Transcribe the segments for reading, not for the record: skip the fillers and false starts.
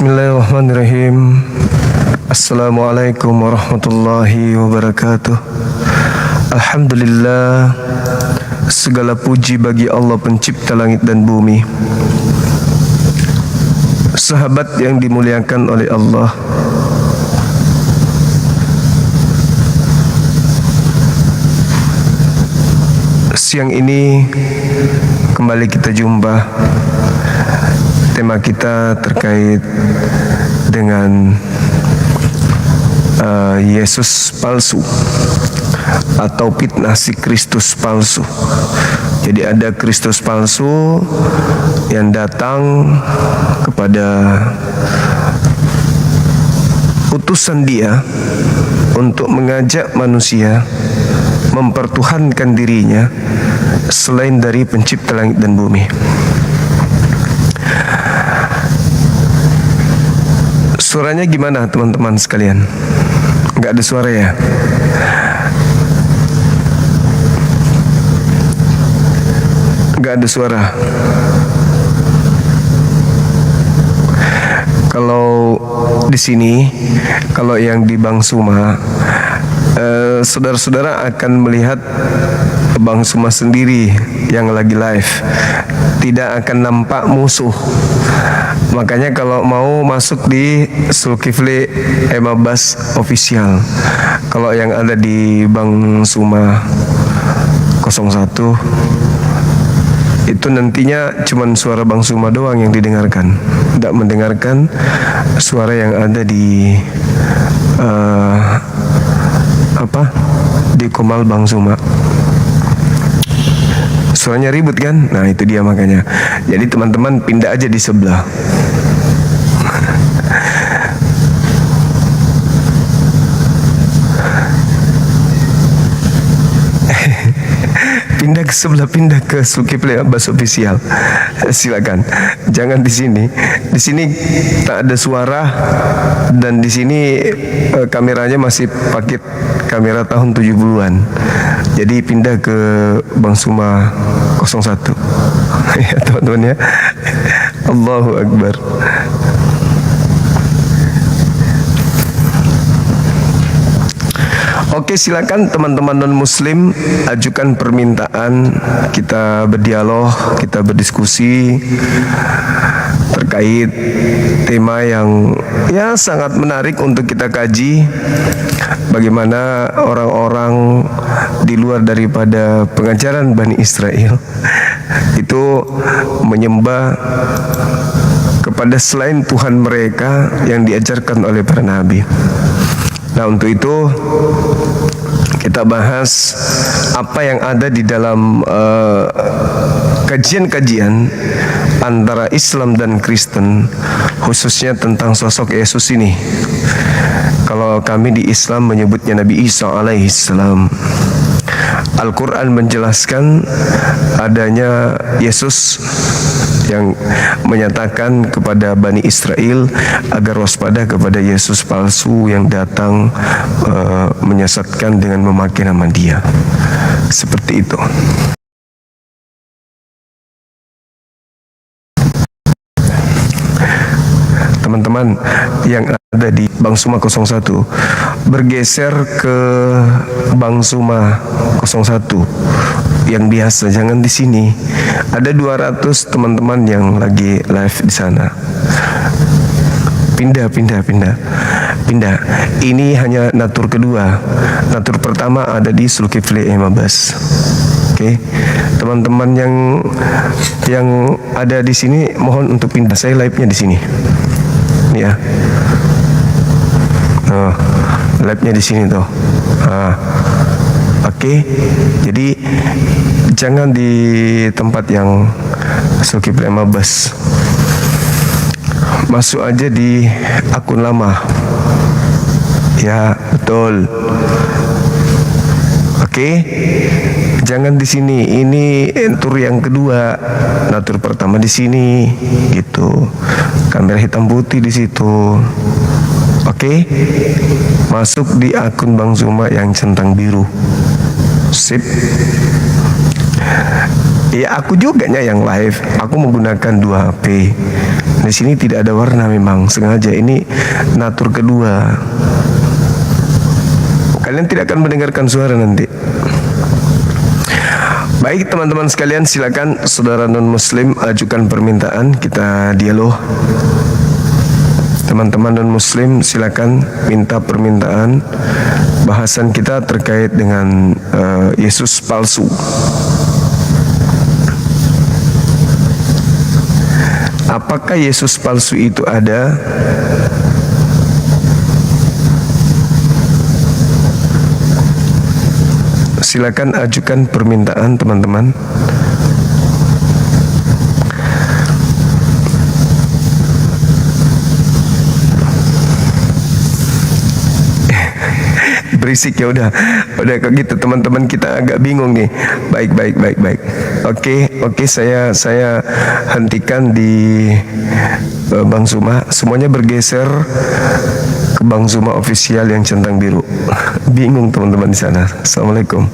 Bismillahirrahmanirrahim. Assalamualaikum warahmatullahi wabarakatuh. Alhamdulillah, segala puji bagi Allah pencipta langit dan bumi. Sahabat yang dimuliakan oleh Allah, siang ini kembali kita jumpa. Tema kita terkait dengan Yesus palsu atau fitnah si Kristus palsu. Jadi ada Kristus palsu yang datang kepada utusan Dia untuk mengajak manusia mempertuhankan dirinya selain dari pencipta langit dan bumi. Suaranya gimana teman-teman sekalian? Nggak ada suara ya? Nggak ada suara. Kalau di sini, kalau yang di Bang Suma, saudara-saudara akan melihat Bang Suma sendiri yang lagi live. Tidak akan nampak musuh. Makanya kalau mau masuk di Zulkifli Emabas Official. Kalau yang ada di Bang Suma 01, itu nantinya cuman suara Bang Suma doang yang didengarkan. Tidak mendengarkan suara yang ada di di Komal Bang Suma. Suaranya ribut kan? Nah itu dia makanya. Jadi teman-teman pindah aja di sebelah. Pindah ke sebelah, pindah ke Zulkifli Abbas Official. Silakan. Jangan di sini. Di sini tak ada suara dan di sini kameranya masih pakai kamera tahun 70-an. Jadi pindah ke Bang Suma 01. Ya teman-teman ya. Allahu Akbar. Oke, silakan teman-teman non-muslim ajukan permintaan, kita berdialog, kita berdiskusi terkait tema yang ya sangat menarik untuk kita kaji. Bagaimana orang-orang di luar daripada pengajaran Bani Israel itu menyembah kepada selain Tuhan mereka yang diajarkan oleh para nabi. Nah, untuk itu kita bahas apa yang ada di dalam kajian-kajian antara Islam dan Kristen, khususnya tentang sosok Yesus ini. Kalau kami di Islam menyebutnya Nabi Isa alaihissalam. Al-Quran menjelaskan adanya Yesus yang menyatakan kepada Bani Israel agar waspada kepada Yesus palsu yang datang menyesatkan dengan memakai nama Dia. Seperti itu. Teman-teman yang ada di Bang Suma 01 bergeser ke Bang Suma 01 yang biasa, jangan di sini. Ada 200 teman-teman yang lagi live di sana. Pindah. Ini hanya natur kedua. Natur pertama ada di Zulkifli Emabas. Oke. Teman-teman yang ada di sini mohon untuk pindah. Saya live-nya di sini. Ya. Oh, live-nya di sini tuh. Oke. Jadi jangan di tempat yang Zulkifli Emabas. Masuk aja di akun lama. Ya, betul. Oke. Jangan di sini. Ini natur yang kedua. Natur pertama di sini, gitu. Kamera hitam putih di situ. Oke. Masuk di akun Bang Suma yang centang biru. Sip. Ya aku juga yang live. Aku menggunakan 2 HP. Di sini tidak ada warna memang sengaja. Ini natur kedua. Kalian tidak akan mendengarkan suara nanti. Baik teman-teman sekalian, silakan saudara non muslim ajukan permintaan, kita dialog. Teman-teman non muslim silakan minta permintaan. Bahasan kita terkait dengan Yesus palsu. Apakah Yesus palsu itu ada? Silakan ajukan permintaan teman-teman. Berisik ya, udah kayak gitu teman-teman, kita agak bingung nih. Baik. Oke, saya hentikan di Bang Zuma. Semuanya bergeser ke Bang Zuma official yang centang biru. Bingung teman-teman di sana. Assalamualaikum.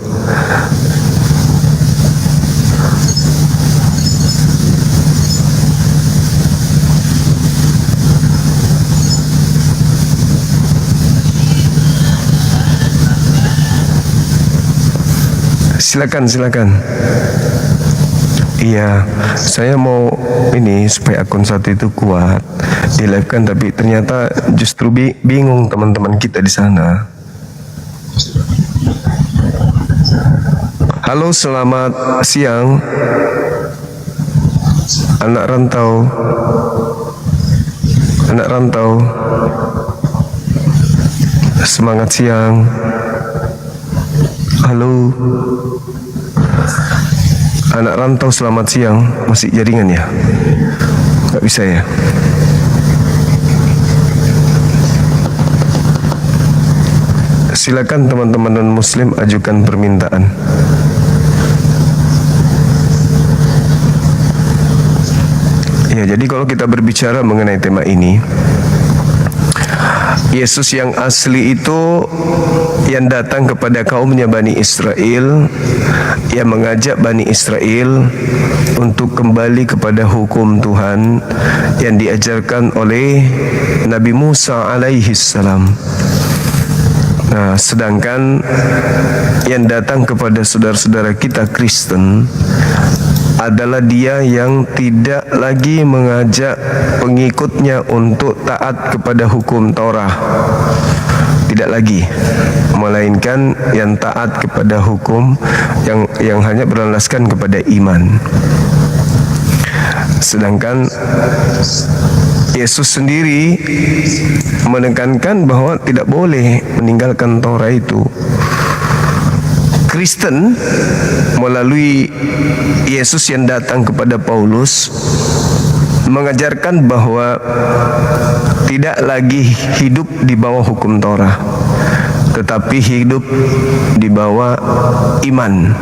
Silakan. Iya, saya mau ini supaya akun satu itu kuat di live kan, tapi ternyata justru bingung teman-teman kita di sana. Halo, selamat siang. Anak rantau. Semangat siang. Halo. Anak rantau selamat siang. Masih jaringan ya? Gak bisa ya? Silakan teman-teman non muslim ajukan permintaan. Ya, jadi kalau kita berbicara mengenai tema ini, Yesus yang asli itu yang datang kepada kaumnya Bani Israel, yang mengajak Bani Israel untuk kembali kepada hukum Tuhan yang diajarkan oleh Nabi Musa alaihi salam. Nah, sedangkan yang datang kepada saudara-saudara kita Kristen adalah dia yang tidak lagi mengajak pengikutnya untuk taat kepada hukum Taurat. Tidak lagi, melainkan yang taat kepada hukum yang hanya berlandaskan kepada iman. Sedangkan Yesus sendiri menekankan bahwa tidak boleh meninggalkan Taurat itu. Kristen melalui Yesus yang datang kepada Paulus mengajarkan bahwa tidak lagi hidup di bawah hukum Taurat, tetapi hidup di bawah iman.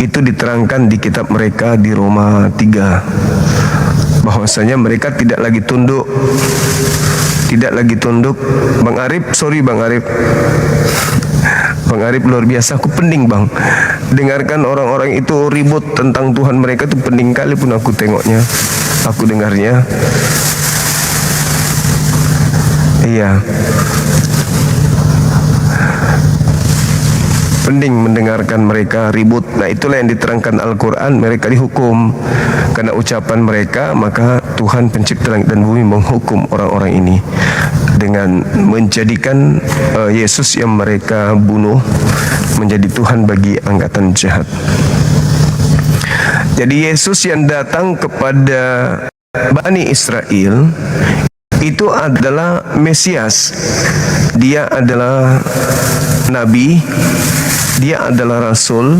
Itu diterangkan di kitab mereka di Roma 3, bahwasanya mereka tidak lagi tunduk. Bang Arif luar biasa, aku pening bang. Dengarkan orang-orang itu ribut tentang Tuhan mereka itu pening kali pun aku tengoknya, aku dengarnya. Iya, pening mendengarkan mereka ribut. Nah, itulah yang diterangkan Al-Quran, mereka dihukum karena ucapan mereka. Maka Tuhan pencipta langit dan bumi menghukum orang-orang ini dengan menjadikan Yesus yang mereka bunuh menjadi Tuhan bagi angkatan jahat. Jadi Yesus yang datang kepada Bani Israel itu adalah Mesias. Dia adalah Nabi, dia adalah Rasul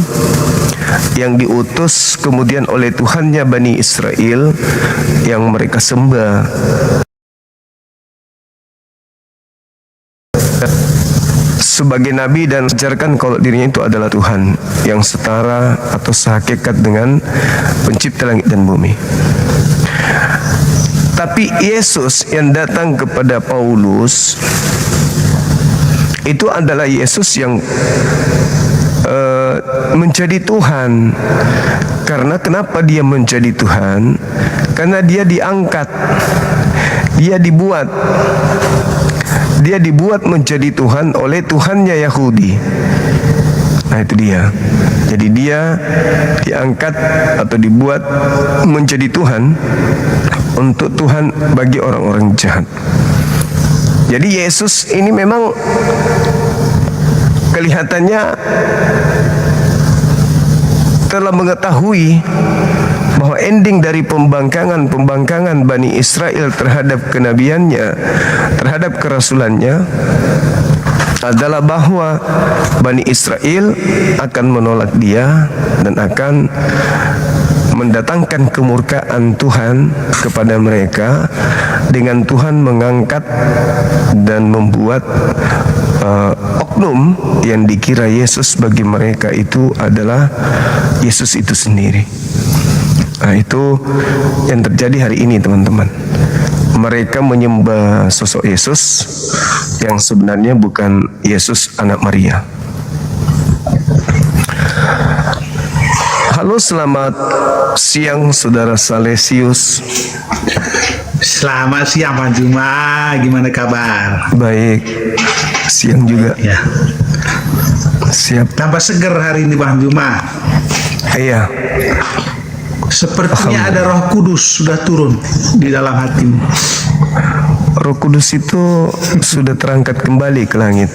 yang diutus kemudian oleh Tuhannya Bani Israel yang mereka sembah sebagai nabi dan ajarkan kalau dirinya itu adalah Tuhan yang setara atau sehakikat dengan pencipta langit dan bumi. Tapi Yesus yang datang kepada Paulus itu adalah Yesus yang menjadi Tuhan, Karena kenapa dia menjadi Tuhan? Karena dia diangkat, dia dibuat menjadi Tuhan oleh Tuhannya Yahudi. Nah itu dia. Jadi dia diangkat atau dibuat menjadi Tuhan untuk Tuhan bagi orang-orang jahat. Jadi Yesus ini memang kelihatannya telah mengetahui bahwa ending dari pembangkangan Bani Israel terhadap kenabiannya, terhadap kerasulannya adalah bahwa Bani Israel akan menolak dia dan akan mendatangkan kemurkaan Tuhan kepada mereka dengan Tuhan mengangkat dan membuat oknum yang dikira Yesus bagi mereka itu adalah Yesus itu sendiri. Nah, itu yang terjadi hari ini, teman-teman. Mereka menyembah sosok Yesus yang sebenarnya bukan Yesus anak Maria. Halo, selamat siang Saudara Salesius. Selamat siang Pak Juma, gimana kabar? Baik, siang juga. Ya. Siap. Tambah seger hari ini Pak Juma. Iya. Sepertinya ada Roh Kudus sudah turun di dalam hatimu. Roh Kudus itu sudah terangkat kembali ke langit.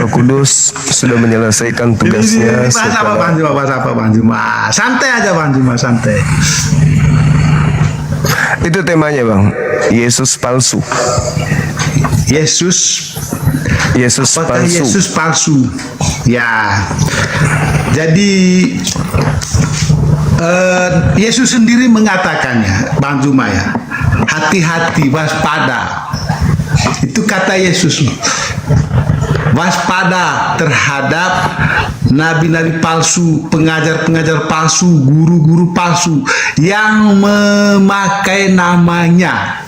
Roh Kudus sudah menyelesaikan tugasnya. Bahas apa Bang Juma? Santai aja Bang Juma, santai. Itu temanya Bang, Yesus palsu. Yesus palsu. Yesus palsu. Ya. Jadi Yesus sendiri mengatakannya, Bang Juma ya. Hati-hati, waspada. Itu kata Yesus. Waspada terhadap nabi-nabi palsu, pengajar-pengajar palsu, guru-guru palsu yang memakai namanya.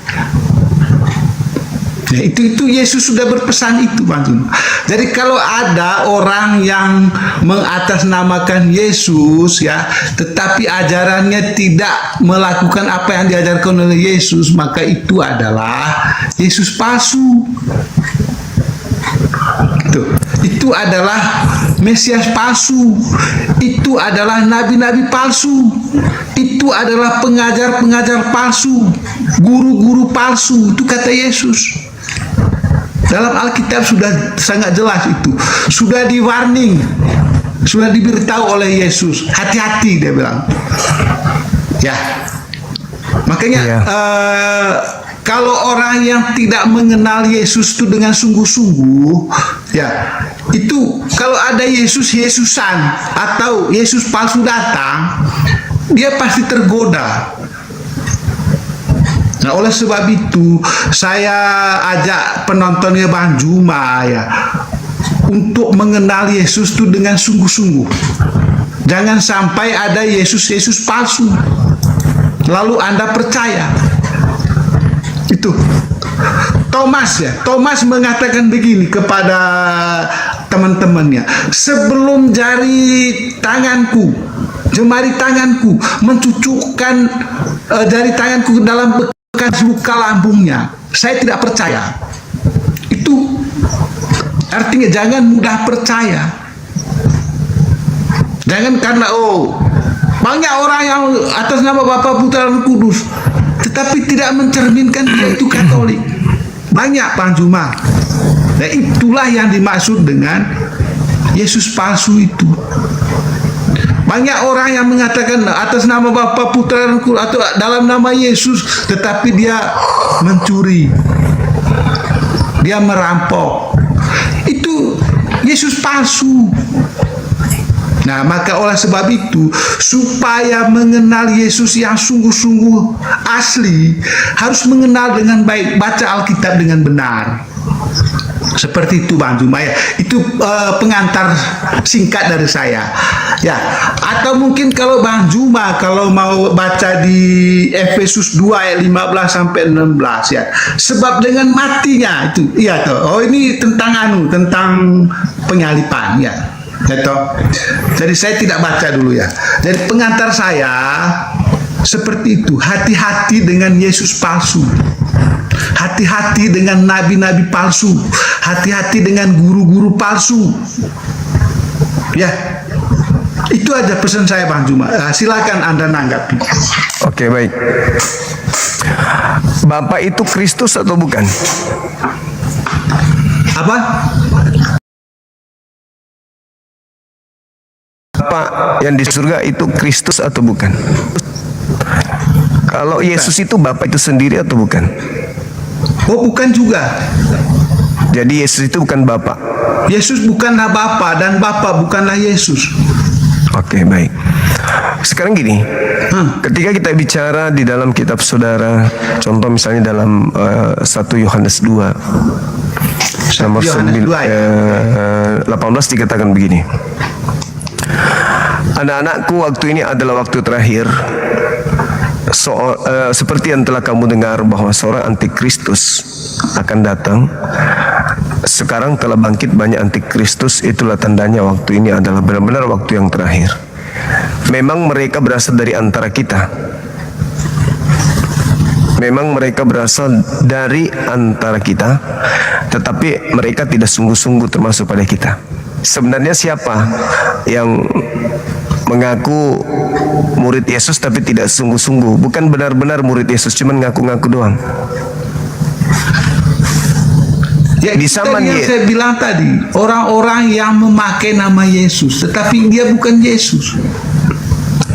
Ya, itu Yesus sudah berpesan itu, Bang Juma. Jadi kalau ada orang yang mengatasnamakan Yesus ya, tetapi ajarannya tidak melakukan apa yang diajarkan oleh Yesus, maka itu adalah Yesus palsu. Itu adalah Mesias palsu. Itu adalah nabi-nabi palsu. Itu adalah pengajar-pengajar palsu, guru-guru palsu. Itu kata Yesus. Dalam Alkitab sudah sangat jelas itu. Sudah di-warning, sudah diberitahu oleh Yesus. Hati-hati, dia bilang. Ya. Makanya kalau orang yang tidak mengenal Yesus itu dengan sungguh-sungguh, ya, itu kalau ada Yesusan atau Yesus palsu datang, dia pasti tergoda. Nah, oleh sebab itu saya ajak penontonnya Bang Juma ya untuk mengenal Yesus itu dengan sungguh-sungguh. Jangan sampai ada Yesus palsu lalu Anda percaya. Itu Thomas mengatakan begini kepada teman-temannya, sebelum jemari tanganku mencucukkan jari tanganku ke dalam bekas luka lambungnya, saya tidak percaya. Itu artinya jangan mudah percaya. Jangan karena banyak orang yang atas nama Bapa, Putra, dan Kudus tetapi tidak mencerminkan dia itu Katolik. Banyak, Bang Juma. Nah, itulah yang dimaksud dengan Yesus palsu itu. Banyak orang yang mengatakan atas nama Bapa, Putra, dan Kudus atau dalam nama Yesus, tetapi dia mencuri, dia merampok. Itu Yesus palsu. Nah, maka oleh sebab itu, supaya mengenal Yesus yang sungguh-sungguh asli, harus mengenal dengan baik, baca Alkitab dengan benar. Seperti itu, Bang Juma ya. Itu pengantar singkat dari saya. Ya, atau mungkin kalau Bang Juma kalau mau baca di Efesus 2 ayat 15 sampai 16 ya. Sebab dengan matinya itu, iya toh. Oh, ini tentang tentang penyalipan ya. Gitu. Jadi saya tidak baca dulu ya. Jadi pengantar saya seperti itu. Hati-hati dengan Yesus palsu. Hati-hati dengan nabi-nabi palsu. Hati-hati dengan guru-guru palsu. Ya. Itu aja pesan saya Bang Juma. Silakan Anda nanggapi. Oke, baik. Bapak itu Kristus atau bukan? Apa? Bapak yang di surga itu Kristus atau bukan? Kalau Yesus itu Bapak itu sendiri atau bukan? Oh, bukan juga. Jadi Yesus itu bukan Bapak. Yesus bukanlah Bapa dan Bapa bukanlah Yesus. Oke, baik. Sekarang gini, ketika kita bicara di dalam kitab saudara, contoh misalnya dalam 1 Yohanes 2, nomor Yohanes 2, ya. 18 dikatakan begini. Anak-anakku, waktu ini adalah waktu terakhir. Seperti yang telah kamu dengar bahwa seorang antikristus akan datang. Sekarang telah bangkit banyak antikristus, itulah tandanya waktu ini adalah benar-benar waktu yang terakhir. Memang mereka berasal dari antara kita. Memang mereka berasal dari antara kita, tetapi mereka tidak sungguh-sungguh termasuk pada kita. Sebenarnya siapa yang mengaku murid Yesus tapi tidak sungguh-sungguh? Bukan benar-benar murid Yesus, cuma ngaku-ngaku doang. Ya, Di itu zaman yang saya bilang tadi, orang-orang yang memakai nama Yesus, tetapi dia bukan Yesus.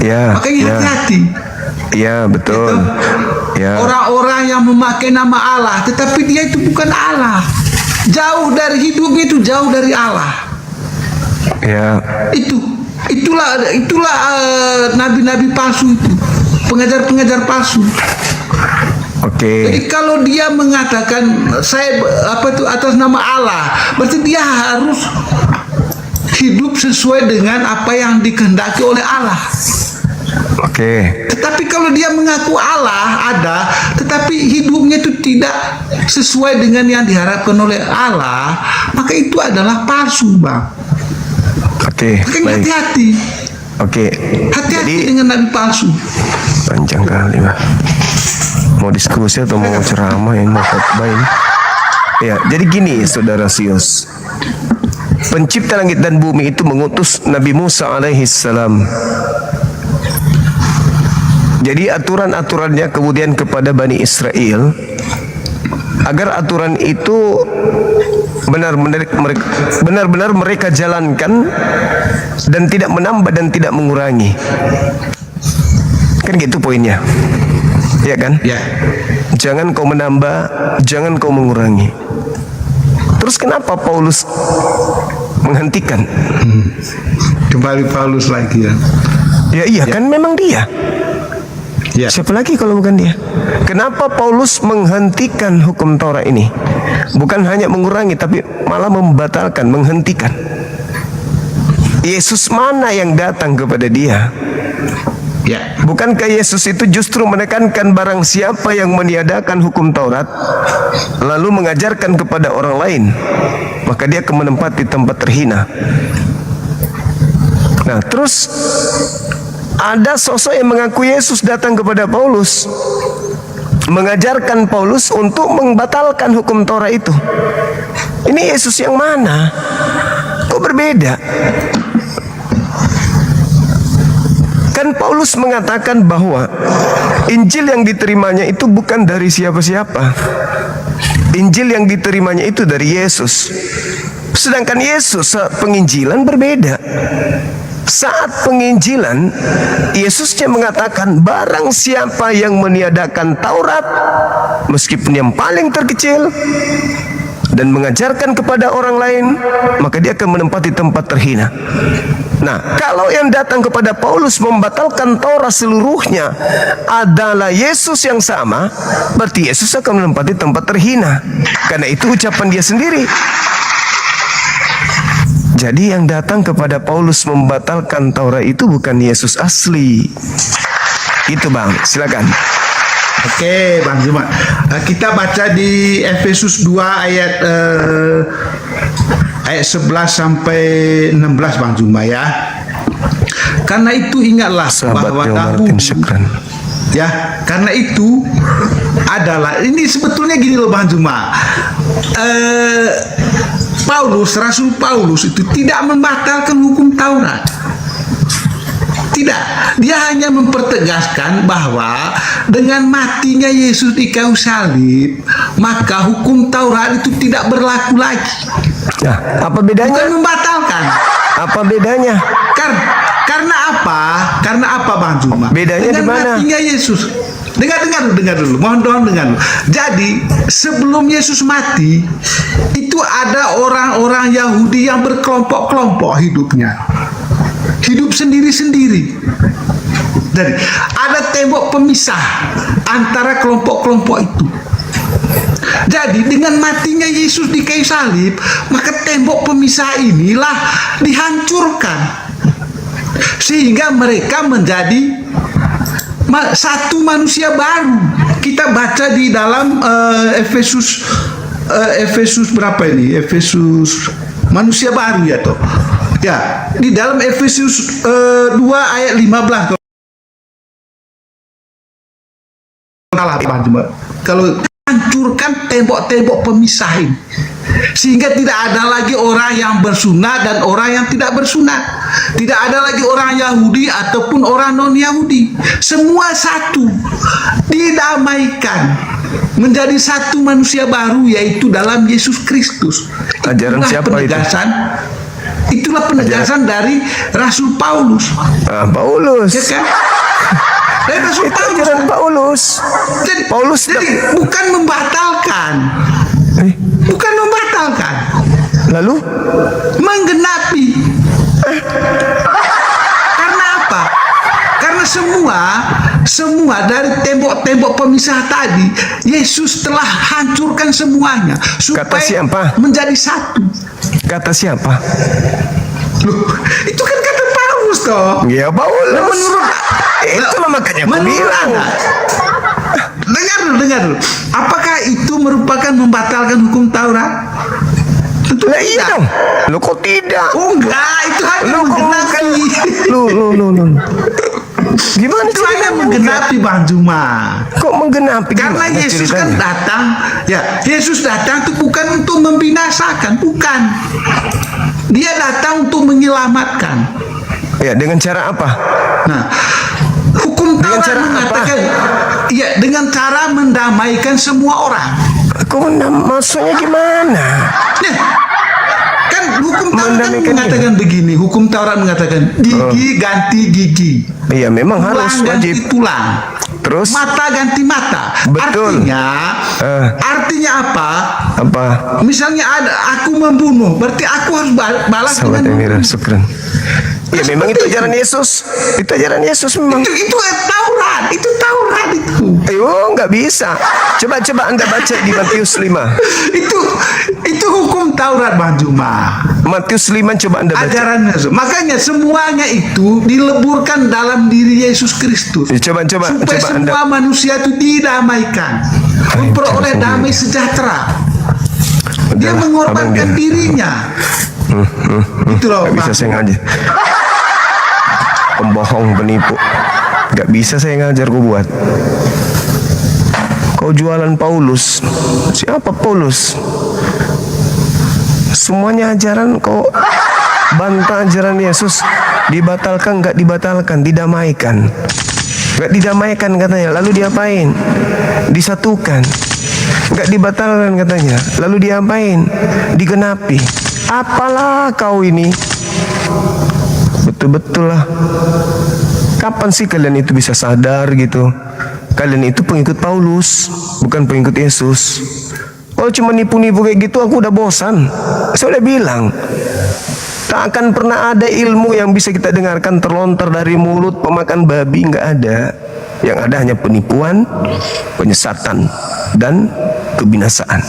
Ya, Makanya ya, hati-hati. ya, betul. Ya, Orang-orang yang memakai nama Allah, tetapi dia itu bukan Allah. Jauh dari hidupnya itu, jauh dari Allah. ya, Itulah nabi-nabi palsu itu, pengajar-pengajar palsu. oke. Jadi kalau dia mengatakan saya atas nama Allah, berarti dia harus hidup sesuai dengan apa yang dikehendaki oleh Allah. Oke. Tetapi kalau dia mengaku Allah ada, tetapi hidupnya itu tidak sesuai dengan yang diharapkan oleh Allah, maka itu adalah palsu, Bang. Oke, Makanya baik. hati-hati. Oke. Hati-hati Jadi dengan nabi palsu. panjang kali, Pak. Mau diskusi atau mau ceramah ini, mau khotbah ini? Ya, jadi gini, Saudara Sius. Pencipta langit dan bumi itu mengutus Nabi Musa alaihi salam. Jadi aturan-aturannya kemudian kepada Bani Israel, agar aturan itu benar-benar mereka jalankan dan tidak menambah dan tidak mengurangi. Kan gitu poinnya. Ya kan? Ya. Jangan kau menambah, jangan kau mengurangi. Terus kenapa Paulus menghentikan? Kembali Paulus lagi ya. Ya iya kan memang dia. Ya. Siapa lagi kalau bukan dia? Kenapa Paulus menghentikan hukum Taurat ini? Bukan hanya mengurangi, tapi malah membatalkan, menghentikan. Yesus mana yang datang kepada dia? Ya. Bukankah Yesus itu justru menekankan barang siapa yang meniadakan hukum Taurat, lalu mengajarkan kepada orang lain, maka dia akan menempati tempat terhina. Nah, terus ada sosok yang mengaku Yesus datang kepada Paulus, mengajarkan Paulus untuk membatalkan hukum Taurat itu. Ini Yesus yang mana? Kok berbeda? Kan Paulus mengatakan bahwa Injil yang diterimanya itu bukan dari siapa-siapa. Injil yang diterimanya itu dari Yesus. Sedangkan Yesus saat penginjilan berbeda. Saat penginjilan, Yesusnya mengatakan barang siapa yang meniadakan Taurat, meskipun yang paling terkecil, dan mengajarkan kepada orang lain, maka dia akan menempati tempat terhina. Nah, kalau yang datang kepada Paulus membatalkan Taurat seluruhnya adalah Yesus yang sama, berarti Yesus akan menempati tempat terhina. Karena itu ucapan dia sendiri. Jadi yang datang kepada Paulus membatalkan Taurat itu bukan Yesus asli. Itu Bang, silakan. Oke, Bang Juma. Kita baca di Efesus 2 ayat ayat 11 sampai 16 Bang Juma ya. Karena itu ingatlah bahwa dahulu ya, karena itu adalah ini sebetulnya gini loh Bang Juma. Rasul Paulus itu tidak membatalkan hukum Taurat. Tidak, dia hanya mempertegaskan bahwa dengan matinya Yesus di kayu salib, maka hukum Taurat itu tidak berlaku lagi. Nah, apa bedanya? Bukan membatalkan. Apa bedanya? Karena apa? Karena apa Bang Juma? Bedanya di mana? Dengan matinya Yesus. Dengar dulu. Mohon dengar dulu. Jadi sebelum Yesus mati, itu ada orang-orang Yahudi yang berkelompok-kelompok hidupnya. Hidup sendiri-sendiri. Jadi ada tembok pemisah antara kelompok-kelompok itu. Jadi dengan matinya Yesus di kayu salib, maka tembok pemisah inilah dihancurkan. Sehingga mereka menjadi satu manusia baru. Kita baca di dalam Efesus berapa ini? Efesus manusia baru ya toh. Ya, di dalam Efesus 2 ayat 15. Kalau hancurkan tembok-tembok pemisah ini, sehingga tidak ada lagi orang yang bersunat dan orang yang tidak bersunat, tidak ada lagi orang Yahudi ataupun orang non Yahudi, semua satu, didamaikan menjadi satu manusia baru, yaitu dalam Yesus Kristus. Ajaran siapa penegasan, itulah penegasan dari Rasul Paulus. Paulus. Ya kan? Dari Rasul Itu ajaran Paulus. Jadi bukan membatalkan. Bukan membatalkan. Lalu menggenapi. Karena apa? Karena semua dari tembok-tembok pemisah tadi, Yesus telah hancurkan semuanya supaya menjadi satu. Kata siapa? Loh, itu kan kata Paulus toh. Ya Paulus. Itulah makanya aku bilang. Dengar dulu. Apakah itu merupakan membatalkan hukum Taurat? Tentu tidak. Iya dong. Lo kok tidak? Oh enggak, itu hanya menggenapi. Lo. Gimana itu hanya menggenapi Bang Juma. Kok menggenapi? Karena Yesus kan datang, ya Yesus datang itu bukan untuk membinasakan, bukan. Dia datang untuk menyelamatkan. Ya, dengan cara apa? Nah, hukum Taurat mengatakan, ya dengan cara mendamaikan semua orang. Maksudnya gimana? Nah, kan hukum Taurat mengatakan begini. Hukum Taurat mengatakan gigi ganti gigi. Iya, memang harus wajib. Ganti tulang. Terus mata ganti mata. Betul. Artinya apa? Apa? Misalnya aku membunuh, berarti aku harus balas Sahabat dengan syukran. Ya memang itu ajaran Yesus. Itu ajaran Yesus memang. Itu Taurat. Itu Taurat itu. Ayo, nggak bisa. Coba Anda baca di Matius 5. Itu hukum Taurat Bang Juma. Matius 5 coba Anda baca. Ajaran Yesus. Makanya semuanya itu dileburkan dalam diri Yesus Kristus. Ya, coba supaya semua manusia itu didamaikan. Memperoleh damai sejahtera. Dia mengorbankan dirinya. Itu loh. Gak bisa saya ngajar. Pembohong, penipu. Gak bisa saya ngajar kau buat. Kau jualan Paulus. Siapa Paulus? Semuanya ajaran kau bantah ajaran Yesus. Dibatalkan, gak dibatalkan, didamaikan. Gak didamaikan katanya. Lalu diapain? Disatukan. Gak dibatalkan katanya. Lalu diapain? Digenapi. Apalah kau ini? Betul-betul lah. Kapan sih kalian itu bisa sadar gitu? Kalian itu pengikut Paulus, bukan pengikut Yesus. Kalau cuma nipu-nipu kayak gitu, aku udah bosan. Saya udah bilang, tak akan pernah ada ilmu yang bisa kita dengarkan terlontar dari mulut pemakan babi, nggak ada. Yang ada hanya penipuan, penyesatan, dan kebinasaan.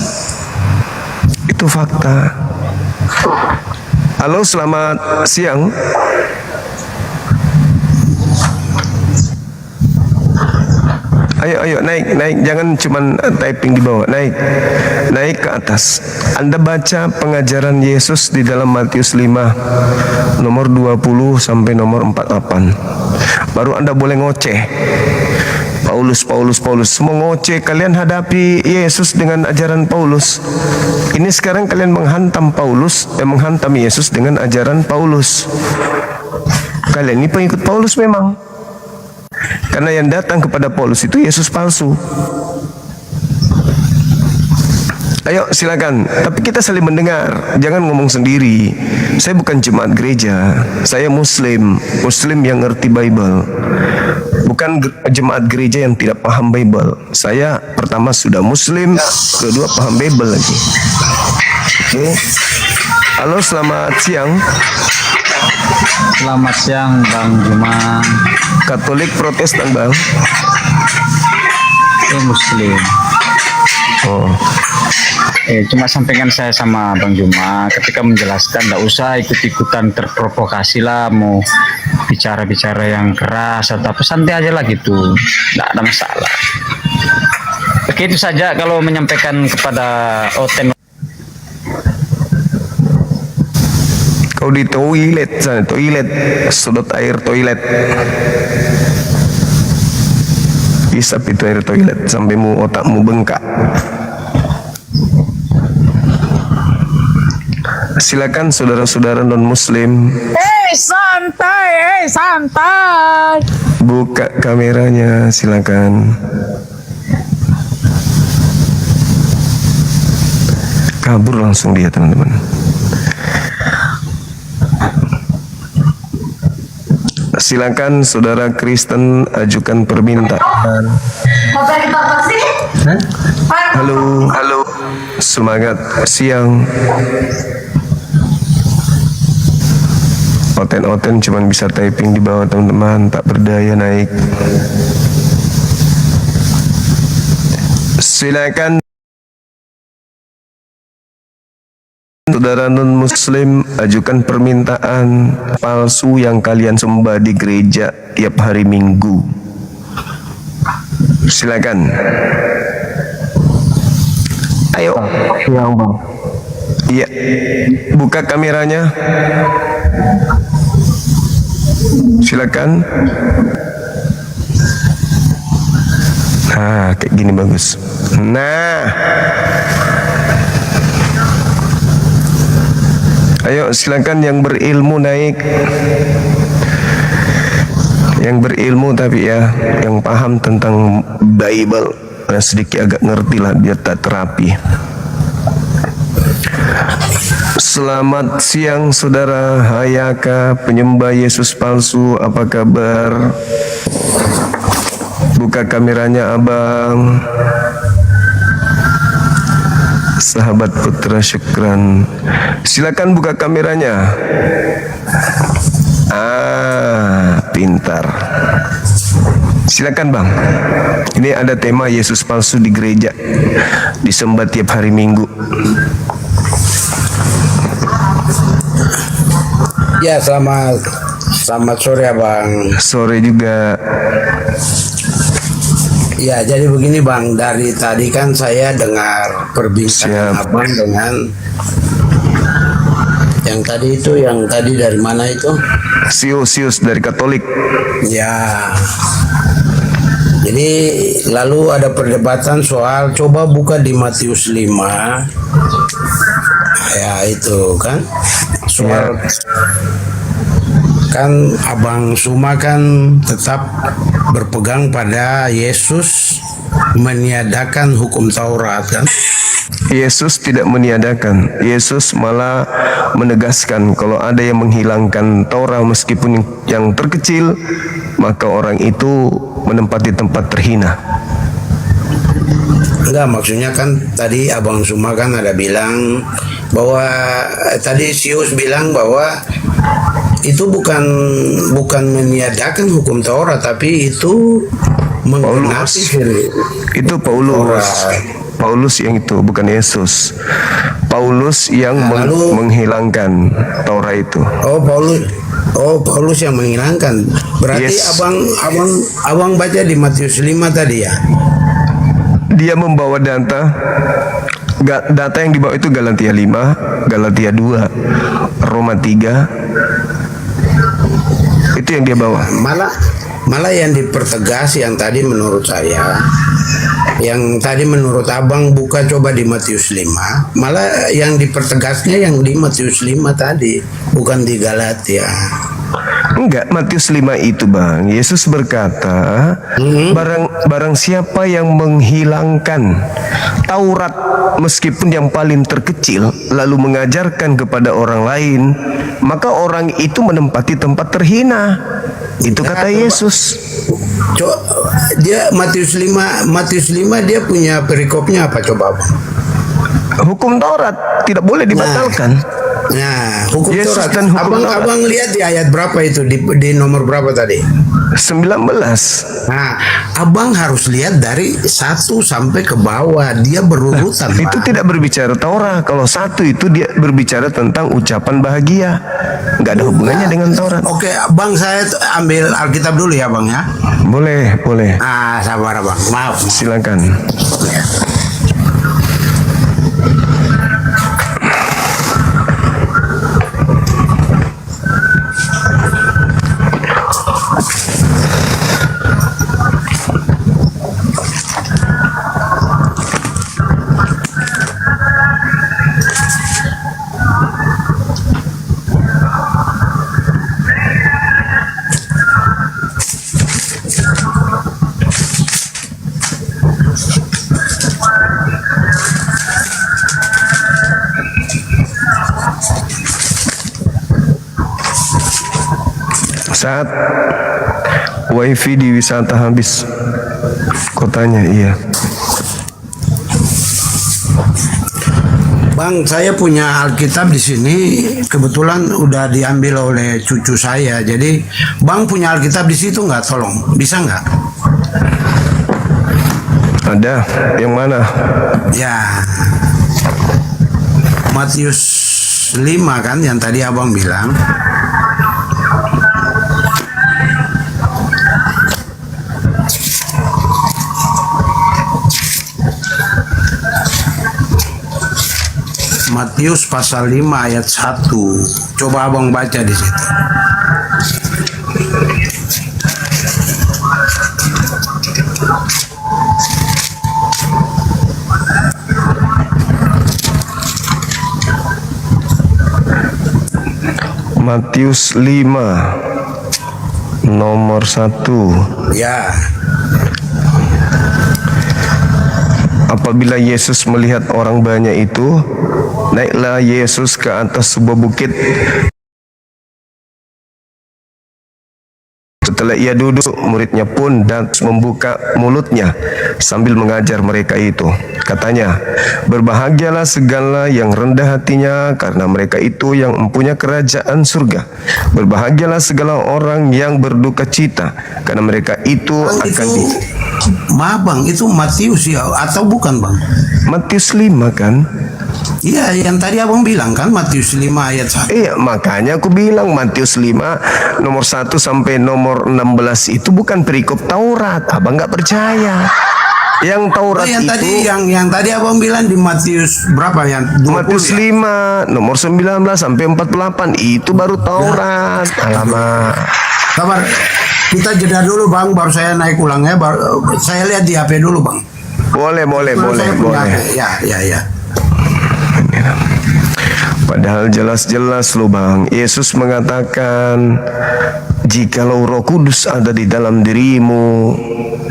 Itu fakta. Halo, selamat siang. Ayo naik, jangan cuman typing di bawah, naik ke atas. Anda baca pengajaran Yesus di dalam Matius 5 nomor 20 sampai nomor 48. Baru Anda boleh ngoceh. Paulus, semua ngoceh. Kalian hadapi Yesus dengan ajaran Paulus. Ini sekarang kalian menghantam menghantam Yesus dengan ajaran Paulus. Kalian ini pengikut Paulus memang. Karena yang datang kepada Paulus itu Yesus palsu. Ayo silakan, tapi kita saling mendengar, jangan ngomong sendiri. Saya bukan jemaat gereja, saya Muslim yang ngerti Bible. Bukan jemaat gereja yang tidak paham Bible. Saya pertama sudah Muslim, kedua paham Bible lagi. Oke. Halo, selamat siang. Selamat siang Bang Juma. Katolik Protestan Bang? Muslim. Oh. Cuma sampaikan saya sama Bang Juma ketika menjelaskan tidak usah ikut-ikutan terprovokasi lah, mau bicara-bicara yang keras atau apa, santai aja lah gitu, tidak ada masalah. Begitu saja kalau menyampaikan kepada Oten. Kau di toilet sana, sedot air toilet. Isap itu air toilet sampai otakmu bengkak. Silakan saudara-saudara non-muslim. Santai. Buka kameranya, silakan. Kabur langsung dia, teman-teman. Silakan saudara Kristen ajukan permintaan. Halo, semangat siang. Oten cuman bisa typing di bawah, teman-teman, tak berdaya naik. Silakan saudara non-muslim ajukan permintaan palsu yang kalian sembah di gereja tiap hari Minggu. Silakan. Ayo. Siang Bang. Iya. Buka kameranya. Silakan. Nah, kayak gini bagus. Nah. Ayo silakan yang berilmu naik. Yang berilmu tapi ya, yang paham tentang Bible, sedikit agak ngerti lah biar tak terapi. Selamat siang saudara Hayaka, penyembah Yesus palsu, apa kabar? Buka kameranya abang. Sahabat Putra Syukran, silakan buka kameranya. Pintar. Silakan bang. Ini ada tema Yesus palsu di gereja, disembah tiap hari Minggu. Ya, selamat sore Bang. Sore juga. Ya, jadi begini Bang, dari tadi kan saya dengar perbincangan Abang dengan yang tadi dari mana itu? Sius dari Katolik. Ya. Jadi lalu ada perdebatan soal, coba buka di Matius 5. Ya itu kan soal kan Abang Suma kan tetap berpegang pada Yesus meniadakan hukum Taurat kan. Yesus tidak meniadakan. Yesus malah menegaskan kalau ada yang menghilangkan Taurat meskipun yang terkecil, maka orang itu menempati tempat terhina. Enggak, maksudnya kan tadi Abang Suma kan ada bilang bahwa tadi Sius bilang bahwa itu bukan meniadakan hukum Taurat, tapi itu menggenapi itu Paulus. Paulus yang itu, bukan Yesus. Paulus yang menghilangkan Taurat itu. Oh, Paulus yang menghilangkan. Berarti Yes. abang baca di Matius 5 tadi ya. Dia membawa data yang dibawa itu Galatia 5, Galatia 2, Roma 3. Itu yang dia bawa. Malah yang dipertegas yang tadi menurut saya, yang tadi menurut abang buka coba di Matius 5, malah yang dipertegasnya yang di Matius 5 tadi, bukan di Galatia. Enggak, Matius 5 itu Bang, Yesus berkata, barang siapa yang menghilangkan Taurat meskipun yang paling terkecil lalu mengajarkan kepada orang lain, maka orang itu menempati tempat terhina. Itu kata Yesus. Dia Matius 5 dia punya perikopnya apa coba Bang? Hukum Taurat tidak boleh dibatalkan. Nah, hukum Yesus Taurat. dan hukum Taurat. Abang lihat di ayat berapa itu di nomor berapa tadi? 19. Nah, abang harus lihat dari 1 sampai ke bawah. Dia berurutan. Itu Bang. tidak berbicara Taurat. Kalau 1 itu dia berbicara tentang ucapan bahagia. Nggak ada hubungannya dengan Taurat. Oke, Bang, saya ambil Alkitab dulu ya, Bang ya. Boleh. Sabar, Bang. Maaf. Silakan. Saat wifi di wisata habis kotanya, iya. Bang, saya punya Alkitab di sini. Kebetulan udah diambil oleh cucu saya. Jadi, Bang punya Alkitab di situ nggak? Tolong, bisa nggak? Ada, yang mana? Ya, Matius 5 kan yang tadi abang bilang. Matius pasal 5 ayat 1. Coba abang baca di situ. Matius 5 nomor 1. Ya, Apabila Yesus melihat orang banyak itu, naiklah Yesus ke atas sebuah bukit. Setelah ia duduk, muridnya pun dan membuka mulutnya sambil mengajar mereka itu. Katanya, berbahagialah segala yang rendah hatinya, karena mereka itu yang mempunyai kerajaan surga. Berbahagialah segala orang yang berduka cita, karena mereka itu Bang, akan maaf Bang, itu Matius ya atau bukan Bang? Matius 5 kan? Iya, yang tadi abang bilang kan Matius 5 ayat 1. Iya, makanya aku bilang Matius 5 nomor 1 sampai nomor 16 itu bukan perikop Taurat. Abang nggak percaya. Yang Taurat yang itu tadi yang tadi abang bilang di Matius berapa yang 20 Matius ya? 5 nomor 19 sampai 48 itu baru Taurat. Alamak. Kabar, kita jeda dulu Bang, baru saya naik ulangnya. Saya lihat di HP dulu Bang. Boleh. Saya punya HP. Ya. Padahal jelas-jelas loh Bang, Yesus mengatakan, jikalau Roh Kudus ada di dalam dirimu,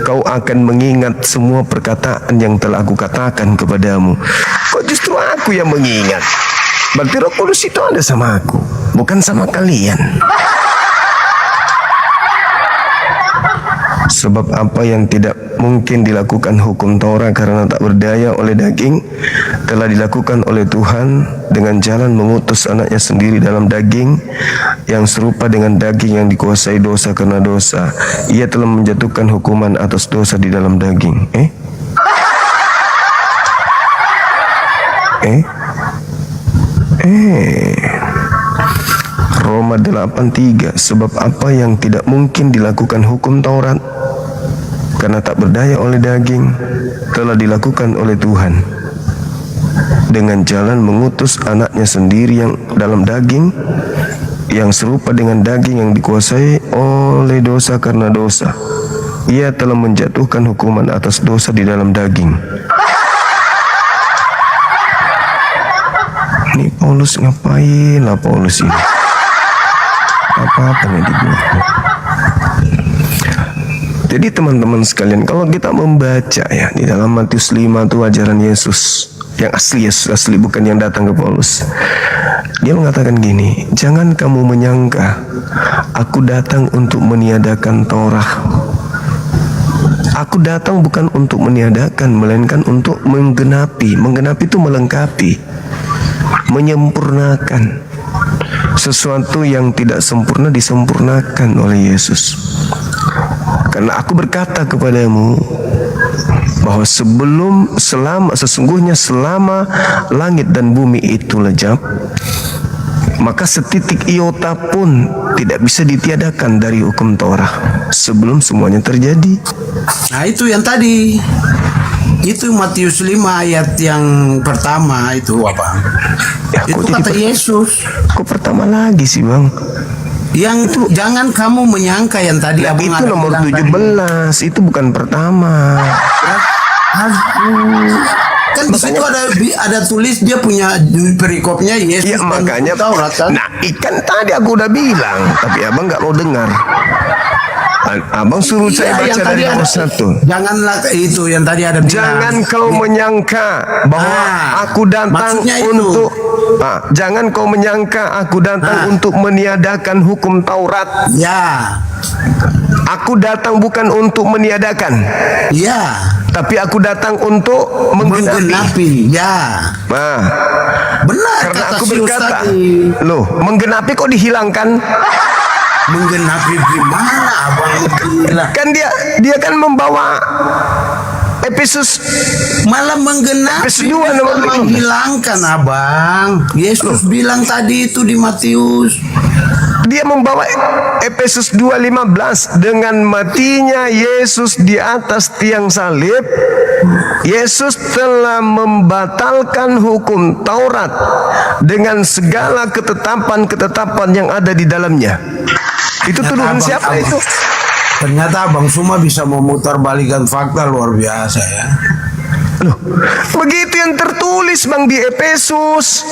kau akan mengingat semua perkataan yang telah aku katakan kepadamu. Kok justru aku yang mengingat? Berarti Roh Kudus itu ada sama aku, bukan sama kalian. Sebab apa yang tidak mungkin dilakukan hukum Taurat karena tak berdaya oleh daging, telah dilakukan oleh Tuhan dengan jalan mengutus anaknya sendiri dalam daging, yang serupa dengan daging yang dikuasai dosa karena dosa. Ia telah menjatuhkan hukuman atas dosa di dalam daging. Roma 8:3, sebab apa yang tidak mungkin dilakukan hukum Taurat karena tak berdaya oleh daging telah dilakukan oleh Tuhan dengan jalan mengutus anaknya sendiri yang dalam daging, yang serupa dengan daging yang dikuasai oleh dosa karena dosa. Ia telah menjatuhkan hukuman atas dosa di dalam daging. Ini Paulus ngapain lah Paulus ini? Apa-apa nih dibuat. Jadi teman-teman sekalian, kalau kita membaca ya di dalam Matius 5 itu ajaran Yesus yang asli, Yesus asli, bukan yang datang ke Paulus. Dia mengatakan gini, jangan kamu menyangka aku datang untuk meniadakan Taurat. Aku datang bukan untuk meniadakan, melainkan untuk menggenapi. Menggenapi itu melengkapi, menyempurnakan. Sesuatu yang tidak sempurna disempurnakan oleh Yesus. Karena aku berkata kepadamu bahwa sesungguhnya selama langit dan bumi itu lejap, maka setitik iota pun tidak bisa ditiadakan dari hukum Taurat sebelum semuanya terjadi. Nah itu yang tadi, itu Matius 5 ayat yang pertama itu apa? Ya, Itu kata Yesus. Kok pertama lagi sih bang? Yang itu, jangan kamu menyangka yang tadi Nah, abang itu ada nomor bilang 17, itu bukan pertama. Kan di situ ada tulis dia punya perikopnya Yesus Ya dan makanya Taurat kan. Nah ikan tadi aku udah bilang, tapi abang nggak mau dengar. Abang suruh saya Iya, baca dari nomor 1. Janganlah itu yang tadi ada bilang. Jangan kau menyangka bahwa aku datang maksudnya itu. untuk jangan kau menyangka aku datang untuk meniadakan hukum Taurat. Ya. Aku datang bukan untuk meniadakan, Ya. tapi aku datang untuk menggenapi. Menggenapi. Ya. Nah, Benar karena kata aku si berkata, Ustaz tadi. loh, menggenapi kok dihilangkan? Menggenapi gimana abang gila? Kan dia kan membawa Efesus Malah menggenapi Efesus 2 nomor 15. menghilangkan abang. Yesus bilang tadi itu di Matius. Dia membawa Efesus 2:15, dengan matinya Yesus di atas tiang salib, Yesus telah membatalkan hukum Taurat dengan segala ketetapan-ketetapan yang ada di dalamnya. Itu tuduhan siapa itu? Ternyata Abang Suma bisa memutarbalikkan fakta luar biasa ya. Loh, begitu yang tertulis bang di Efesus.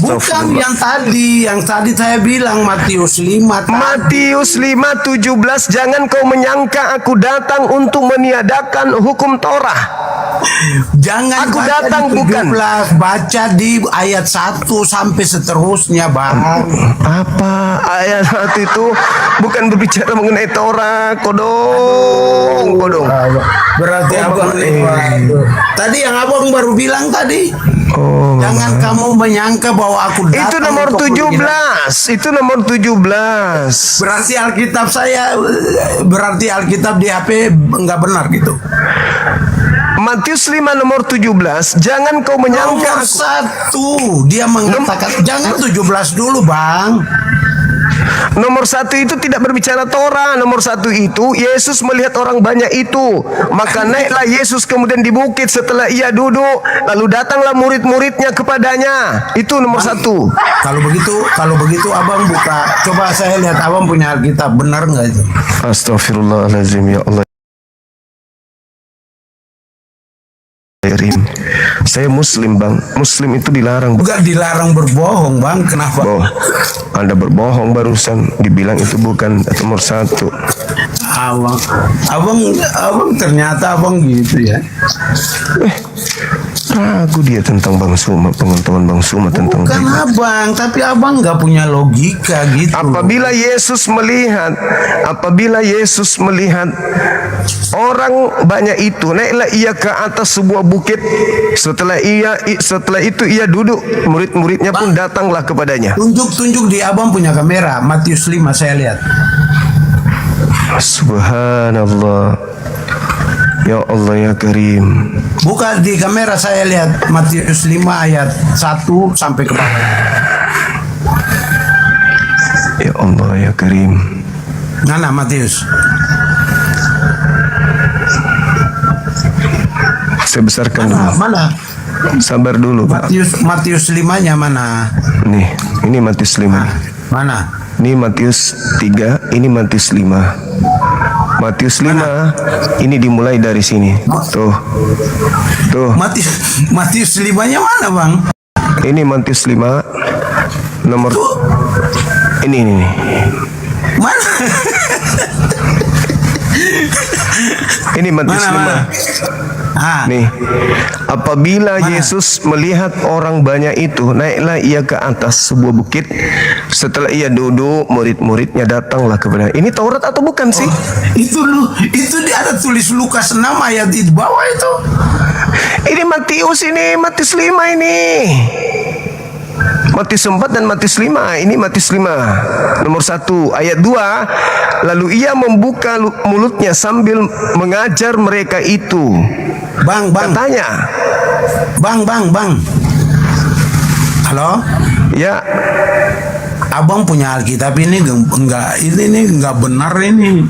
Bukan yang tadi saya bilang Matius 5 tadi. Matius 5:17, jangan kau menyangka aku datang untuk meniadakan hukum Torah. Jangan Aku baca datang di 17, baca di ayat 1 sampai seterusnya bang. Apa ayat 1 itu bukan berbicara mengenai Torah, kodong. Berarti abang tadi yang abang baru bilang tadi. Oh, Jangan kamu menyangka bahwa aku datang. itu nomor untuk 17. Itu nomor 17. Berarti Alkitab di HP nggak benar gitu. Matius 5 nomor 17, jangan kau menyangka Nomor 1 dia mengatakan jangan 17 dulu bang. Nomor 1 itu tidak berbicara Torah. Nomor 1 itu Yesus melihat orang banyak itu, maka naiklah Yesus kemudian di bukit. Setelah ia duduk, lalu datanglah murid-muridnya kepadanya. Itu nomor 1. Kalau begitu abang buka. Coba saya lihat abang punya Alkitab benar nggak itu? Astagfirullahaladzim, ya Allah. Saya Muslim bang. Muslim itu dilarang. Bukan dilarang berbohong bang. Kenapa? Oh, Anda berbohong barusan, dibilang itu bukan nomor 1. Abang ternyata abang gitu ya. Ragu dia tentang Bang Suma, pengetahuan Bang Suma tentang Bukan dia. abang, tapi abang nggak punya logika gitu. Apabila Yesus melihat orang banyak itu, naiklah ia ke atas sebuah bukit. Setelah itu ia duduk, murid-muridnya pun datanglah kepadanya. Tunjuk di abang punya kamera. Matius 5 saya lihat. Subhanallah. Ya Allah ya Karim. Buka di kamera, saya lihat Matius 5 ayat 1 sampai ke bawah. Ya Allah ya Karim. Mana Matius? Saya besarkan dulu. Mana? Sabar dulu Pak. Matius 5-nya mana? Nih, ini Matius 5. Mana? Ini Matius 3, ini Matius 5. Matius 5 ini dimulai dari sini. Tuh. Tuh. Matius 5-nya mana, Bang? Ini Matius 5 nomor ini. Mana? Ini Matius 5. Nih, apabila Yesus melihat orang banyak itu, naiklah ia ke atas sebuah bukit. Setelah ia duduk, murid-muridnya datanglah kepada. Ini Taurat atau bukan sih? Itu di ada tulis Lukas 6 ayat di bawah itu. Ini Matius 5 ini. Matius 4 dan Matius 5. Ini Matius 5 nomor 1 ayat 2. Lalu ia membuka mulutnya sambil mengajar mereka itu. Bang. Katanya, Bang. Halo? ya, Abang punya Alkitab ini enggak benar ini.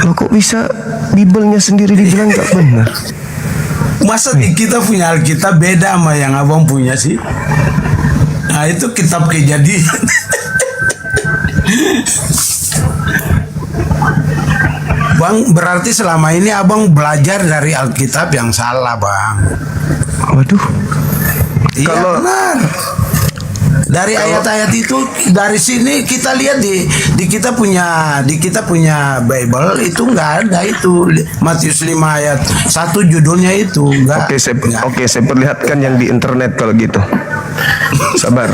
loh kok bisa Bibelnya sendiri dibilang nggak benar? Masa kita punya Alkitab beda sama yang abang punya sih? Nah itu kitab Kejadian. Bang, berarti selama ini abang belajar dari Alkitab yang salah, Bang. Waduh. Iya benar. Dari ayat-ayat itu, dari sini kita lihat di kita punya Bible itu nggak ada itu Matius 5 ayat 1 judulnya itu enggak. Oke, saya perlihatkan yang di internet kalau gitu. Sabar.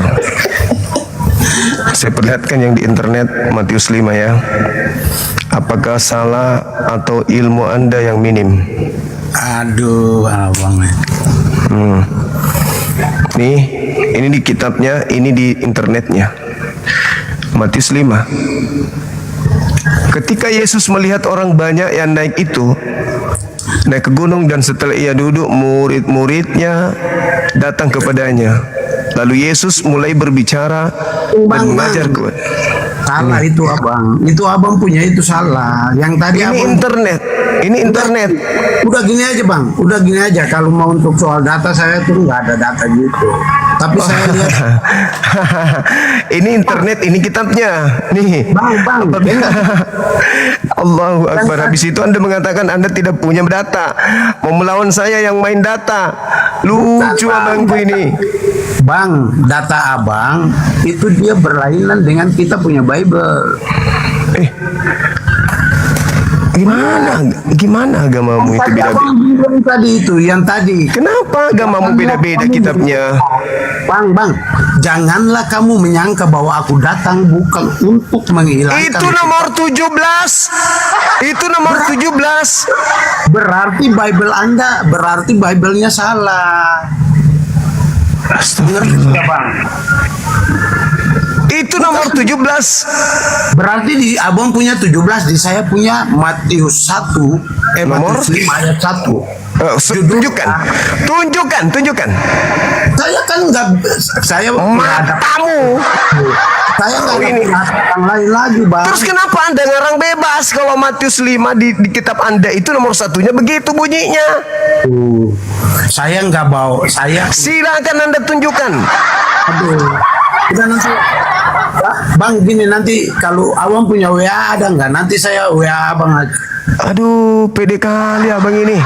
Saya perlihatkan yang di internet Matius 5 ya. Apakah salah atau ilmu Anda yang minim? Aduh, abang. Nih, ini di kitabnya, ini di internetnya. Matius 5. Ketika Yesus melihat orang banyak yang naik ke gunung, dan setelah ia duduk, murid-muridnya datang kepadanya. Lalu Yesus mulai berbicara dan mengajar kepada. Salah itu abang. Itu abang punya itu salah. Yang tadi Ini abang internet. Ini internet. Udah gini aja bang. Udah gini aja. Kalau mau untuk soal data saya tuh nggak ada data gitu. Tapi saya lihat. Ini internet. Ini kitabnya. Nih. Bang. Allahu Akbar. Habis itu Anda mengatakan Anda tidak punya data. Mau melawan saya yang main data. Lucu abangku ini. Bang, data abang itu dia berlainan dengan kita punya Bible. Gimana agamamu itu beda-beda? Abang bilang tadi itu, yang tadi. Kenapa agamamu beda-beda kitabnya? Bang, janganlah kamu menyangka bahwa aku datang bukan untuk menghilangkan. Itu nomor 17. Itu nomor 17. Berarti Bible-nya salah. Astagfirullah. Bang. Itu nomor 17. Berarti di abang punya 17, di saya punya Matius 1, Nomor? Matius 5 ayat 1. Tunjukkan. Saya kan nggak, saya Matamu. Saya nggak ada ini. yang lain lagi, Bang. Terus kenapa Anda ngarang bebas kalau Matius 5 di kitab Anda itu nomor 1-nya begitu bunyinya? Saya nggak bawa, Silakan Anda tunjukkan. aduh. Udah nanti, Bang, gini nanti kalau awam punya WA ada nggak? Nanti saya WA abang aja. Aduh, pede kali abang ini.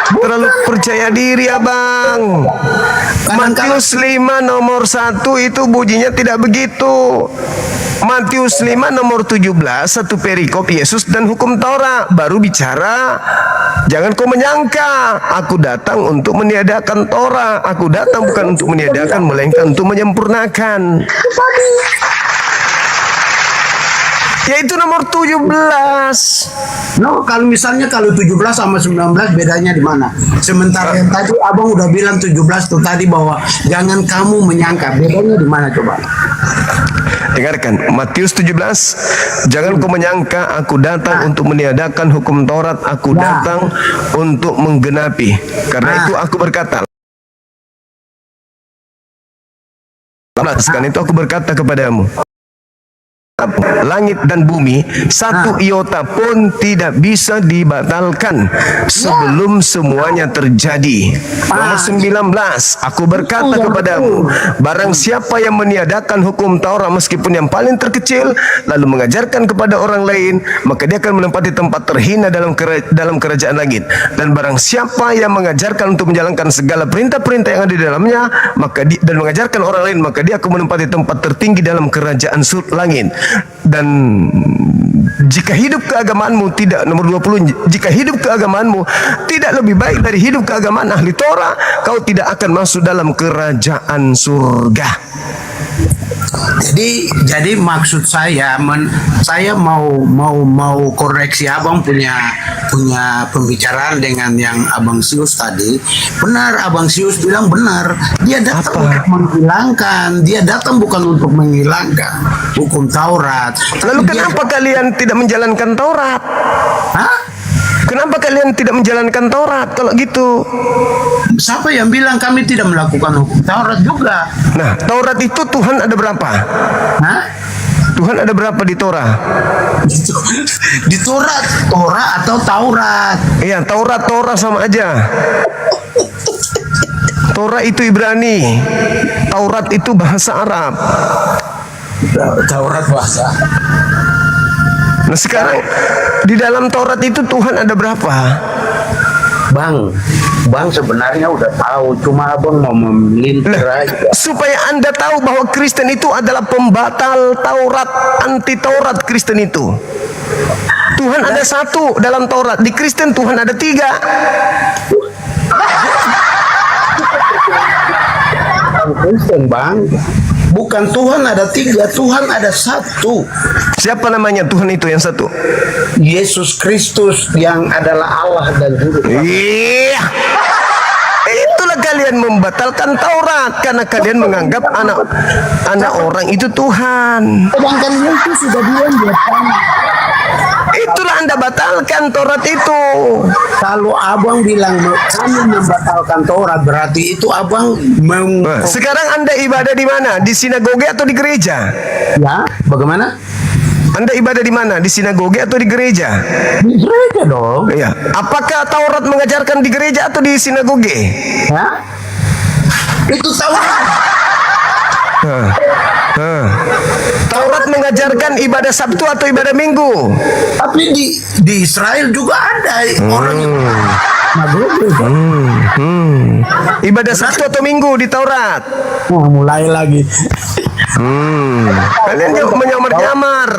Terlalu percaya diri abang. Matius 5 nomor 1 itu bunyinya tidak begitu. Matius 5 nomor 17, satu perikop Yesus dan hukum Taurat. Baru bicara, jangan kau menyangka aku datang untuk meniadakan Taurat. Aku datang bukan untuk meniadakan, melainkan untuk menyempurnakan. Yaitu nomor 17. No, kalau misalnya kalau 17 sama 19 bedanya di mana? Sementara yang tadi abang udah bilang 17 tuh tadi bahwa jangan kamu menyangka, bedanya di mana coba? Dengarkan Matius 17, jangan kau menyangka aku datang untuk meniadakan hukum Taurat, aku datang untuk menggenapi. Karena itu aku berkata, karena itu aku berkata kepadamu, langit dan bumi satu iota pun tidak bisa dibatalkan sebelum semuanya terjadi. Nomor 19, aku berkata kepadamu, barang siapa yang meniadakan hukum Taurat meskipun yang paling terkecil lalu mengajarkan kepada orang lain, maka dia akan menempati tempat terhina dalam kerajaan langit. Dan barang siapa yang mengajarkan untuk menjalankan segala perintah-perintah yang ada di dalamnya, dan mengajarkan orang lain, maka dia akan menempati tempat tertinggi dalam kerajaan langit. Dan jika hidup keagamaanmu tidak, nomor 20, jika hidup keagamaanmu tidak lebih baik dari hidup keagamaan ahli Torah, kau tidak akan masuk dalam kerajaan surga. Jadi maksud saya saya mau koreksi abang punya pembicaraan dengan yang abang Sius tadi. Benar, abang Sius bilang benar. Dia datang untuk menghilangkan, dia datang bukan untuk menghilangkan hukum Taurat. Lalu kenapa kalian tidak menjalankan Taurat? Hah? Kenapa kalian tidak menjalankan Taurat kalau gitu? Siapa yang bilang kami tidak melakukan hukum Taurat juga? Nah, Taurat itu Tuhan ada berapa? Hah? Tuhan ada berapa di Torah? Di Torah atau Taurat? Iya, Torah sama aja. Torah itu Ibrani, Taurat itu bahasa Arab. Taurat bahasa. Nah sekarang di dalam Taurat itu Tuhan ada berapa? Bang sebenarnya udah tahu, cuma abang mau memelintir aja. Supaya Anda tahu bahwa Kristen itu adalah pembatal Taurat, anti Taurat Kristen itu. Tuhan ada satu dalam Taurat, di Kristen Tuhan ada 3. Kristen bang, bukan Tuhan ada 3, Tuhan ada 1. Siapa namanya Tuhan itu yang satu? Yesus Kristus yang adalah Allah dan Juru Selamat. Iya. Itulah kalian membatalkan Taurat karena kalian menganggap anak orang itu Tuhan. Sedangkan Yesus sudah bilang dia sama. Itulah Anda batalkan Taurat itu. Kalau abang bilang kami membatalkan Taurat, berarti itu abang Sekarang Anda ibadah di mana? Di sinagoge atau di gereja? Ya, bagaimana? Anda ibadah di mana? Di sinagoge atau di gereja? Di gereja dong. Iya. Apakah Taurat mengajarkan di gereja atau di sinagoge? Ya? Itu Taurat. Taurat mengajarkan ibadah Sabtu atau ibadah Minggu? Tapi di Israel juga ada orang yang Ibadah Sabtu atau Minggu di Taurat? mulai lagi. Kalian jangan menyamar-nyamar.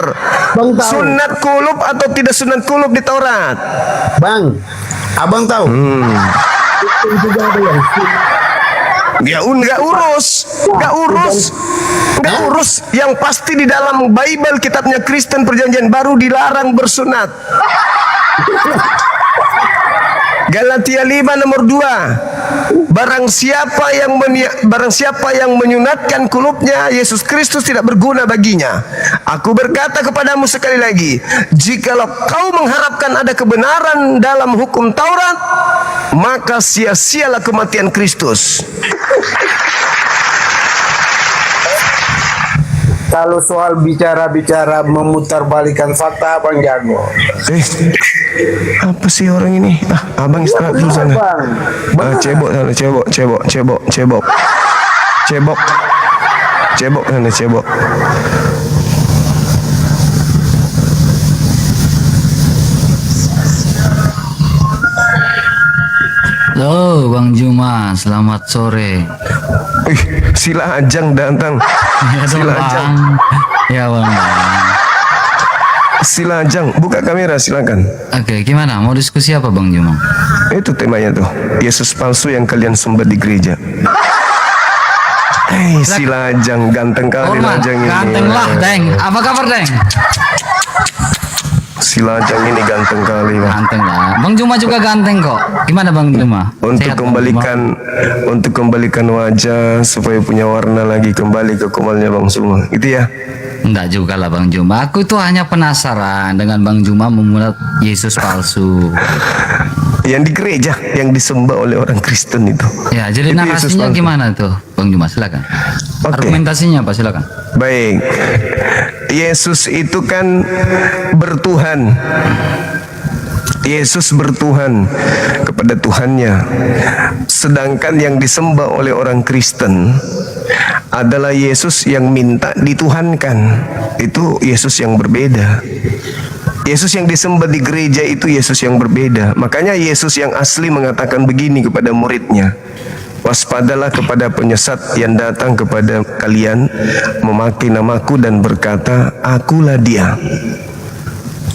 Bang tahu. Sunat kulub atau tidak sunat kulub di Taurat? Bang, abang tahu. Itu juga ada yang Nggak urus. Yang pasti di dalam Bible, kitabnya Kristen Perjanjian Baru dilarang bersunat. Galatia 5 nomor 2. Barang siapa yang menyunatkan kulupnya, Yesus Kristus tidak berguna baginya. Aku berkata kepadamu sekali lagi, jikalau kau mengharapkan ada kebenaran dalam hukum Taurat, maka sia-sialah kematian Kristus. Kalau soal bicara-bicara memutarbalikan fakta, abang jago. Apa sih orang ini? Abang istirahat dulu sana. Cebok sana, cebok sana, cebok. Halo Bang Juma, selamat sore. Sila Ajang datang. Ya dong, Sila Ajang. Bang. Ya Bang. Sila Ajang, buka kamera silakan. Oke, gimana? Mau diskusi apa Bang Juma? Itu temanya tuh, Yesus palsu yang kalian sembah di gereja. Sila Ajang, ganteng kali Hormat, Ajang ini. ganteng lah, Deng. Apa kabar, Deng? Si Lajang ini ganteng kali, Bang. Ganteng lah. Bang Juma juga ganteng kok. Gimana Bang Juma? Untuk Sehat, Bang kembalikan wajah supaya punya warna lagi kembali ke kumalnya Bang Juma. Itu ya. Enggak juga lah Bang Juma. Aku itu hanya penasaran dengan Bang Juma memulai Yesus palsu. Yang di gereja yang disembah oleh orang Kristen itu. Ya, jadi Itu Yesus narasinya palsu. gimana tuh Bang Juma? Silakan. Oke. Argumentasinya apa? Silakan. Baik. Yesus itu kan bertuhan. Yesus bertuhan kepada Tuhannya. Sedangkan yang disembah oleh orang Kristen adalah Yesus yang minta dituhankan. Itu Yesus yang berbeda. Yesus yang disembah di gereja itu Yesus yang berbeda. Makanya Yesus yang asli mengatakan begini kepada muridnya. Waspadalah kepada penyesat yang datang kepada kalian memakai namaku dan berkata, akulah dia.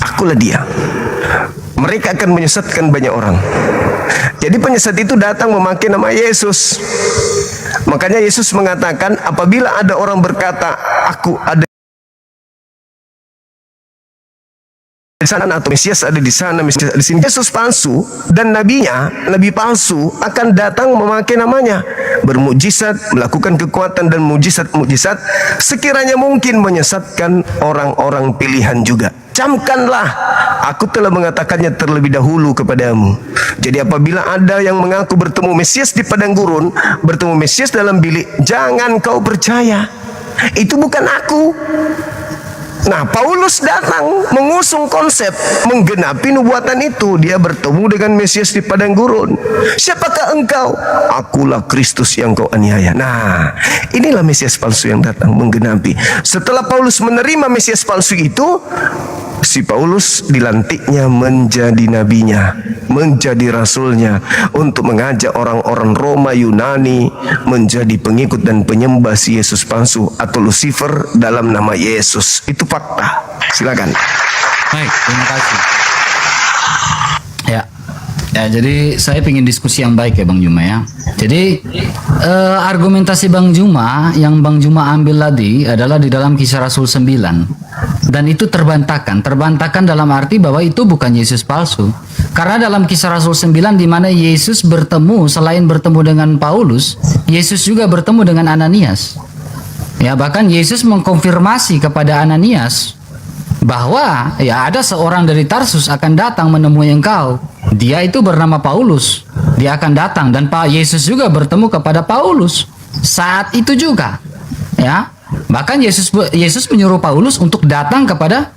Akulah dia. Mereka akan menyesatkan banyak orang. Jadi penyesat itu datang memakai nama Yesus. Makanya Yesus mengatakan, apabila ada orang berkata, aku ada di sana atau Mesias ada di sana, Mesias ada di sini, Yesus palsu dan nabi palsu akan datang memakai namanya, bermujizat, melakukan kekuatan dan mujizat-mujizat sekiranya mungkin menyesatkan orang-orang pilihan juga. Camkanlah, aku telah mengatakannya terlebih dahulu kepadamu. Jadi apabila ada yang mengaku bertemu Mesias di padang gurun, bertemu Mesias dalam bilik, jangan kau percaya. Itu bukan aku. Nah, Paulus datang mengusung konsep menggenapi nubuatan itu. Dia bertemu dengan Mesias di padang gurun. Siapakah engkau? Akulah Kristus yang kau aniaya. Nah, inilah Mesias palsu yang datang menggenapi. Setelah Paulus menerima Mesias palsu itu, si Paulus dilantiknya menjadi nabinya, menjadi rasulnya untuk mengajak orang-orang Roma Yunani menjadi pengikut dan penyembah si Yesus palsu atau Lucifer dalam nama Yesus. Itu fakta. Silakan. Baik, terima kasih. Ya. Ya, jadi saya ingin diskusi yang baik ya Bang Juma ya. Jadi argumentasi Bang Juma yang Bang Juma ambil tadi adalah di dalam Kisah Rasul 9. Dan itu terbantahkan. Terbantahkan dalam arti bahwa itu bukan Yesus palsu. Karena dalam Kisah Rasul 9 di mana Yesus bertemu, selain bertemu dengan Paulus, Yesus juga bertemu dengan Ananias. Ya, bahkan Yesus mengkonfirmasi kepada Ananias bahwa ya ada seorang dari Tarsus akan datang menemui engkau. Dia itu bernama Paulus. Dia akan datang dan Pak Yesus juga bertemu kepada Paulus saat itu juga. Ya. Bahkan Yesus menyuruh Paulus untuk datang kepada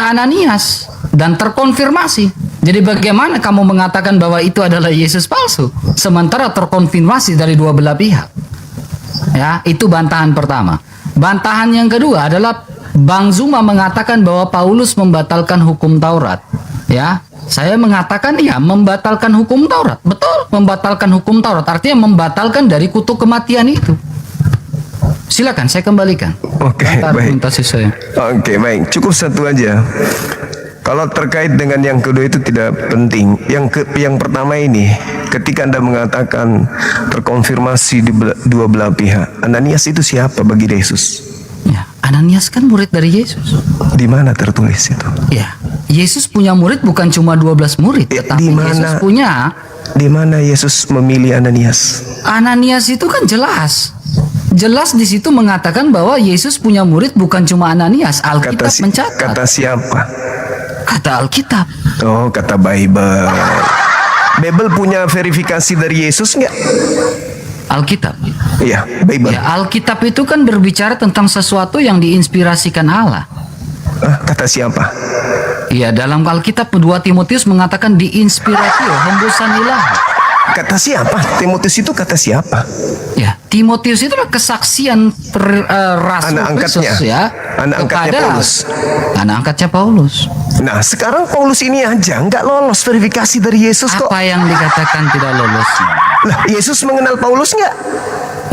Ananias dan terkonfirmasi. Jadi bagaimana kamu mengatakan bahwa itu adalah Yesus palsu sementara terkonfirmasi dari dua belah pihak? Ya, itu bantahan pertama. Bantahan yang kedua adalah Bang Zuma mengatakan bahwa Paulus membatalkan hukum Taurat. Ya, saya mengatakan ya membatalkan hukum Taurat. Betul, membatalkan hukum Taurat artinya membatalkan dari kutuk kematian itu. Silakan saya kembalikan. Oke, baik. Argumentasi saya. Oke, baik. Cukup satu aja. Kalau terkait dengan yang kedua itu tidak penting. Yang pertama ini, ketika Anda mengatakan terkonfirmasi di dua belah pihak, Ananias itu siapa bagi Yesus? Ya, Ananias kan murid dari Yesus. Di mana tertulis itu? Ya, Yesus punya murid bukan cuma 12 murid, Ya, tetapi di mana? Yesus punya. Di mana Yesus memilih Ananias? Ananias itu kan jelas. Jelas di situ mengatakan bahwa Yesus punya murid bukan cuma Ananias. Alkitab mencatat. Kata siapa? Kata Alkitab. Oh, kata Bible. Bible punya verifikasi dari Yesus nggak? Alkitab. Iya, Bible. Ya, Alkitab itu kan berbicara tentang sesuatu yang diinspirasikan Allah. Kata siapa? Ya, dalam Alkitab 2 Timotius mengatakan diinspirasi hembusan ilahi. Kata siapa? Timotius itu kata siapa? Ya, Timotius itu adalah kesaksian Rasul Anak angkatnya. Kristus ya. Anak angkatnya Paulus. Anak angkatnya Paulus. Nah, sekarang Paulus ini aja nggak lolos verifikasi dari Yesus kok. Apa yang dikatakan tidak lolos? Lah, Yesus mengenal Paulus nggak?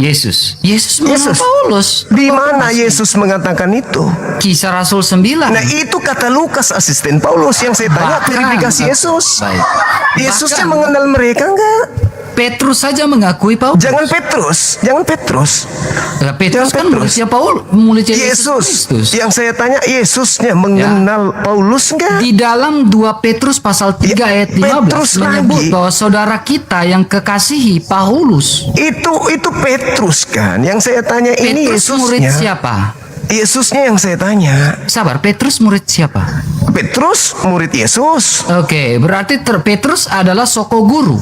Yesus mengenal Paulus. Di mana Yesus mengatakan itu? Kisah Rasul 9. Nah, itu kata Lukas, asisten Paulus yang saya tanya Bahkan, verifikasi Yesus. baik. Yesusnya Bahkan, mengenal mereka nggak? Petrus saja mengakui Paulus. Jangan Petrus. Lah, Petrus Jangan kan Petrus. muridnya Paul, muridnya Yesus. Kristus. Yang saya tanya, Yesusnya mengenal Paulus enggak? Di dalam 2 Petrus pasal 3 Ya, ayat 15 Petrus menyebut lagi. bahwa saudara kita yang kekasihi Paulus. Itu Petrus kan. Yang saya tanya ini Petrus murid Yesusnya. siapa? Yesusnya yang saya tanya. Sabar, Petrus murid siapa? Petrus murid Yesus. Oke, berarti Petrus adalah soko guru.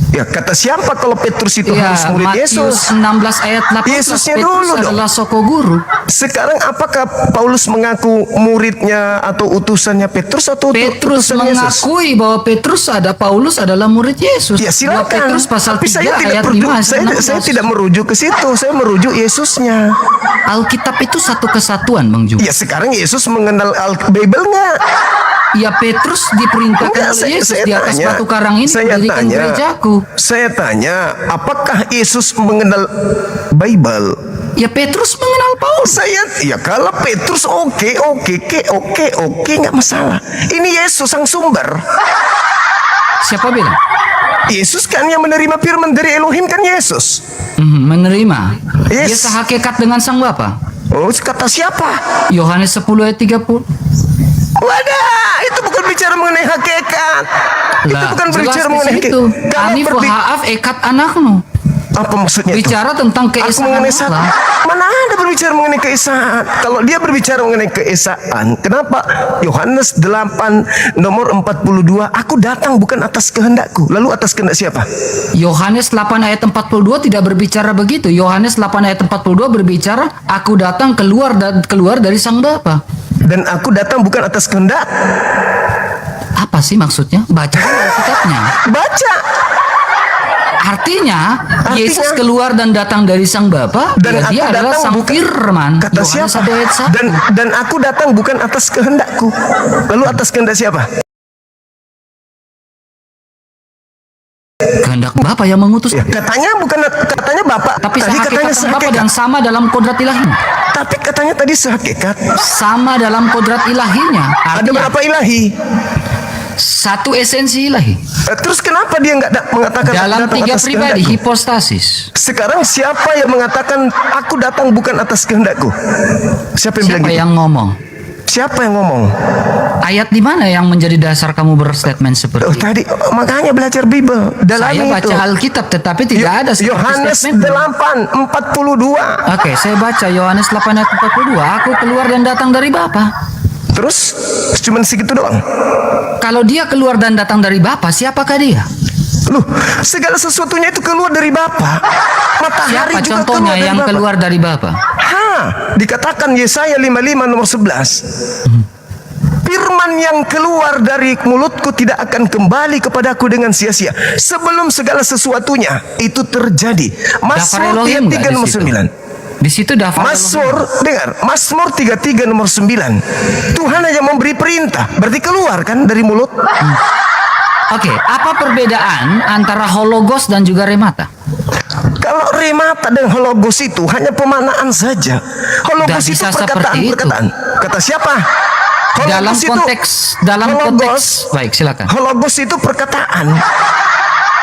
Ya, kata siapa kalau Petrus itu Ya, harus murid Matius Yesus? 16 ayat 18. Yesusnya Petrus dulu dong. adalah soko guru. Sekarang apakah Paulus mengaku muridnya atau utusannya Petrus atau Petrus utusan Yesus? mengakui bahwa Paulus adalah murid Yesus. Ya 2 silakan. Petrus pasal Tapi 3 saya tidak ayat merujuk, 5 ayat saya 16. tidak merujuk ke situ. Saya merujuk Yesusnya. Alkitab itu satu kesatuan, Bang Ju. Ya sekarang Yesus mengenal Bible nggak? Ya, Petrus diperintahkan Enggak, oleh Yesus saya di atas tanya. batu karang ini Saya mendirikan tanya. gerejaku. Saya tanya, apakah Yesus mengenal Bible? Ya, Petrus mengenal Paulus. Ya kalau Petrus oke, nggak masalah. Ini Yesus sang sumber. Siapa bilang? Yesus kan yang menerima firman dari Elohim kan Yesus. Menerima. Dia Yes. sehakikat dengan sang Bapa. Oh, kata siapa? Yohanes 10 ayat 30. Wadah, itu bukan bicara mengenai hakikat. Itu Lah, bukan jelas berbicara di mengenai situ. hakikat. Kalau Anif haaf ekat anakmu. apa maksudnya itu? Bicara tentang Aku keesaan mengenai satu. Allah. Mana ada berbicara mengenai keesaan? Kalau dia berbicara mengenai keesaan, kenapa Yohanes 8 nomor 42, aku datang bukan atas kehendakku. Lalu atas kehendak siapa? Yohanes 8 ayat 42 tidak berbicara begitu. Yohanes 8 ayat 42 berbicara, aku datang keluar dari sang Bapa. Dan aku datang bukan atas kehendak. Apa sih maksudnya? Baca dulu Alkitabnya. Baca. Artinya, Yesus keluar dan datang dari sang Bapa, Dan dia aku adalah datang sang bukan firman. kata Yohanes siapa? 1 ayat 1. Dan aku datang bukan atas kehendakku. Lalu atas kehendak siapa? Kehendak Bapa yang mengutus. Ya, katanya Bapak. Tapi tadi katanya sehakikat sang Bapa sehakikat. dan sama dalam kodrat ilahinya. Tapi katanya tadi sehakikat. Sama dalam kodrat ilahinya. Ada Artinya, berapa ilahi? satu esensi ilahi. Terus kenapa dia nggak mengatakan Dalam datang 3 atas pribadi, kehendakku? hipostasis. Sekarang siapa yang mengatakan aku datang bukan atas kehendakku? Siapa yang bilang Siapa gitu? yang ngomong? Siapa yang ngomong? Ayat di mana yang menjadi dasar kamu berstatement seperti itu? Tadi makanya belajar Bible. Saya baca Alkitab tetapi tidak ada seperti Yohanes statement. 8:42. Oke, saya baca Yohanes 8 ayat 42. Aku keluar dan datang dari Bapa. Terus cuman segitu doang. Kalau dia keluar dan datang dari Bapa, siapakah dia? Loh, segala sesuatunya itu keluar dari Bapa. Matahari Siapa juga contohnya dari yang Bapa. keluar dari Bapa? Dikatakan Yesaya 55 nomor 11. Firman yang keluar dari mulutku tidak akan kembali kepadaku dengan sia-sia sebelum segala sesuatunya itu terjadi. Daftar Mazmur Elohim 33 nggak di nomor situ? 9. Di situ daftar Mazmur, dengar, Mazmur 33 nomor 9. Tuhan hanya memberi perintah, berarti keluar kan dari mulut? Oke, apa perbedaan antara hologos dan juga remata? Kalau remata dan hologos itu hanya pemaknaan saja. Hologos Tidak itu bisa seperti perkataan-perkataan. Kata siapa? Dalam hologos, konteks, baik silakan. Hologos itu perkataan.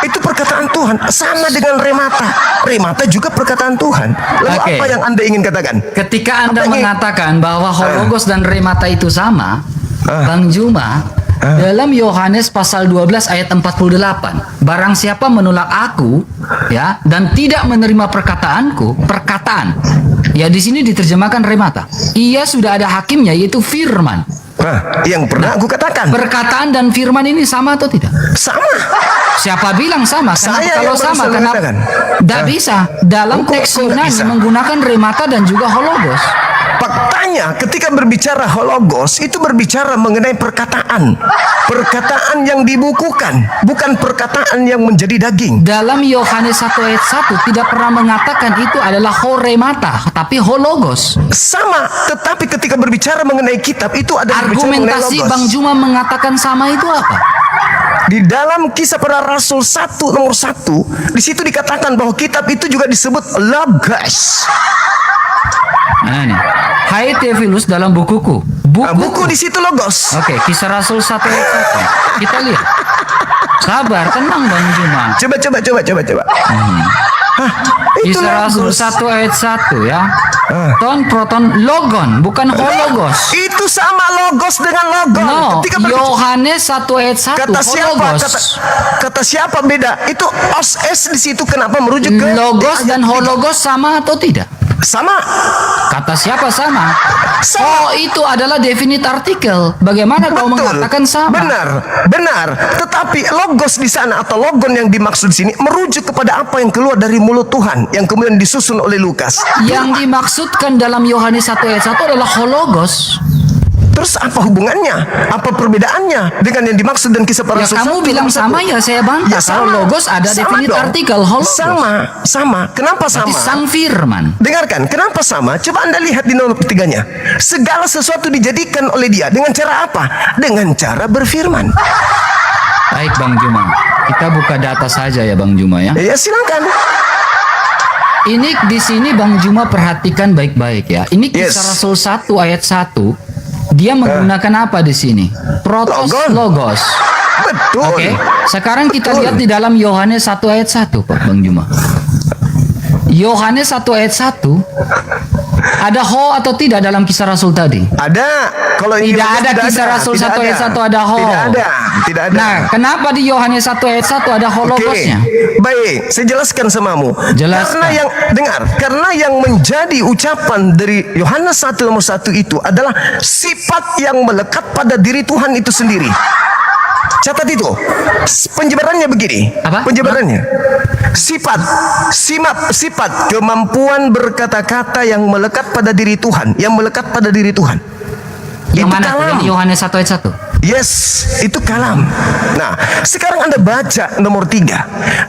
Itu perkataan Tuhan. Sama dengan remata. Remata juga perkataan Tuhan. Lalu Oke. apa yang Anda ingin katakan? Ketika Anda Apa yang- mengatakan bahwa hologos dan remata itu sama, Ah. Bang Juma, dalam Yohanes pasal 12 ayat 48, barang siapa menolak aku, ya, dan tidak menerima perkataanku, perkataan, ya di sini diterjemahkan remata. Ia sudah ada hakimnya yaitu firman. Yang pernah aku katakan. Perkataan dan firman ini sama atau tidak? Sama. Siapa bilang sama? Kenapa Saya kalau yang sama, barusan kenapa? mengatakan. Tidak bisa. Dalam Kok teks nggak Yunani bisa? menggunakan remata dan juga hologos. Faktanya ketika berbicara hologos itu berbicara mengenai perkataan. Perkataan yang dibukukan, bukan perkataan yang menjadi daging. Dalam Yohanes 1 ayat 1 tidak pernah mengatakan itu adalah horemata, tapi hologos. Sama, tetapi ketika berbicara mengenai kitab itu ada berbicara mengenai Argumentasi logos. Bang Juma mengatakan sama itu apa? Di dalam Kisah Para Rasul 1 nomor 1, di situ dikatakan bahwa kitab itu juga disebut logos. Nah ini. Hai Theophilus dalam bukuku. Buku di situ logos. Oke, Kisah Rasul 1 ayat 1. Kita lihat. Sabar, tenang Bang Juma. Coba. Hah, itu Kisah Rasul logos. 1 ayat 1 ya. Ton proton logon, bukan hologos. Itu sama logos dengan logon. No, Ketika berbicara- Yohanes 1 ayat 1 kata siapa? hologos. Kata siapa beda? Itu os es di situ kenapa merujuk ke Logos dan hologos sama atau tidak? sama? Kata siapa sama? Sama. Oh, itu adalah definite artikel. Bagaimana kau mengatakan sama? Benar. Tetapi logos di sana atau logon yang dimaksud di sini merujuk kepada apa yang keluar dari mulut Tuhan yang kemudian disusun oleh Lukas. Yang dimaksudkan dalam Yohanes 1 ayat 1 adalah hologos. Terus apa hubungannya? Apa perbedaannya dengan yang dimaksud dan kisah para Ya rasul? kamu 1, bilang 1? sama ya saya bantah. Kalau logos ada Sama definite dong. artikel hologos. Sama. Kenapa Berarti sama? sang firman. Dengarkan, kenapa sama? Coba Anda lihat di nomor ketiganya. Segala sesuatu dijadikan oleh dia dengan cara apa? Dengan cara berfirman. Baik Bang Juma, kita buka data saja ya Bang Juma ya. Ya silakan. Ini di sini Bang Juma perhatikan baik-baik ya. Ini kisah Yes. Rasul 1 ayat 1. Dia menggunakan apa di sini? Protos Logon. logos. Betul. Oke, sekarang kita Betul. lihat di dalam Yohanes 1 ayat 1 Pak Bang Juma. Yohanes 1 ayat 1. Ada ho atau tidak dalam kisah Rasul tadi? Ada. Kalau ini Tidak ada kisah Rasul 1 ayat 1 ada ho. Tidak ada. Nah, kenapa di Yohanes 1 ayat 1 ada ho Oke, logosnya? baik, saya jelaskan samamu. Jelaskan. Karena yang menjadi ucapan dari Yohanes 1 nomor 1 itu adalah sifat yang melekat pada diri Tuhan itu sendiri. Catat itu. Penjabarannya begini. Apa? Penjabarannya. Sifat kemampuan berkata-kata yang melekat pada diri Tuhan, yang melekat pada diri Tuhan. Yang Itu mana tuh? kalam. Yang di Yohanes 1 ayat 1? Yes, itu kalam. Nah, sekarang Anda baca nomor 3.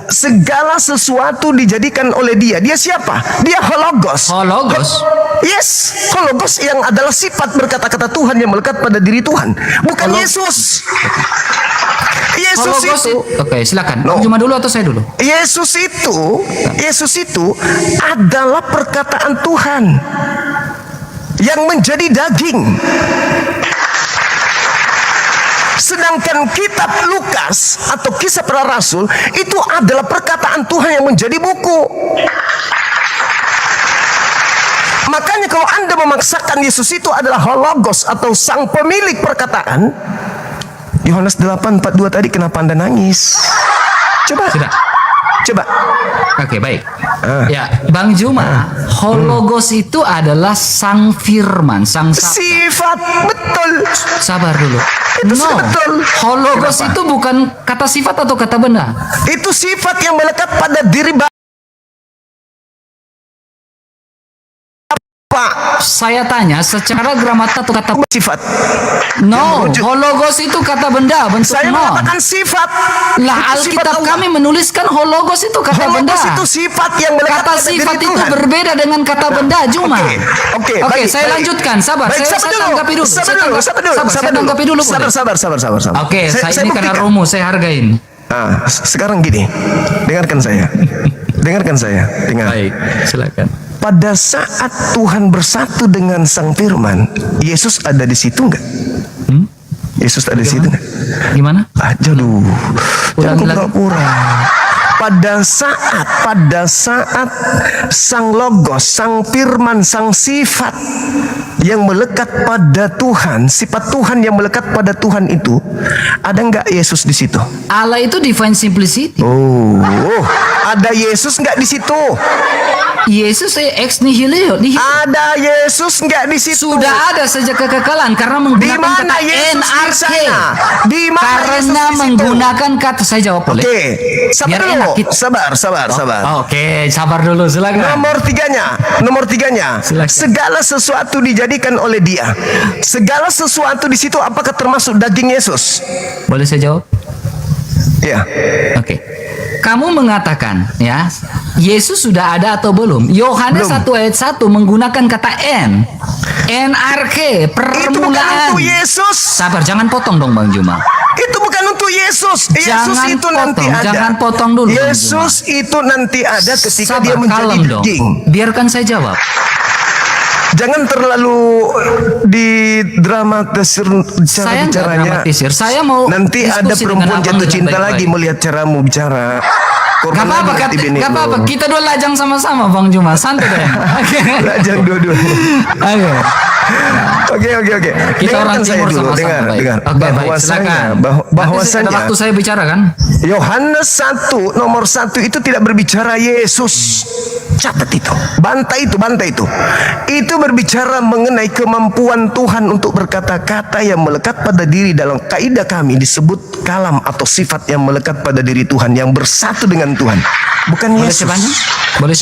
Segala sesuatu dijadikan oleh dia. Dia siapa? Dia hologos. Hologos. Yes, hologos yang adalah sifat berkata-kata Tuhan yang melekat pada diri Tuhan. Bukan Yesus. Yesus Hologos itu. Oke, silakan. No. Cuma dulu atau saya dulu? Yesus itu adalah perkataan Tuhan yang menjadi daging. Sedangkan kitab Lukas atau kisah para rasul itu adalah perkataan Tuhan yang menjadi buku. Makanya kalau Anda memaksakan Yesus itu adalah hologos atau sang pemilik perkataan, Yohanes 8:42 tadi kenapa Anda nangis? Coba. Sudah. Coba. Oke, baik. Ya, Bang Juma, hologos itu adalah sang firman, sang sabda. Sifat betul. Sabar dulu. Itu sudah betul. Hologos Kenapa? itu bukan kata sifat atau kata benda. Itu sifat yang melekat pada diri Bapak. Saya tanya secara gramata atau kata Sifat. no, Yang merujuk. hologos itu kata benda bentuk Saya non. mengatakan sifat. Lah Itu sifat Alkitab Allah. kami menuliskan hologos itu kata benda. Hologos itu sifat yang melekat Kata pada diri sifat itu Tuhan. berbeda dengan kata benda Juma. Oke, Oke, baik, saya baik. lanjutkan. Sabar, Baik, saya tanggapi dulu. Sabar Saya dulu. tanggapi dulu. boleh? Sabar. Oke, saya ini karena buktikan. rumus saya hargain. Ah, sekarang gini. Dengarkan saya. Dengar. Baik, silakan. Pada saat Tuhan bersatu dengan Sang Firman, Yesus ada di situ enggak? Yesus ada di situ enggak? Gimana? Aduh, jangan Ulangi lagi. pura-pura. Pada saat Sang Logos, Sang Firman, Sang Sifat yang melekat pada Tuhan, sifat Tuhan yang melekat pada Tuhan itu, ada enggak Yesus di situ? Allah itu divine simplicity. Oh, ada Yesus enggak di situ? Yesus ex nihilo. Ada Yesus enggak di situ? Sudah ada sejak kekekalan karena Di menggunakan mana kata Yesus di NRK. sana? Di mana Karena Yesus di situ? menggunakan kata, saya jawab boleh. Oke, sabar Biar dulu. enak kita. Sabar. Oke, sabar dulu silakan. Nomor tiganya, Silakan. segala sesuatu dijadikan oleh Dia. Segala sesuatu di situ apakah termasuk daging Yesus? Boleh saya jawab? Ya, Oke. Kamu mengatakan ya, Yesus sudah ada atau belum? Yohanes Belum. 1 ayat 1 menggunakan kata N. NRK, itu bukan permulaan. untuk Yesus. Sabar, jangan potong dong Bang Juma. Itu bukan untuk Yesus. Yesus Jangan itu nanti potong, ada. jangan potong dulu, Bang Yesus itu nanti ada ketika Sabar, dia menjadi kalem dong. daging. Biarkan saya jawab. Jangan terlalu didramatisir cara Saya nggak bicaranya. dramatisir. Saya mau Nanti ada diskusi dengan perempuan abang jatuh dengan cinta baik-baik. lagi melihat caramu bicara. Gak Korban apa-apa, lagi hati bini gak lo. apa-apa. Kita dua lajang sama-sama, Bang Juma. Santai deh. Oke. Lajang dua-duanya. Oke. Oke. Kita orang Dengarkan saya timur dulu, sama-sama. baik. dengar. Oke, baik. Bahwasanya, Silakan. Nanti bahwasanya ada waktu saya bicara kan? Yohanes 1 nomor 1 itu tidak berbicara Yesus. Catat itu. Bantai itu. Itu berbicara mengenai kemampuan Tuhan untuk berkata-kata yang melekat pada diri. Dalam kaidah kami disebut kalam atau sifat yang melekat pada diri Tuhan, yang bersatu dengan Tuhan. Bukan Boleh Yesus. sebanyak? Boleh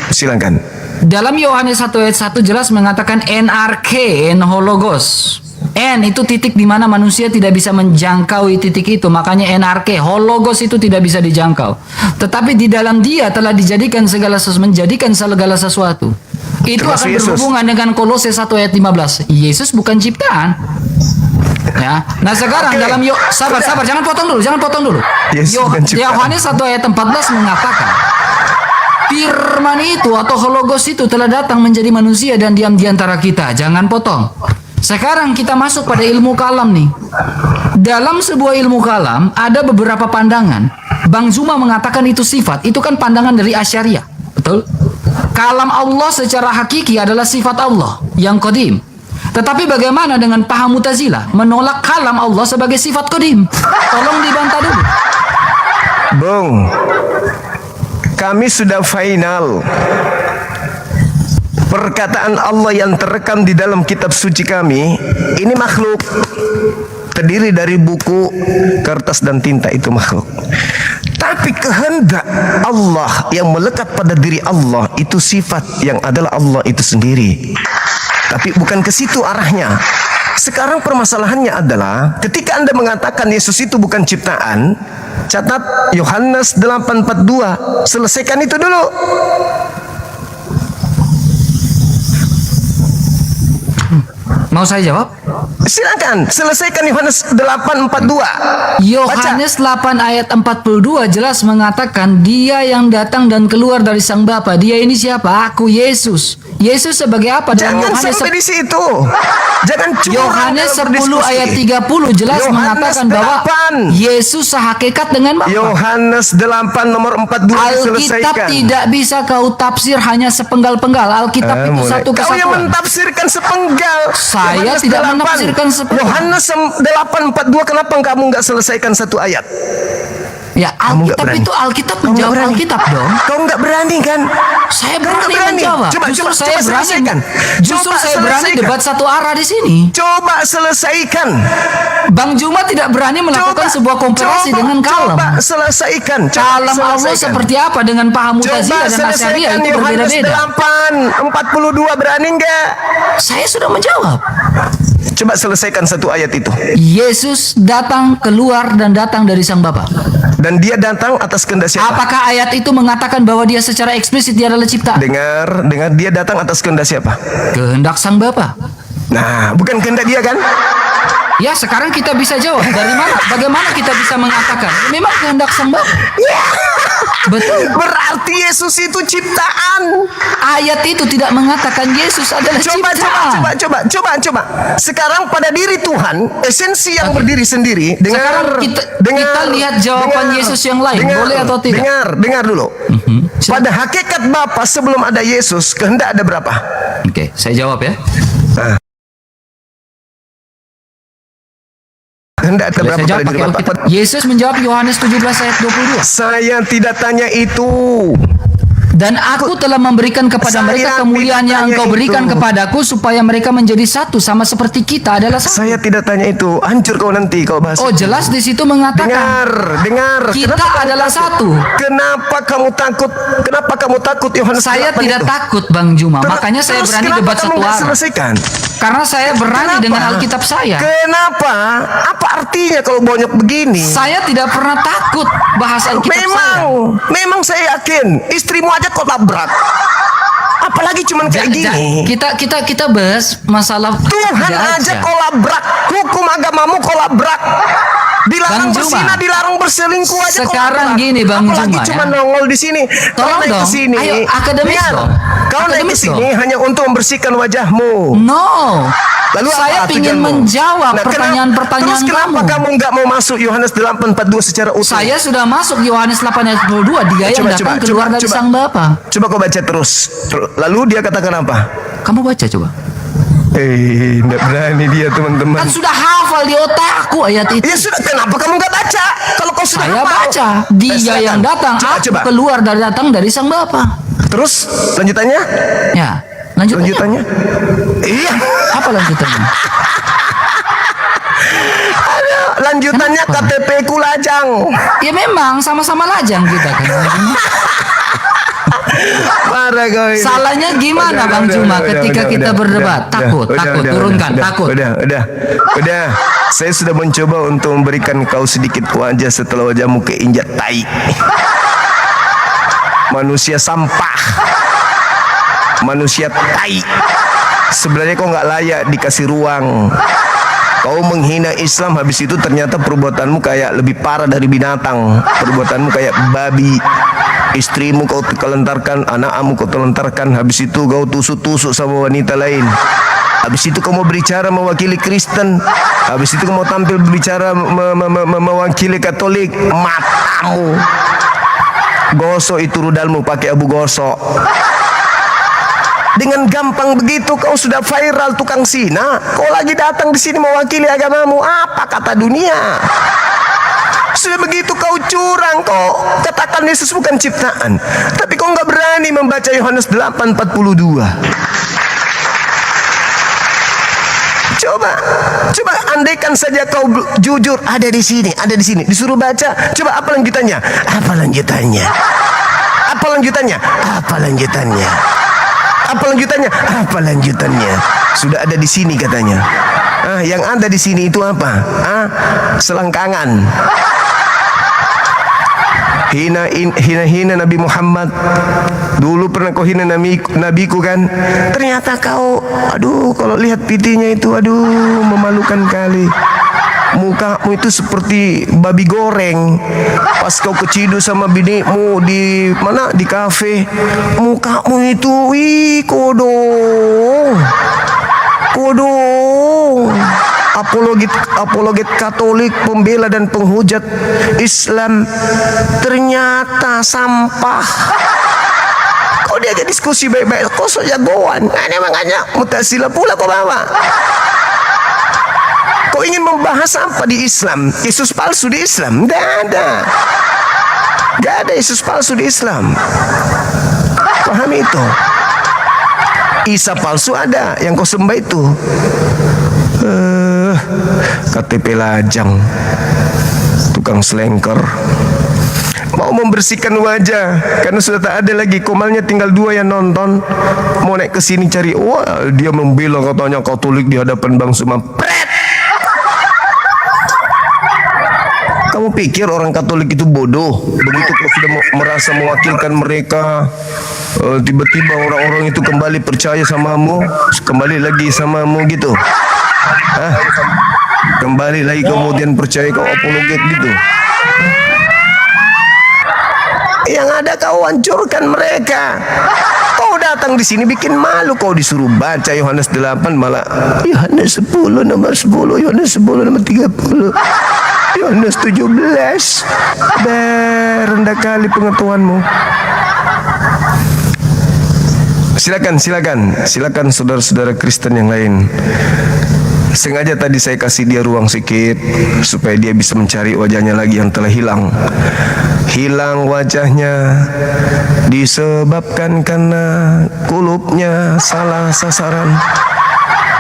Silakan. Dalam Yohanes 1 ayat 1 jelas mengatakan NRK, en hologos. N itu titik di mana manusia tidak bisa menjangkau titik itu. Makanya NRK, hologos itu tidak bisa dijangkau. Tetapi di dalam dia telah dijadikan menjadikan segala sesuatu. Itu Termasuk akan Yesus. berhubungan dengan Kolose 1 ayat 15. Yesus bukan ciptaan. Ya. Nah sekarang Oke. dalam sabar, jangan potong dulu. Yesus bukan ciptaan. Yohanes 1 ayat 14 mengatakan Firman itu atau hologos itu telah datang menjadi manusia dan diam di antara kita. Jangan potong. Sekarang kita masuk pada ilmu kalam nih. Dalam sebuah ilmu kalam ada beberapa pandangan. Bang Zuma mengatakan itu sifat. Itu kan pandangan dari Asy'ariyah. Betul? Kalam Allah secara hakiki adalah sifat Allah yang qadim. Tetapi bagaimana dengan paham Mu'tazilah menolak kalam Allah sebagai sifat qadim? Tolong dibantah dulu. Bung, kami sudah final. Perkataan Allah yang terekam di dalam kitab suci kami, ini makhluk. Terdiri dari buku, kertas dan tinta, itu makhluk. Tapi kehendak Allah yang melekat pada diri Allah itu sifat yang adalah Allah itu sendiri. Tapi bukan ke situ arahnya. Sekarang permasalahannya adalah ketika Anda mengatakan Yesus itu bukan ciptaan, catat Yohanes 8:42. Selesaikan itu dulu. Mau saya jawab? Silakan, selesaikan Yohanes 8:42. Yohanes 8 ayat 42 jelas mengatakan dia yang datang dan keluar dari Sang Bapa. Dia ini siapa? Aku, Yesus. Yesus sebagai apa? Dalam Jangan Yohanes sampai di situ. Jangan curang Yohanes dalam 10 berdiskusi. ayat 30 jelas Yohanes mengatakan bahwa 8. Yesus sehakikat dengan Bapa. Yohanes 8 nomor 42 Alkitab selesaikan. tidak bisa kau tafsir hanya sepenggal-penggal. Alkitab itu satu Kau yang kesatuan. mentafsirkan sepenggal. Saya Yohanes tidak 8. menafsirkan sepenggal. Yohanes 8:42, kenapa kamu nggak selesaikan satu ayat? Ya Kamu nggak Alkitab berani. itu Alkitab Kamu nggak menjawab berani. Alkitab dong. Kau nggak berani kan? Saya Kau nggak berani menjawab. Justru saya berani. selesaikan. Justru Coba saya berani selesaikan. debat satu arah di sini. Coba selesaikan. Bang Juma tidak berani melakukan sebuah komparasi dengan kalam. Coba selesaikan. Coba Kalam Allah selesaikan. seperti apa dengan paham Coba Mu'tazilah dan Asy'ariyah selesaikan itu Yohanes berbeda-beda. 8:42, berani nggak? Saya sudah menjawab. Coba selesaikan satu ayat itu. Yesus datang, keluar dan datang dari Sang Bapa. Dan dia datang atas kehendak siapa? Apakah ayat itu mengatakan bahwa dia secara eksplisit dia adalah ciptaan? Dengar, dia datang atas kehendak siapa? Kehendak Sang Bapa. Nah, bukan kehendak dia kan? Ya, sekarang kita bisa jawab dari mana? Bagaimana kita bisa mengatakan memang kehendak Sang Bapa? Betul. Berarti Yesus itu ciptaan. Ayat itu tidak mengatakan Yesus adalah ciptaan. Coba. Sekarang pada diri Tuhan, esensi yang berdiri sendiri. Sekarang kita lihat jawaban Yesus yang lain, boleh atau tidak? Dengar dulu. Silakan. Pada hakikat Bapa sebelum ada Yesus, kehendak ada berapa? Oke, saya jawab ya. Kehendak ada berapa Saya jawab pada diri pakai Bapa? Alkitab. Yesus menjawab Yohanes 17 ayat 22. Saya tidak tanya itu. Dan aku telah memberikan kepada Saya mereka kemuliaan yang tidak engkau tanya berikan itu. kepadaku supaya mereka menjadi satu sama seperti kita adalah satu. Saya tidak tanya itu. Hancur kau nanti kau bahas. Oh, jelas di situ mengatakan Dengar. kita Kenapa kamu adalah takut? satu. Kenapa kamu takut? Kenapa kamu takut Yohanes Saya 8 tidak itu? takut Bang Juma, makanya saya Terus berani kenapa debat kamu satu nggak arah. selesaikan? Karena saya berani Kenapa? dengan Alkitab saya. Kenapa? Apa artinya kalau banyak begini? Saya tidak pernah takut bahas Alkitab saya. Memang saya yakin istrimu aja kok labrak. Apalagi cuman kayak gini. Kita bahas masalah Tuhan tidak aja kau labrak. Hukum agamamu kau labrak. Dilarang Bang Juma. berzina, dilarang berselingkuh aja kau Sekarang labrak. gini, Bang Apalagi Juma, cuma ya. nongol di sini. Tolong Kalau naik dong. ke sini. Ayo, akademis Dengar. dong. Kau naik ke akademis sini loh. hanya untuk membersihkan wajahmu. No. Lalu Saya apa ingin tujuanmu? menjawab Nah, pertanyaan-pertanyaan terus kenapa kamu nggak mau masuk Yohanes 8:42 secara utuh? Saya sudah masuk Yohanes 8 ayat 22. Dia yang datang keluar dari sang Bapa. Coba kau baca terus. Lalu dia katakan apa? Kamu baca coba. Tidak berani dia teman-teman. Kan sudah hafal di otakku ayat itu. Ya sudah, kenapa kamu nggak baca? Kalau kau sudah Saya hafal. baca. Dia silakan. yang datang. Coba, Aku coba. keluar dari sang Bapa. Terus lanjutannya? Ya. Lanjutannya. Iya. Apa lanjutannya? Lanjutannya Kenapa? KTP ku lajang. Ya memang sama-sama lajang kita kan. Parah kau ini. Salahnya gimana Bang Juma ketika kita berdebat? Takut, turunkan, takut. Udah. Saya sudah mencoba untuk memberikan kau sedikit wajah setelah wajahmu keinjak tai. Manusia sampah. Manusia tai. Sebenarnya kau nggak layak dikasih ruang. Kau menghina Islam, habis itu ternyata perbuatanmu kayak lebih parah dari binatang. Perbuatanmu kayak babi. Istrimu kau telantarkan, anakmu kau telantarkan, habis itu kau tusuk-tusuk sama wanita lain. Habis itu kau mau berbicara mewakili Kristen. Habis itu kau mau tampil berbicara mewakili Katolik. Matamu gosok itu rudalmu pakai abu gosok. Dengan gampang begitu kau sudah viral tukang zina. Kau lagi datang di sini mewakili agamamu. Apa kata dunia? Sudah begitu kau curang, kau katakan Yesus bukan ciptaan. Tapi kau nggak berani membaca Yohanes 8:42. Coba andaikan saja kau jujur ada di sini, disuruh baca. Coba apa lanjutannya? Apa lanjutannya? Apa lanjutannya? Apa lanjutannya? Apa lanjutannya? Apa lanjutannya? Sudah ada di sini katanya. Yang ada di sini itu apa? Selangkangan. Hina Nabi Muhammad. Dulu pernah kau hina nabiku kan? Ternyata kau, aduh, kalau lihat pipinya itu, aduh, memalukan kali. Mukamu itu seperti babi goreng. Pas kau keciduk sama binimu di mana, di kafe, mukamu itu kodong apologet Katolik, pembela dan penghujat Islam, ternyata sampah. Kau diajak diskusi baik-baik, kau so jagoan. Ini makanya Mu'tazilah pula kau bawa. Kau ingin membahas apa di Islam? Yesus palsu di Islam? Gak ada Yesus palsu di Islam. Pahami itu. Isa palsu ada, yang kau sembah itu. KTP lajang, tukang selengker, mau membersihkan wajah karena sudah tak ada lagi. Komalnya tinggal 2 yang nonton. Mau naik ke sini cari, wah dia membela katanya Katolik di hadapan Bang Suma. Pret! Kamu pikir orang Katolik itu bodoh? Begitu kau sudah merasa mewakilkan mereka, tiba-tiba orang-orang itu kembali percaya samamu, kembali lagi samamu gitu. Kembali lagi kemudian percaya kau apologet gitu. Yang ada kau hancurkan mereka. Kau datang di sini bikin malu, kau disuruh baca Yohanes 8 malah Yohanes 10 nomor 10, Yohanes 10 nomor 30, Yohanes 17. Rendah kali pengetahuanmu. Silakan saudara-saudara Kristen yang lain. Sengaja tadi saya kasih dia ruang sedikit supaya dia bisa mencari wajahnya lagi yang telah hilang. Hilang wajahnya disebabkan karena kulupnya salah sasaran.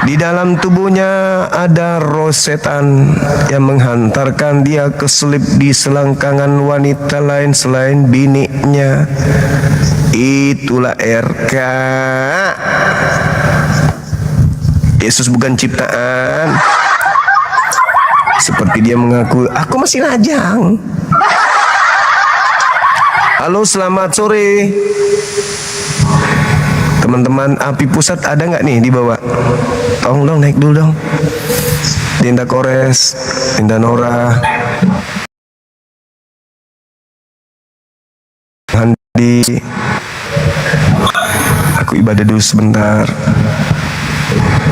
Di dalam tubuhnya ada roh setan yang menghantarkan dia keselip di selangkangan wanita lain selain biniknya. Itulah RK. Yesus bukan ciptaan. Seperti dia mengaku, aku masih lajang. Halo, selamat sore. Teman-teman, api pusat ada nggak nih di bawah? Tolong dong, naik dulu dong. Dinda Kores, Dinda Nora, Handi, Aku ibadah dulu sebentar.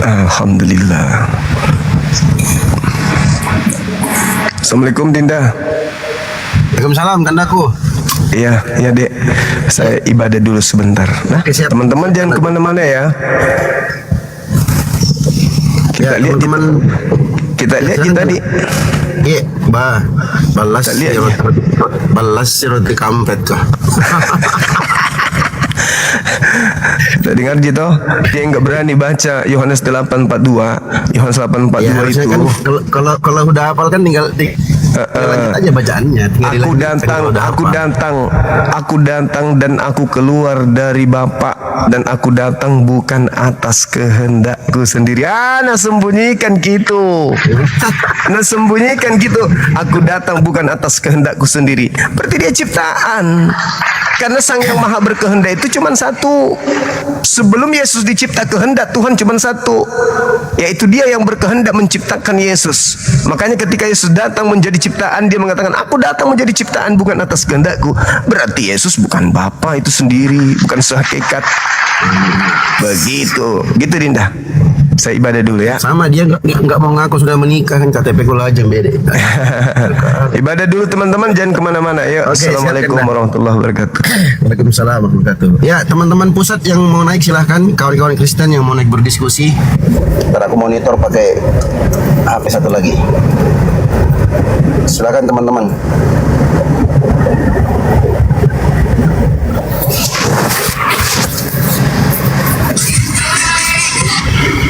Alhamdulillah. Assalamualaikum Dinda. Waalaikumsalam kandaku. Iya, iya dek. Saya ibadah dulu sebentar. Nah, Oke, siap. teman-teman jangan kemana-mana ya. Kita lihat teman-teman. Kita lihat kita tadi. Iya, balas Tak lihat si ya. balas si roti kampret tuh. Udah dengar gitu? Dia nggak berani baca Yohanes 8:42. Yohanes 8:42 Ya, harusnya itu. kan kalau udah hafal kan tinggal lanjut aja bacaannya. Tinggal Aku dilanjutkan datang, kalau udah aku hafal. datang, aku datang dan aku keluar dari Bapa dan aku datang bukan atas kehendakku sendiri. Nah sembunyikan gitu. Nah sembunyikan gitu. Aku datang bukan atas kehendakku sendiri. Berarti dia ciptaan. Karena Sang Yang Maha Berkehendak itu cuma satu. Sebelum Yesus dicipta kehendak Tuhan cuma satu, yaitu Dia yang berkehendak menciptakan Yesus. Makanya ketika Yesus datang menjadi ciptaan, Dia mengatakan, aku datang menjadi ciptaan bukan atas kehendakku. Berarti Yesus bukan Bapa itu sendiri, bukan sehakikat. Begitu, gitu Dinda. Saya ibadah dulu ya. Sama dia nggak mau ngaku sudah menikah kan KTP gula aja beda. Ibadah dulu teman-teman, jangan kemana-mana. Ya, Oke, Assalamualaikum siap, warahmatullahi wabarakatuh. Waalaikumsalam warahmatullahi wabarakatuh. Ya teman-teman pusat yang mau naik silahkan, kawan-kawan Kristen yang mau naik berdiskusi. Ntar aku monitor pakai HP satu lagi. Silakan teman-teman.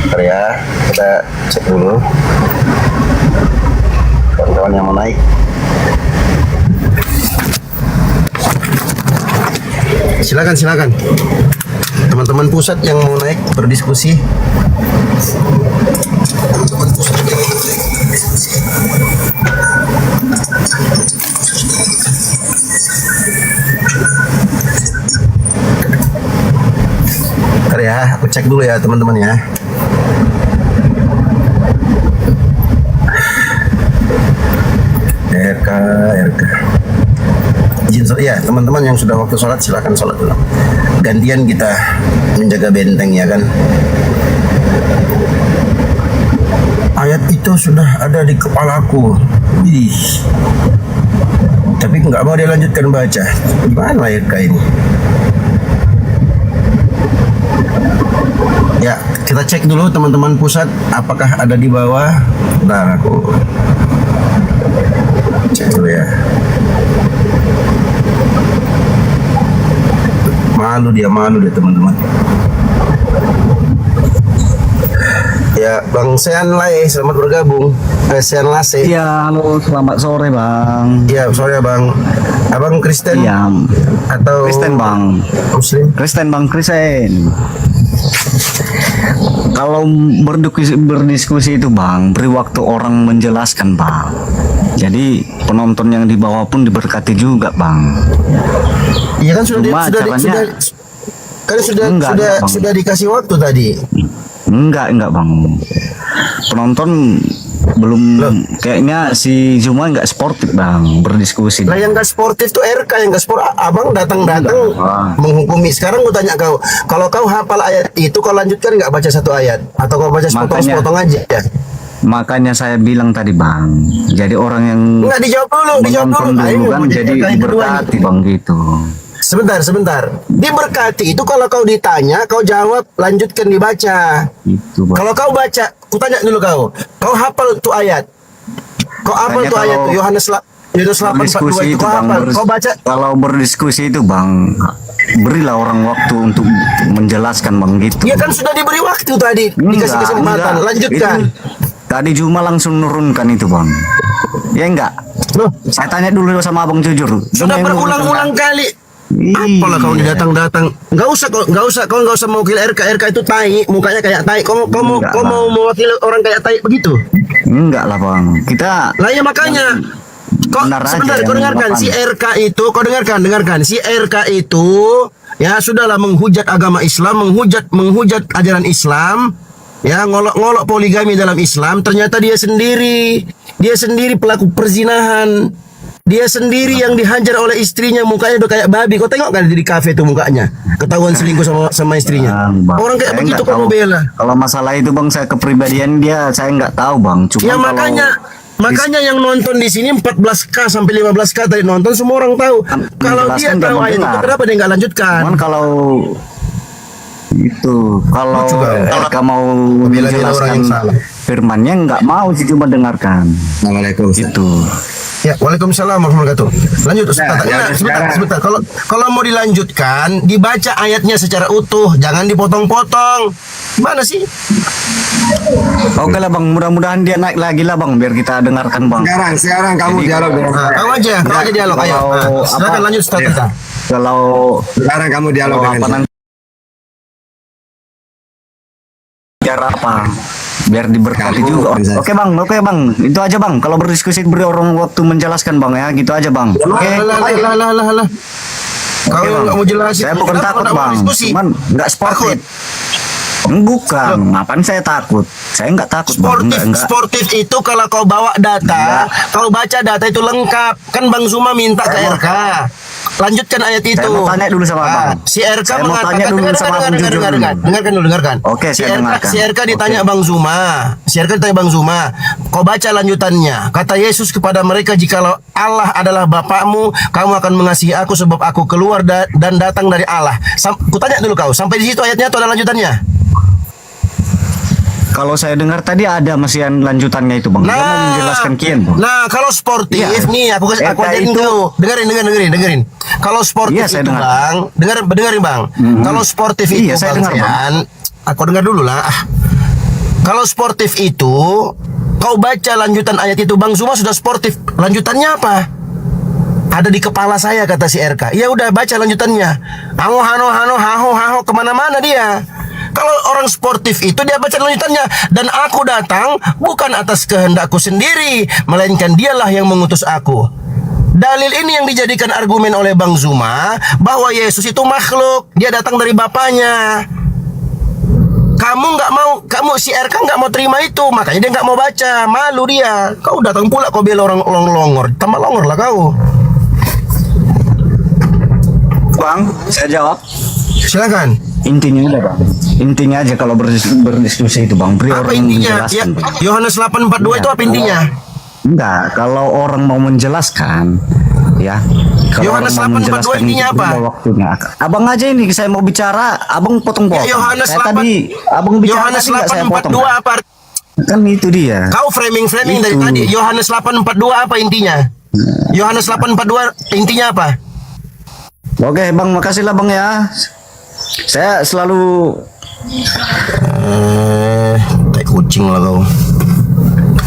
Bentar ya, kita cek dulu kawan-kawan yang mau naik. Silakan teman-teman pusat yang mau naik berdiskusi. Teman-teman pusat yang mau naik berdiskusi. Bentar ya, aku cek dulu ya teman-teman ya. RK. Izin ya teman-teman yang sudah waktu sholat silakan sholat dulu. Gantian kita menjaga benteng ya kan. Ayat itu sudah ada di kepalaku. Ih. Tapi nggak mau dia lanjutkan baca. Gimana RK ini? Ya, kita cek dulu teman-teman pusat apakah ada di bawah. Nah, aku cek dulu ya. Malu dia teman-teman. Ya, Bang Sean Lai, selamat bergabung. Sean Lase. Ya, halo, selamat sore Bang. Ya, sorry Bang. Abang Kristen Iya, atau Kristen Bang. Muslim? Kristen Bang, Kristen. Kalau berdiskusi itu Bang, beri waktu orang menjelaskan Bang. Jadi penonton yang di bawah pun diberkati juga Bang. Iya kan sudah Cuma caranya- sudah dikasih waktu tadi. Enggak Bang. Penonton belum, kayaknya si Zuma enggak sportif Bang berdiskusi. Lah yang gak sportif tuh RK, yang gak sport. Abang datang-datang Enggak. menghukumi. Sekarang gue tanya kau, kalau kau hafal ayat itu, kau lanjutkan nggak baca satu ayat atau kau baca sepotong-sepotong aja? Makanya saya bilang tadi Bang, jadi orang yang Nggak dijawab dulu. menonton dulu Ayo, kan mau jadi RK yang kedua nih. berkati Bang gitu. Sebentar. Diberkati itu kalau kau ditanya, kau jawab, lanjutkan dibaca. Itu Bang. Kalau kau baca, ku tanya dulu kau hafal tuh ayat. Kau hafal Makanya tuh ayat kalau tuh Yohanes 8:42 berdiskusi itu itu kau Bang, hafal. Kau baca. kalau berdiskusi itu Bang, berilah orang waktu untuk menjelaskan Bang gitu. Iya kan sudah diberi waktu tadi, dikasih kesempatan. enggak. Lanjutkan. Itu, tadi Juma langsung nurunkan itu Bang. Ya enggak? Loh, Saya tanya dulu sama Abang jujur. sudah Juma yang berulang-ulang kali. Apalah kau Iya. datang-datang. Nggak usah mewakili RK itu tai, mukanya kayak tai. Kau Enggak, mau Bang. mewakili orang kayak tai begitu? Enggak lah Bang. Kita Lah ya makanya. Kok benar aja sebentar yang kau dengarkan lapan. si RK itu, kau dengarkan si RK itu ya sudahlah menghujat agama Islam, menghujat ajaran Islam, ya ngolok-ngolok poligami dalam Islam. Ternyata dia sendiri pelaku perzinahan. Dia sendiri yang dihajar oleh istrinya, mukanya udah kayak babi. Kau tengok kan di kafe tuh mukanya, ketahuan selingkuh sama istrinya. Bang. Orang kayak Saya begitu nggak kamu tahu. bela. Kalau masalah itu bang, saya kepribadian dia saya nggak tahu bang. Cuma Ya kalau makanya yang nonton di sini 14K sampai 15K tadi nonton, semua orang tahu. Kalau dia menjelaskan nggak tahu mau ayat itu, dengar. kenapa dia nggak lanjutkan? Cuman kalau itu, kalau Lucu, Bang. RK mau Bela-bela orang menjelaskan yang salah. firmannya nggak mau sih, cuma dengarkan. Assalamualaikum. Itu. Ya, waalaikumsalam warahmatullahi wabarakatuh. Lanjut Ustaz. Sebentar. Kalau mau dilanjutkan, dibaca ayatnya secara utuh, jangan dipotong-potong. Gimana sih? Oke lah bang, mudah-mudahan dia naik lagi lah bang, biar kita dengarkan bang. Sekarang kamu dialog dengan Kau aja dialog. Ayo. Kalau Silakan apa- lanjut Ustaz. Iya. Kalau sekarang kamu dialog kalau dengan apa nanti bicara apa? Biar diberkati Kamu, juga. Princess. Oke bang, itu aja bang. Kalau berdiskusi beri orang waktu menjelaskan bang ya, gitu aja bang. Oke. Lah. Kau Oke, yang Bang. nggak mau jelasin. Saya bukan Kenapa takut nggak mau bang, diskusi? cuman nggak sportif. Bukan, ngapain saya takut? Saya nggak takut bang, enggak. Sportif itu kalau kau bawa data, kau baca data itu lengkap. Kan Bang Zuma minta ke RK. Lanjutkan ayat itu. Saya mau tanya dulu sama Bang. Si RK Saya mau mengatakan, tanya dulu sama Bang Jujur dulu. dengarkan. Oke, si saya dengarkan. Si RK ditanya Oke. Bang Zuma. Si RK ditanya Bang Zuma. Kau baca lanjutannya. Kata Yesus kepada mereka, jikalau Allah adalah Bapakmu, kamu akan mengasihi aku sebab aku keluar dan datang dari Allah. Kutanya dulu kau, sampai di situ ayatnya atau ada lanjutannya? Kalau saya dengar tadi ada masih yang lanjutannya itu bang. Dia mau menjelaskan kian bang. Nah, kalau sportif Iya. nih aku RK ajarin itu- kau. Dengerin. Kalau sportif Iya, saya itu dengar. Bang, dengerin Bang. Kalau sportif Iya, itu saya Bang dengar, Bang. Sean, aku dengar dulu lah. Kalau sportif itu kau baca lanjutan ayat itu, Bang Zuma sudah sportif. Lanjutannya apa? Ada di kepala saya kata si RK. Ya udah baca lanjutannya. Haho kemana-mana dia. Kalau orang sportif itu dia baca lanjutannya, dan aku datang bukan atas kehendakku sendiri, melainkan dialah yang mengutus aku. Dalil ini yang dijadikan argumen oleh Bang Zuma bahwa Yesus itu makhluk, dia datang dari Bapaknya. Kamu si RK nggak mau terima itu, makanya dia nggak mau baca, malu dia. Kau datang pula kau bela orang longor, tambah longor lah kau. Bang, saya jawab. Silakan. Intinya udah bang. Intinya aja kalau berdiskusi itu bang. Beri Apa orang intinya? Ya, menjelaskan. Bang. Yohanes 8:42 itu apa intinya? Enggak, kalau orang mau menjelaskan, ya. Kalau Yohanes orang mau 8:42 menjelaskan intinya itu apa? beri Waktunya. Abang aja ini, saya mau bicara, abang potong-potong. Ya, Yohanes saya 8 tadi, abang bicara Yohanes tadi nggak saya potong. 8:42 apa? Kan itu dia. Kau framing dari Itu. tadi. Yohanes 8:42 apa intinya? Yohanes 8:42 intinya apa? Oke bang, makasih lah bang ya. Saya selalu Tai kucing lah kau.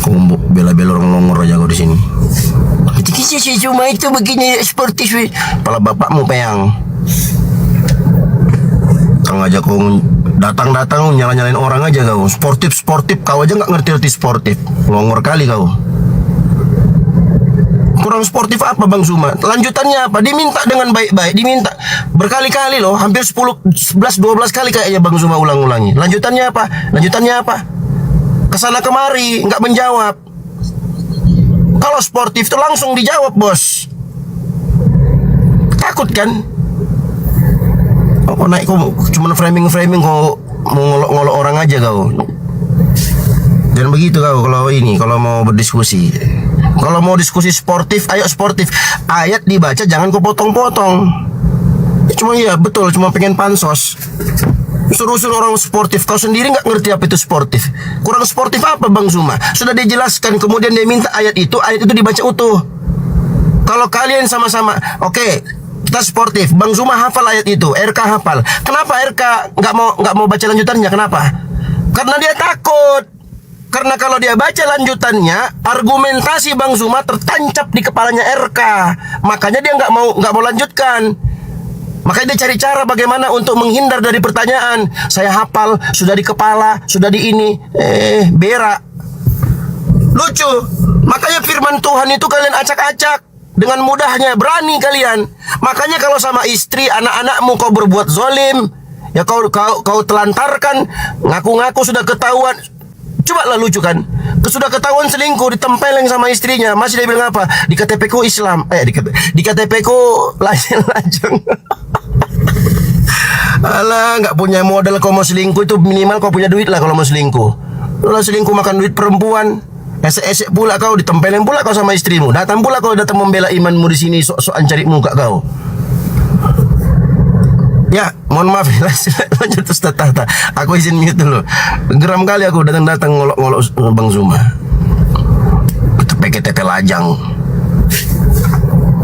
Kau bela-bela orang longor aja kau di sini. Cuma itu begini sportif. Kepala bapakmu peyang. Kang aja kau datang nyala-nyalain orang aja kau. Sportif kau aja nggak ngerti sportif. Longor kali kau. Kurang sportif apa Bang Zuma? Lanjutannya apa? Diminta dengan baik-baik, diminta berkali-kali loh, hampir 11-12 kali kayaknya Bang Zuma ulang-ulangi. Lanjutannya apa? Kesana kemari nggak menjawab. Kalau sportif itu langsung dijawab bos. Takut kan? Oh naik kau cuma framing kau mau ngolok orang aja kau. Jangan begitu kau kalau mau berdiskusi. Kalau mau diskusi sportif, ayo sportif. Ayat dibaca jangan kau potong-potong. Cuma iya betul, cuma pengen pansos. Suruh-suruh orang sportif, kau sendiri nggak ngerti apa itu sportif. Kurang sportif apa Bang Zuma? Sudah dijelaskan, kemudian dia minta ayat itu dibaca utuh. Kalau kalian sama-sama, oke, kita sportif. Bang Zuma hafal ayat itu, RK hafal. Kenapa RK nggak mau baca lanjutannya? Kenapa? Karena dia takut. Karena kalau dia baca lanjutannya, argumentasi Bang Zuma tertancap di kepalanya RK. Makanya dia nggak mau lanjutkan. Makanya dia cari cara bagaimana untuk menghindar dari pertanyaan. Saya hafal, sudah di kepala, sudah di ini. Berak. Lucu. Makanya firman Tuhan itu kalian acak-acak. Dengan mudahnya, berani kalian. Makanya kalau sama istri, anak-anakmu kau berbuat zolim, ya kau telantarkan, ngaku-ngaku sudah ketahuan. Coba lah lucu kan. Sudah ketahuan selingkuh, ditempeleng sama istrinya, masih dia bilang apa? Di KTP ku Islam, di KTP ku lajang. Alah, nggak punya modal kau mau selingkuh itu minimal kau punya duit lah kalau mau selingkuh. Kalau selingkuh makan duit perempuan, esek-esek pula kau, ditempeleng pula kau sama istrimu. Datang pula kau datang membela imanmu di sini, sok-sokan cari muka kau. Ya, mohon maaf, lanjut Ustaz Tahta. Aku izin mute dulu. Geram kali aku datang-datang ngolok-ngolok Bang Zuma. KTP lajang.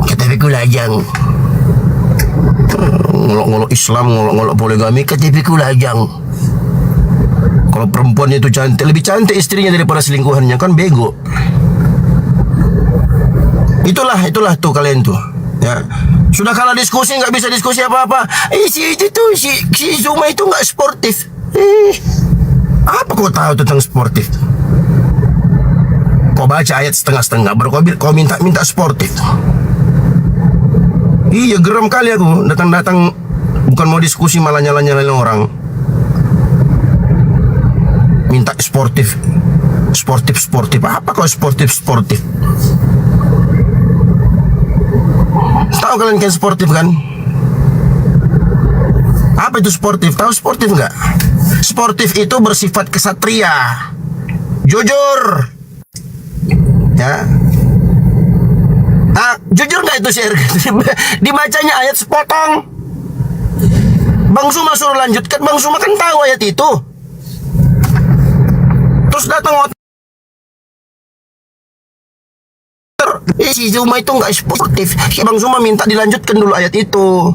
KTP ku lajang. Ngolok-ngolok Islam, ngolok-ngolok poligami, KTP ku lajang. Kalau perempuan itu cantik, lebih cantik istrinya daripada selingkuhannya, kan bego. Itulah tuh kalian tuh. Ya, sudah kalah diskusi, nggak bisa diskusi apa-apa. Si Zuma itu nggak sportif. Apa kau tahu tentang sportif? Kau baca ayat setengah-setengah, baru kau minta sportif. Iya, geram kali aku datang-datang bukan mau diskusi malah nyala-nyalain orang. Minta sportif. Apa kau sportif? Tahu kalian kan sportif kan? Apa itu sportif? Tahu sportif nggak? Sportif itu bersifat kesatria, jujur, ya. Jujur nggak itu share? Dibacanya ayat sepotong. Bang Zuma suruh lanjutkan. Bang Zuma kan tahu ayat itu. Terus datang si Zuma itu nggak sportif. Si Bang Zuma minta dilanjutkan dulu ayat itu.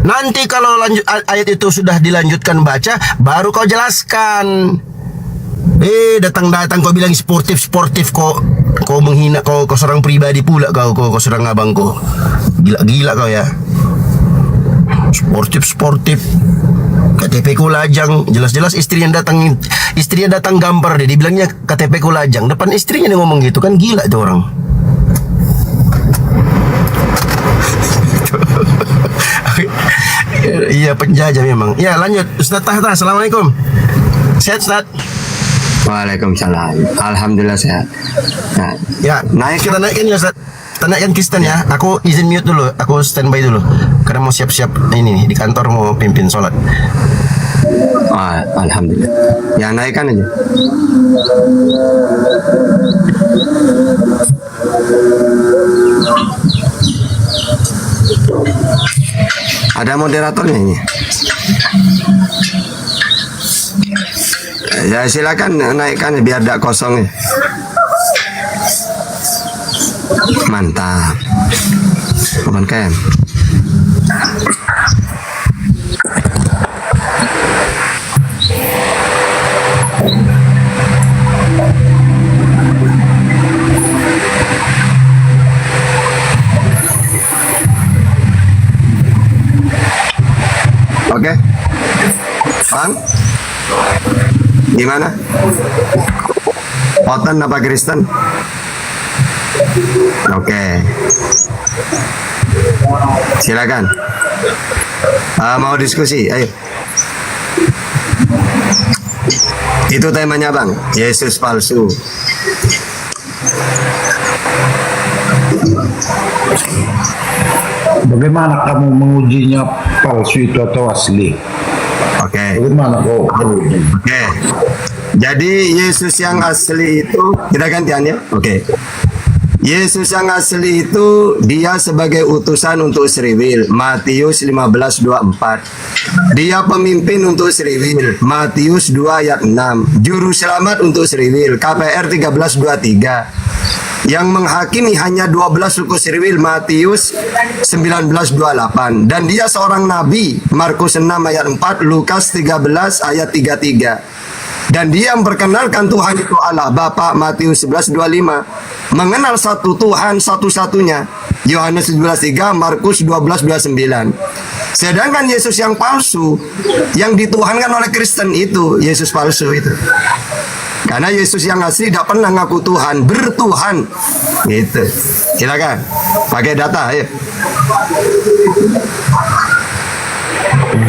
Nanti kalau ayat itu sudah dilanjutkan baca, baru kau jelaskan. Datang-datang kau bilang sportif kau menghina kau seorang pribadi pula kau serang abang kau. Gila kau ya. Sportif. KTP ku lajang, jelas-jelas istrinya datang gambar deh, dibilangnya KTP ku lajang. Depan istrinya dia ngomong gitu, kan gila tuh orang. Iya, penjajah memang. Ya, lanjut Ustaz Tahta. Assalamualaikum. Sehat Ustaz? Waalaikumsalam. Alhamdulillah sehat. Nah, Ya, kita naikin ya Ustaz. Kita naikkan Kristen ya. Aku izin mute dulu. Aku standby dulu. Karena mau siap-siap ini nih, di kantor mau pimpin sholat. Alhamdulillah. Ya, naikkan aja. Ada moderatornya ini. Ya, silakan naikkan biar tidak kosong ya. Mantap. Bukan Kem. Oke. Bang, gimana? Oten apa Kristen? Oke. Silakan. Mau diskusi, ayo. Itu temanya Bang, Yesus palsu. Bagaimana kamu mengujinya palsu itu atau asli? Oke. Bagaimana kau menguji? Oke. Jadi Yesus yang asli itu, kita gantian ya. Oke. Yesus yang asli itu dia sebagai utusan untuk Israel. Matius 15:24. Dia pemimpin untuk Israel. Matius 2 ayat 6. Juru selamat untuk Israel. KPR 13:23. Yang menghakimi hanya 12 suku Israel. Matius 19:28. Dan dia seorang nabi. Markus 6 ayat 4. Lukas 13 ayat 33. Dan dia memperkenalkan Tuhan itu Allah Bapa. Matius 11:25. Mengenal satu Tuhan satu-satunya. Yohanes 17:3. Markus 12:29. Sedangkan Yesus yang palsu, yang dituhankan oleh Kristen itu Yesus palsu itu. Karena Yesus yang asli tidak pernah ngaku Tuhan, bertuhan. Gitu. Silakan. Pakai data, ayo.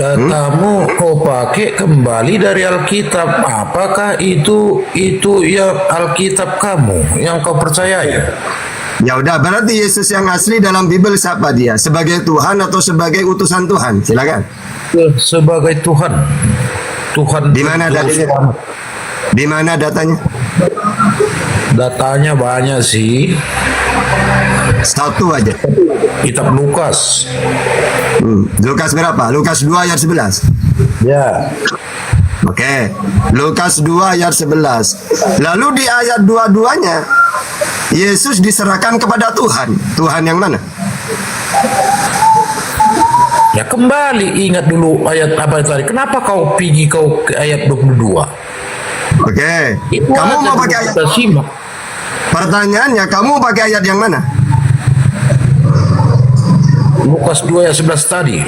Datamu kau pakai kembali dari Alkitab. Apakah itu yang Alkitab kamu yang kau percayai? Ya udah, berarti Yesus yang asli dalam Bible siapa dia? Sebagai Tuhan atau sebagai utusan Tuhan? Silakan. Sebagai Tuhan. Tuhan. Di mana datanya? Di mana datanya? Datanya banyak sih. Satu aja. Kitab Lukas. Lukas berapa? Lukas 2 ayat 11. Ya. Oke. Lukas 2 ayat 11. Lalu di ayat 22-nya Yesus diserahkan kepada Tuhan. Tuhan yang mana? Ya kembali ingat dulu ayat apa tadi. Kenapa kau pergi ke ayat 22? Oke. Itu Kamu aja mau dulu pakai ayat? kita simak. Pertanyaannya, kamu pakai ayat yang mana? Lukas 2 ayat 11 tadi.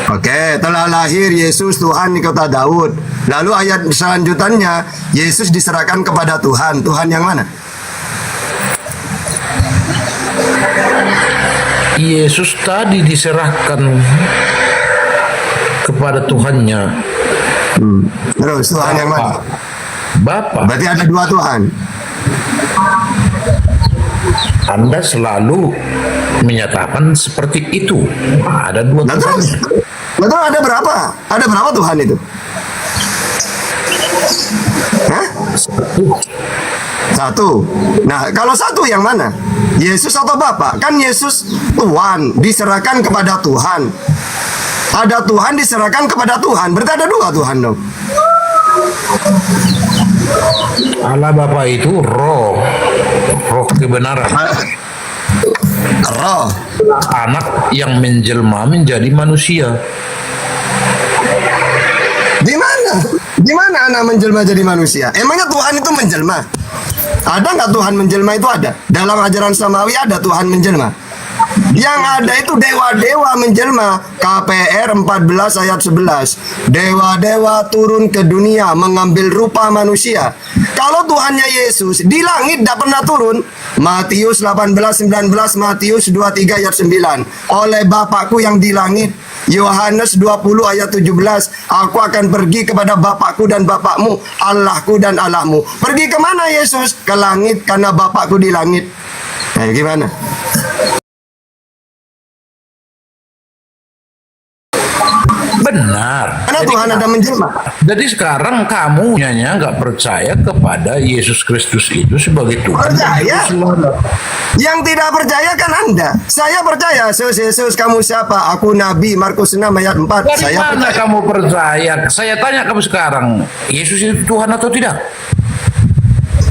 Oke, telah lahir Yesus Tuhan di kota Daud. Lalu ayat selanjutnya, Yesus diserahkan kepada Tuhan. Tuhan yang mana? Yesus tadi diserahkan kepada Tuhannya. Terus Tuhan yang mana? Bapa. Berarti ada dua Tuhan. Anda selalu menyatakan seperti itu. Ada dua Nah, Tuhan. terus, betul ada berapa? Ada berapa Tuhan itu? Hah? Satu. Nah, kalau satu yang mana? Yesus atau Bapa? Kan Yesus Tuhan diserahkan kepada Tuhan. Ada Tuhan diserahkan kepada Tuhan. Berarti ada dua Tuhan dong. Allah Bapa itu roh kebenaran. Roh. Anak yang menjelma menjadi manusia. Di mana? Di mana anak menjelma jadi manusia? Emangnya Tuhan itu menjelma? Ada nggak Tuhan menjelma itu ada? Dalam ajaran Samawi ada Tuhan menjelma. Yang ada itu dewa-dewa menjelma. KPR 14 ayat 11. Dewa-dewa turun ke dunia mengambil rupa manusia. Kalau Tuhannya Yesus di langit tidak pernah turun. Matius 18:19, Matius 23 ayat 9. Oleh Bapakku yang di langit. Yohanes 20 ayat 17. Aku akan pergi kepada Bapakku dan Bapakmu, Allahku dan Allahmu. Pergi kemana Yesus? Ke langit, karena Bapakku di langit. Gimana? Benar. Karena Tuhan ada menjelma. Jadi sekarang kamu nyanyi nggak percaya kepada Yesus Kristus itu sebagai Tuhan. Percaya? Yang tidak percaya kan Anda. Saya percaya. Yesus, kamu siapa? Aku Nabi. Markus 6 ayat 4. Dari Saya mana percaya. kamu percaya? Saya tanya kamu sekarang, Yesus itu Tuhan atau tidak?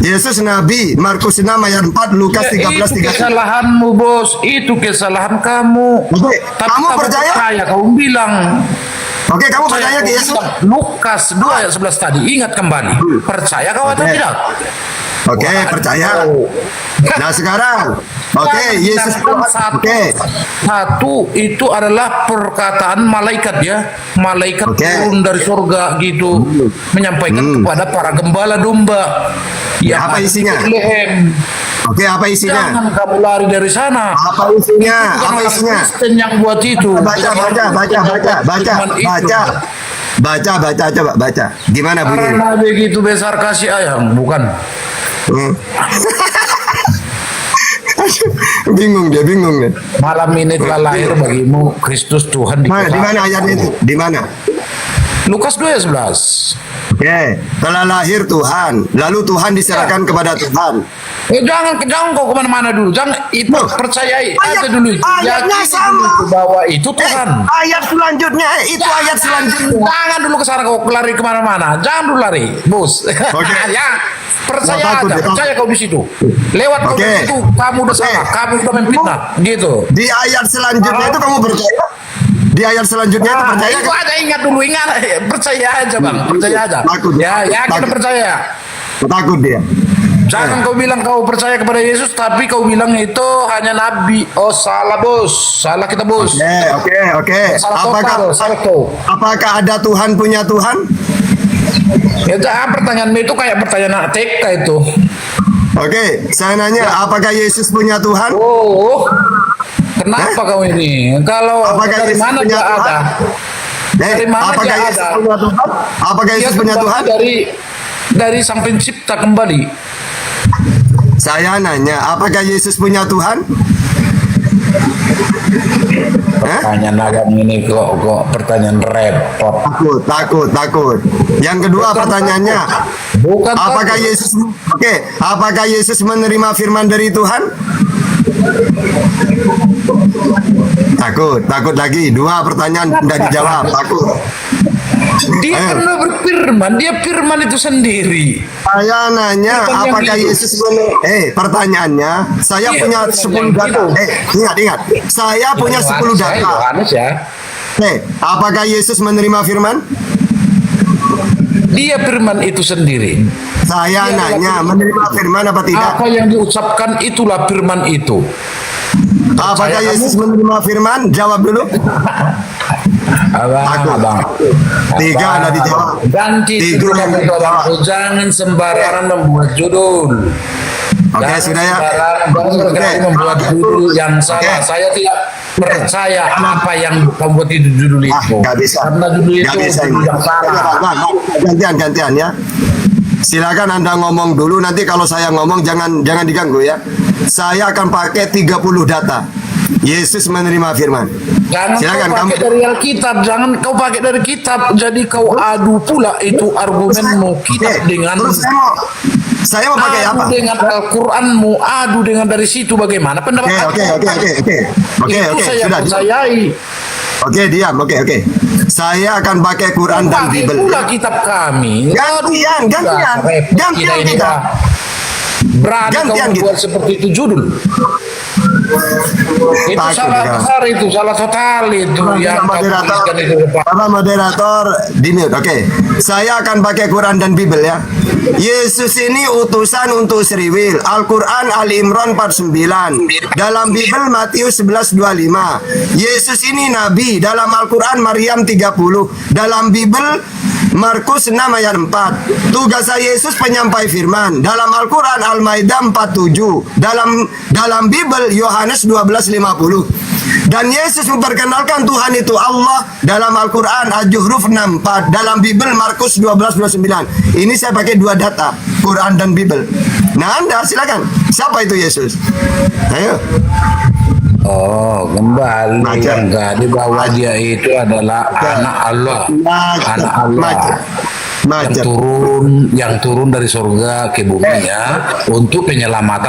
Yesus Nabi. Markus 6 ayat 4. Lukas Ya, 13 itu 3. kesalahanmu bos, itu kesalahan kamu. Oke, Tapi kamu percaya? kamu bilang. Oke, kamu percaya ke Yesus? Lukas 2 ayat 11 tadi, ingat kembali. Percaya kau atau Oke. tidak? Oke, percaya. Nah sekarang, oke, Yesus Tuhan. Oke, Satu itu adalah perkataan malaikat ya, malaikat Oke. turun dari surga gitu, menyampaikan kepada para gembala domba. Ya, apa ada di isinya? Bethlehem. oke, apa isinya? Jangan kamu lari dari sana. Apa isinya? Bukan Apa orang isinya? Kristen yang buat itu. Baca, coba baca. Gimana bunyinya? Karena begitu besar kasih ayam, bukan? Bingung dia. Malam ini telah lahir bagimu Kristus Tuhan di Mana? Di mana ayatnya itu? Di mana? Lukas 2 ayat 11. Oke, telah lahir Tuhan, lalu Tuhan diserahkan kepada Tuhan. Jangan kau kemana-mana dulu. Jangan itu Loh, percayai ayat- aja dulu itu. ayatnya Yakini sama. dulu bahwa itu Tuhan. Ayat selanjutnya, itu ayat selanjutnya. Jangan dulu ke sana kau lari kemana-mana. Jangan dulu lari, bos. Oke. Ya, percaya Takut, aja. takut. Percaya kau di situ. Lewat kau Oke. di situ, kamu udah Oke. salah. Kamu udah memfitnah. Gitu. Di ayat selanjutnya itu kamu percaya? Di ayat selanjutnya itu percaya? Itu aja ingat dulu, percaya aja bang, percaya aja. Takut. Ya, yakin Takut. percaya. Takut dia. Jangan kau bilang kau percaya kepada Yesus, tapi kau bilang itu hanya nabi. Oh salah bos, salah kita bos. Oke. Salah total, salah kau. Apakah ada Tuhan punya Tuhan? Ya jangan pertanyaanmu itu kayak pertanyaan TK itu. Oke, saya nanya, apakah Yesus punya Tuhan? Oh, kenapa kau ini? Kalau Apakah dari Yesus mana punya dia Tuhan? ada? Dari mana apakah dia Yesus ada? punya Tuhan? Apakah Dia Yesus punya kembali Tuhan? dari sang pencipta kembali. Saya nanya, apakah Yesus punya Tuhan? Pertanyaan agak ini kok pertanyaan repot. Takut. Yang kedua pertanyaannya, Bukan apakah takut. Yesus apakah Yesus menerima firman dari Tuhan? Takut lagi. Dua pertanyaan tidak dijawab, takut. Dia kan udah berfirman, dia firman itu sendiri. Saya nanya, Firman yang apakah hidup. Yesus pertanyaannya, saya Iya, punya firman 10 yang data. hidup. Ingat. Saya punya 10 Saya data. Yohanes ya. Apakah Yesus menerima firman? Dia firman itu sendiri. Saya Dia nanya, adalah menerima firman apa tidak? Apa yang diucapkan itulah firman itu. Apakah Percaya Yesus menerima firman? Jawab dulu. Abang. Tiga ada dijawab. Ganti Tiga judul ada kamu dijawab. Bang. Jangan sembarangan membuat judul. Oke, sudah ya. Jangan bergerak membuat judul yang salah. Oke. Saya tidak percaya apa yang membuat itu judul itu. Nggak bisa. Karena judul itu Nggak bisa ini. judul yang salah. Gantian ya. Silakan Anda ngomong dulu, nanti kalau saya ngomong jangan diganggu ya. Saya akan pakai 30 data. Yesus menerima firman. Jangan Silakan kau pakai dari Alkitab, jangan kau pakai dari kitab. Jadi kau adu pula itu argumenmu kitab dengan Terus saya mau pakai adu apa? dengan Al-Quranmu, adu dengan dari situ bagaimana pendapat Oke. Itu saya Sudah. percayai. Oke, diam. Oke. Saya akan pakai Quran dan Pakai Bible. pula kitab kami. Gantian Tidak kita. berani kau Gantian membuat seperti itu judul. Itu Takut salah juga. besar, itu salah total itu yang kau tuliskan itu. Bapak moderator di mute. Oke. Saya akan pakai Quran dan Bible ya. Yesus ini utusan untuk Sriwil. Al-Quran Ali Imran 49. Dalam Bible Matius 11:25. Yesus ini nabi. Dalam Al-Quran Maryam 30. Dalam Bible Markus 6 ayat 4. Tugas Yesus penyampai firman. Dalam Al-Quran Al-Maidah 47. Dalam Bible Yohanes 12:50. Dan Yesus memperkenalkan Tuhan itu Allah dalam Al-Quran Al-Juhruf 64. Dalam Bible Markus 12:29. Ini saya pakai dua data, Quran dan Bible. Nah, Anda silakan. Siapa itu Yesus? Ayo. Oh, kembali Macam. enggak di bawah dia itu adalah anak Allah. Anak Allah. Yang turun dari surga ke bumi ya untuk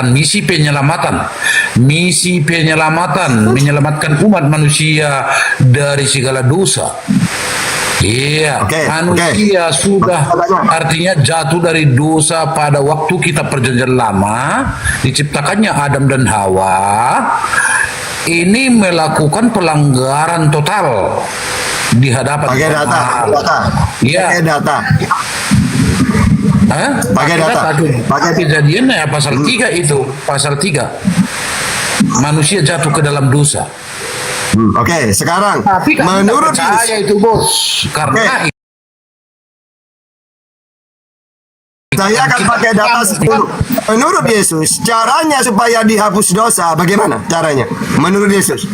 misi penyelamatan, menyelamatkan umat manusia dari segala dosa. Iya, manusia sudah artinya jatuh dari dosa pada waktu kita perjanjian lama, diciptakannya Adam dan Hawa. Ini melakukan pelanggaran total di hadapan Pakai data. Iya. Pakai data. Pakai data. Pakai kejadiannya ya pasal 3 itu, pasal 3. Manusia jatuh ke dalam dosa. Oke, sekarang Tapi kan menurut percaya itu bos, karena saya akan pakai data 10. Menurut Yesus, caranya supaya dihapus dosa, bagaimana caranya? Menurut Yesus.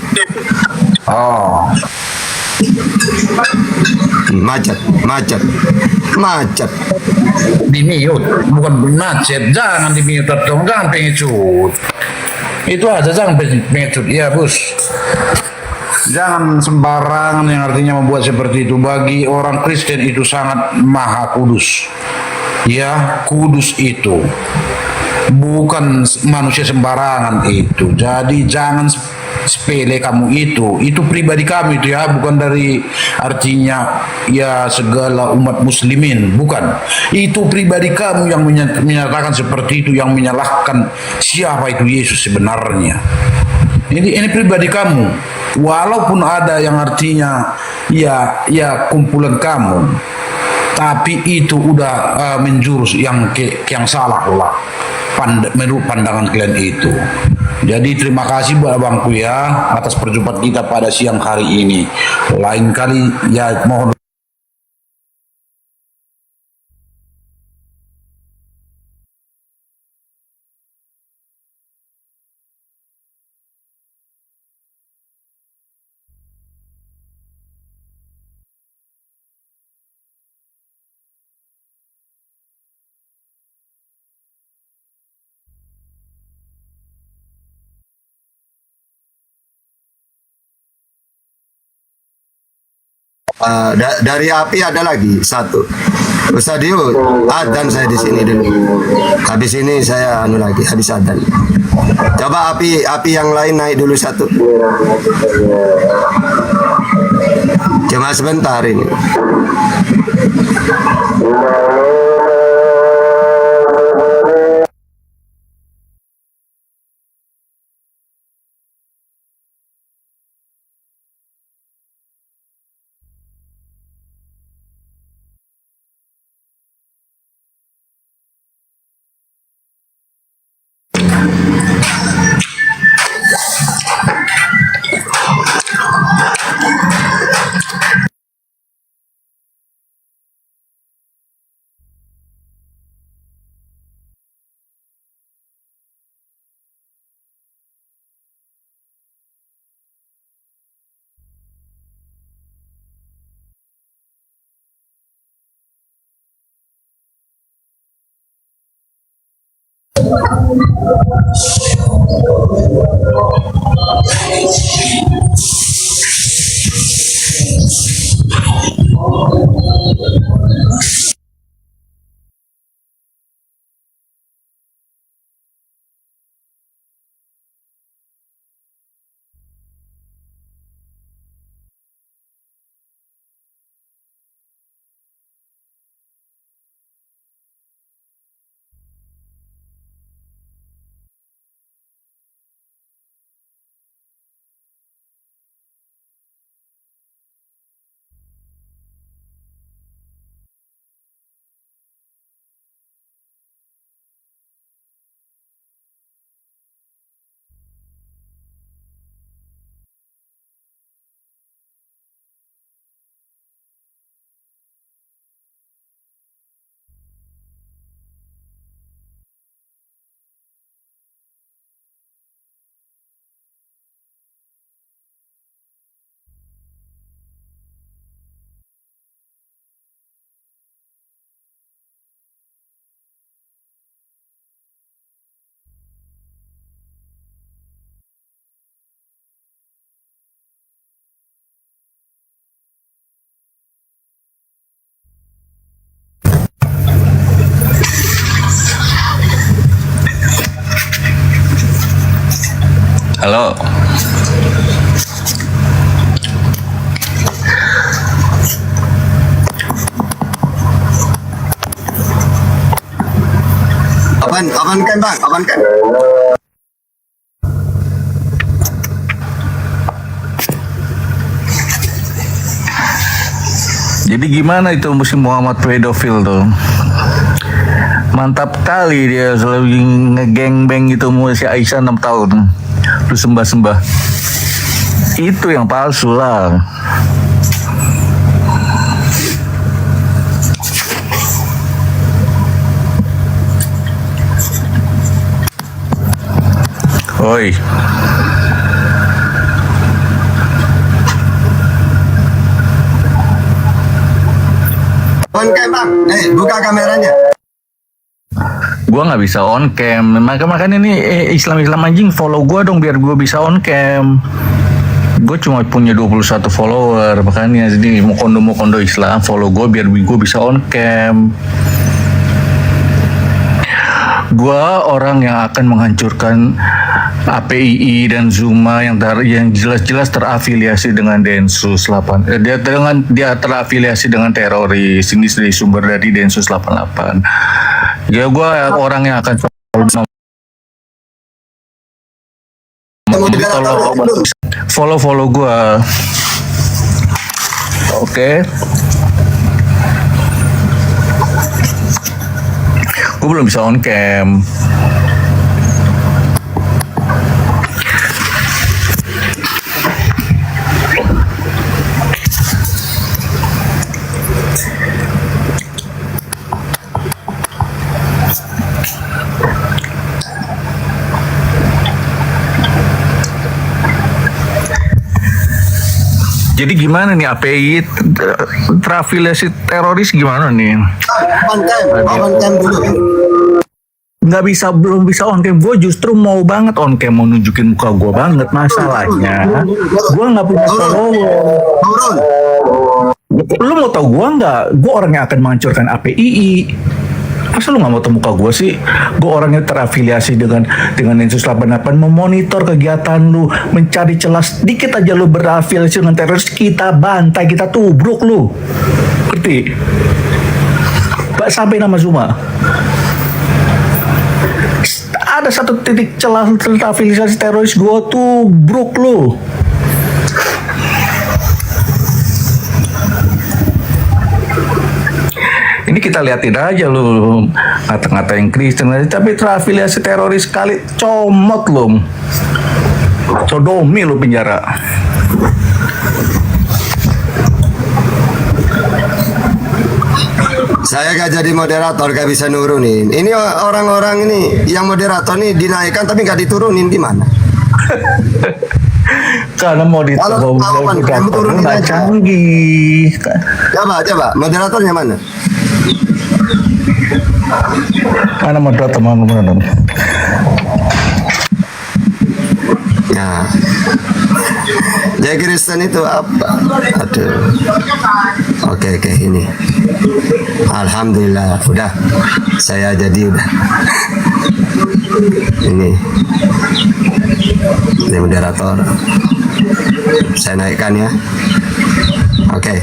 Macet. di mute, bukan macet, jangan di mute dong, jangan pengecut. Itu aja jangan pengecut, ya bos. Jangan sembarangan yang artinya membuat seperti itu. Bagi orang Kristen itu sangat maha kudus. Ya, kudus itu bukan manusia sembarangan itu. Jadi jangan sepele kamu itu pribadi kamu itu ya, bukan dari artinya ya segala umat muslimin, bukan. Itu pribadi kamu yang menyatakan seperti itu, yang menyalahkan siapa itu Yesus sebenarnya. Ini pribadi kamu, walaupun ada yang artinya ya kumpulan kamu, tapi itu udah menjurus yang salah lah menurut pandangan kalian itu. Jadi terima kasih buat abangku ya atas perjumpaan kita pada siang hari ini. Lain kali ya mohon Dari api ada lagi satu. Ustaz Dio, adzan saya di sini dulu. Habis ini saya lagi, habis adzan. Coba api yang lain naik dulu satu. Cuma sebentar ini. Halo. Amankan bang, amankan. Jadi gimana itu musim Muhammad pedofil tuh? Mantap kali dia selalu ngegengbeng gitu sama si Aisyah 6 tahun. Terus sembah-sembah. Itu yang palsu lah. Oi. On cam bang, buka kameranya. Gua nggak bisa on cam, makanya nih Islam anjing follow gua dong biar gua bisa on cam. Gue cuma punya 21 follower, makanya jadi mau kondo Islam follow gue biar gue bisa on cam. Gue orang yang akan menghancurkan APII dan Zuma yang jelas-jelas terafiliasi dengan Densus 8. Dia terafiliasi dengan teroris. Ini dari sumber dari Densus 88. Ya gue orang yang akan follow gue. Oke. Gue belum bisa on cam. Jadi gimana nih API terafiliasi teroris gimana nih? On cam dulu. Belum bisa on cam. Gue justru mau banget on cam, mau nunjukin muka gue banget. Masalahnya gue nggak punya follower. Lu mau tahu gua nggak? Gua orang yang akan menghancurkan APII. Masa lu nggak mau tahu muka gua sih? Gua orang yang terafiliasi dengan Densus 88, memonitor kegiatan lu, mencari celah sedikit aja lu berafiliasi dengan teroris, kita bantai, kita tubruk lu. Ngerti? Sampai nama Zuma. Ada satu titik celah afiliasi teroris, gua tubruk lu. Ini kita liatin aja lu ngata-ngatain Kristen, tapi terafiliasi teroris kali comot lu, sodomi lu penjara. Saya gak jadi moderator, gak bisa nurunin. Ini orang-orang ini yang moderator nih dinaikkan tapi gak diturunin, gimana? Karena mau moderator nggak canggih. Coba moderatornya mana? Mana moderator? Nah, jadi Kristen itu apa? Aduh. Oke, ini. Alhamdulillah, udah. Saya jadi udah. Ini moderator. Saya naikkan ya. Oke.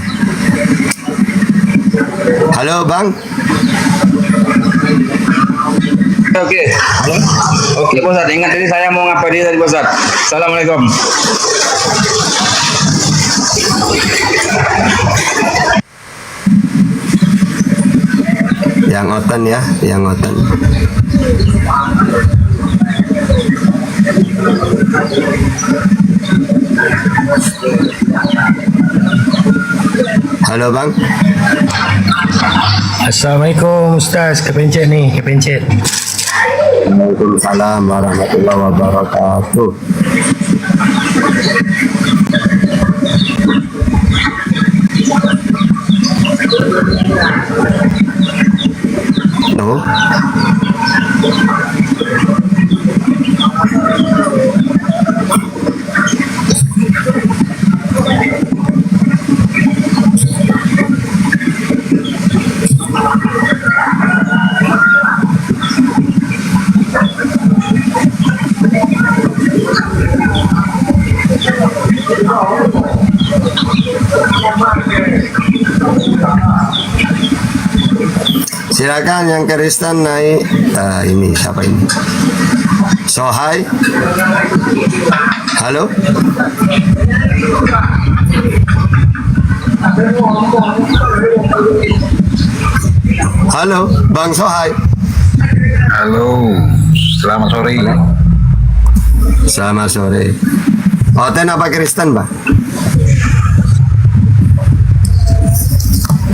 Halo, Bang. Oke, Pak Ustadz, ingat tadi saya mau ngapa dia tadi Pak Ustadz. Assalamualaikum. Yang oten ya, yang oten. Halo Bang. Assalamualaikum Ustaz, kepencet nih, kepencet. Waalaikumsalam warahmatullahi wabarakatuh. No. Silakan yang Kristen naik. Ini siapa ini? Sohai. Halo. Halo, Bang Sohai. Halo, selamat sore. Selamat sore. Oten apa Kristen, Pak?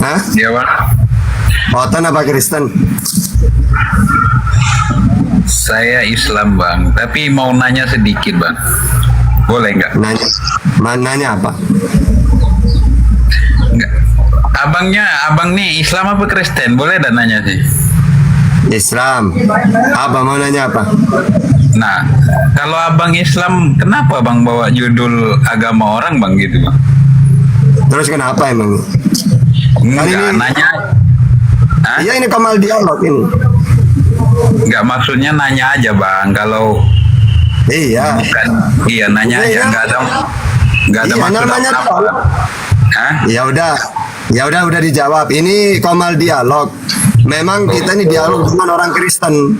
Hah? Iya, Pak. Oten apa Kristen? Saya Islam, Bang. Tapi mau nanya sedikit, Bang. Boleh nggak? Nanya apa? Nggak. Abang nih Islam apa Kristen? Boleh dan nanya sih. Islam. Apa mau nanya apa? Nah, kalau abang Islam, kenapa bang bawa judul agama orang bang gitu bang? Terus kenapa emang? Enggak, nanya. Iya ini Kamal dialog ini. Enggak, maksudnya nanya aja bang. Kalau iya, bukan, iya nanya aja. Enggak ada iya, maksud apa. Hah? Ya udah dijawab. Ini Kamal dialog. Memang kita ini dialog dengan orang Kristen.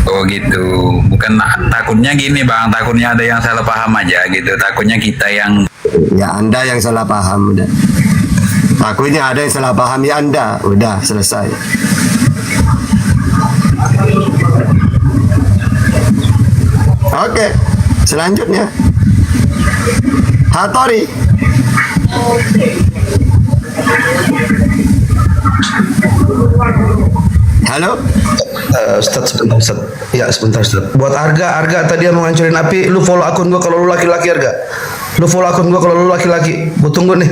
Oh gitu. Bukan, takutnya gini bang. Takutnya ada yang salah paham aja gitu. Takutnya kita yang. Ya Anda yang salah paham udah. Takutnya ada yang salah paham ya Anda. Udah selesai. Oke, selanjutnya Hattori. Halo, Ustaz, sebentar Ustaz. Ya sebentar Ustaz. Buat Arga tadi yang mau ngancurin api, lu follow akun gua kalau lu laki-laki Arga. Lu follow akun gua kalau lu laki-laki. Gua tunggu nih.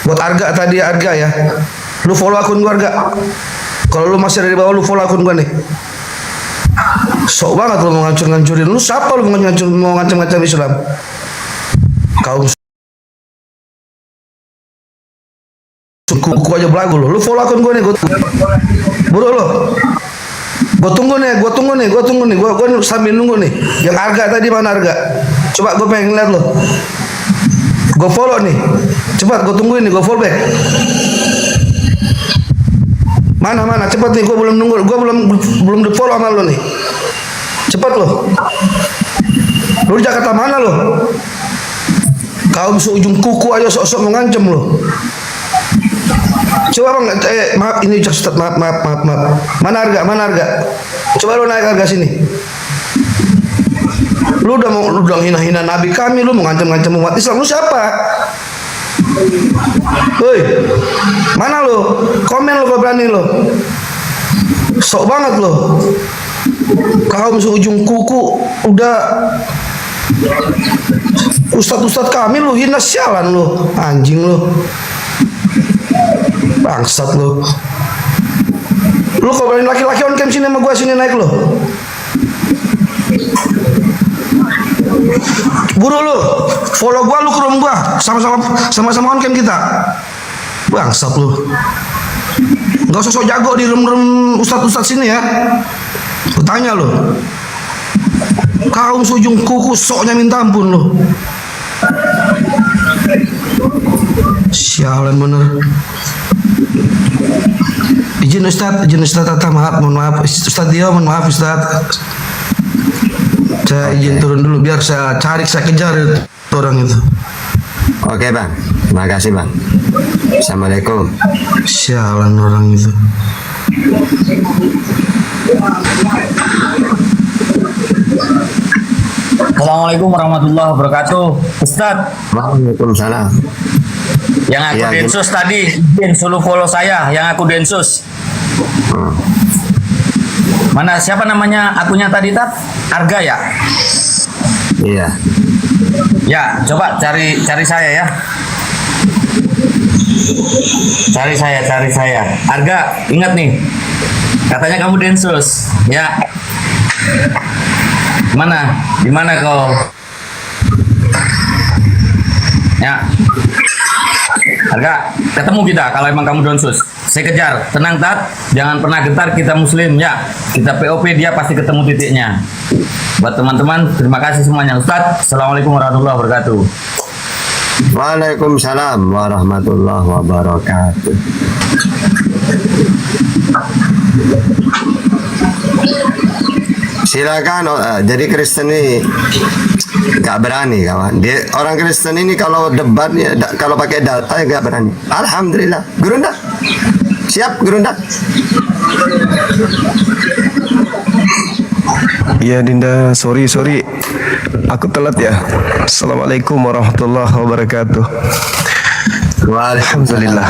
Buat Arga tadi Arga ya. Lu follow akun gua Arga. Kalau lu masih ada di bawah lu follow akun gua nih. Sok banget lu mau ngancur-ngancurin. Lu siapa lu mau ngancam-ngancam Islam? Kaum Kuku aja belagu lo. Lu follow akun gue nih, gue buru lo. Gue tunggu nih. Gue sambil nunggu nih. Yang Arga tadi mana Arga? Coba gue pengen lihat lo. Gue follow nih. Cepat gue tungguin nih, gue follow back. Mana cepat nih, gue belum nunggu. Gue belum di follow sama lo nih. Cepat lo. Lu di Jakarta mana lo? Kaum seujung kuku aja sok-sok mengancam lo. Coba bang, maaf ini Ustaz, maaf. Mana harga? Coba lu naik harga sini. Lu udah hina-hina Nabi kami, lu mengancam-ngancam umat Islam. Lu siapa? Woi, mana lu? Komen lu kalau berani lu. Sok banget lu. Kaum seujung kuku udah Ustadz kami lu hina, sialan lu, anjing lu, bangsat lu. Lu kalau berani laki-laki on cam sini sama gua, sini naik lu. Buru lu, follow gua, lu ke room gua, sama-sama on cam kita. Bangsat lu. Gak usah sok jago di room ustadz sini ya. Kutanya lu. Kaum sujung kuku soknya minta ampun lu. Sialan bener. Izin Ustaz mohon maaf Ustaz Dio, mohon maaf Ustaz. Saya izin turun dulu biar saya kejar itu orang itu. Oke bang, terima kasih bang. Assalamualaikum. Sialan orang itu. Assalamualaikum warahmatullahi wabarakatuh. Ustadz. Waalaikumsalam. Yang aku Densus tadi, suruh follow saya. Yang aku Densus. Mana siapa namanya akunnya tadi Tat? Arga ya? Iya. Ya, coba cari saya ya. Cari saya. Arga, ingat nih. Katanya kamu Densus, ya. Di mana kau? Ya. Harga, ketemu kita kalau emang kamu Densus. Saya kejar, tenang Tat, jangan pernah gentar, kita muslim ya. Kita POP, dia pasti ketemu titiknya. Buat teman-teman, terima kasih semuanya. Ustadz, Assalamualaikum warahmatullahi wabarakatuh. Waalaikumsalam warahmatullahi wabarakatuh. Silakan. Jadi Kristen ini gak berani kawan. Dia orang Kristen ini kalau debatnya, kalau pakai data gak berani. Alhamdulillah. Gerunda, siap Gerunda. Iya Dinda, sorry aku telat ya. Assalamualaikum warahmatullahi wabarakatuh. Alhamdulillah.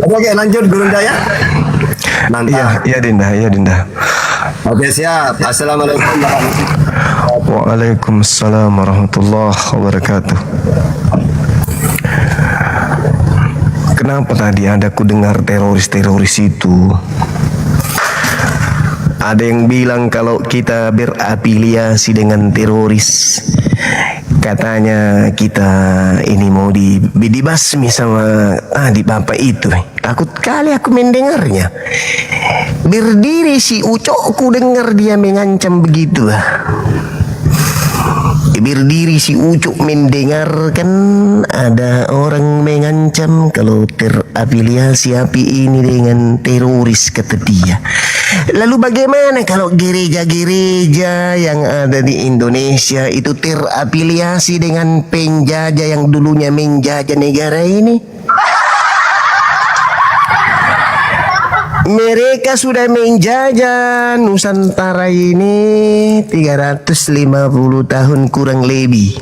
Oke, lanjut Gerunda ya. Mantap. Iya Dinda. Oke, siap. Assalamualaikum warahmatullahi wabarakatuh. Waalaikumsalam warahmatullahi wabarakatuh. Kenapa tadi ada ku dengar teroris itu? Ada yang bilang kalau kita berafiliasi dengan teroris. Katanya kita ini mau dibasmi sama di bapak itu. Takut kali aku mendengarnya. Berdiri si Ucok, ku dengar dia mengancam begitu. Berdiri si Ucok mendengarkan ada orang mengancam kalau terafiliasi api ini dengan teroris, kata dia. Lalu bagaimana kalau gereja-gereja yang ada di Indonesia itu terafiliasi dengan penjajah yang dulunya menjajah negara ini? Mereka sudah menjajah Nusantara ini 350 tahun kurang lebih.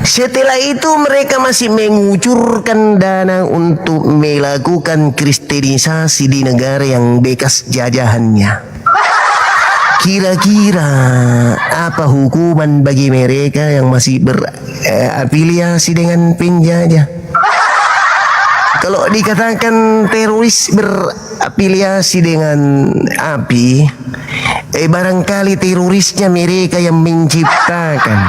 Setelah itu mereka masih mengucurkan dana untuk melakukan kristenisasi di negara yang bekas jajahannya. Kira-kira apa hukuman bagi mereka yang masih berafiliasi dengan penjajah? Kalau dikatakan teroris berafiliasi dengan api, barangkali terorisnya mereka yang menciptakan.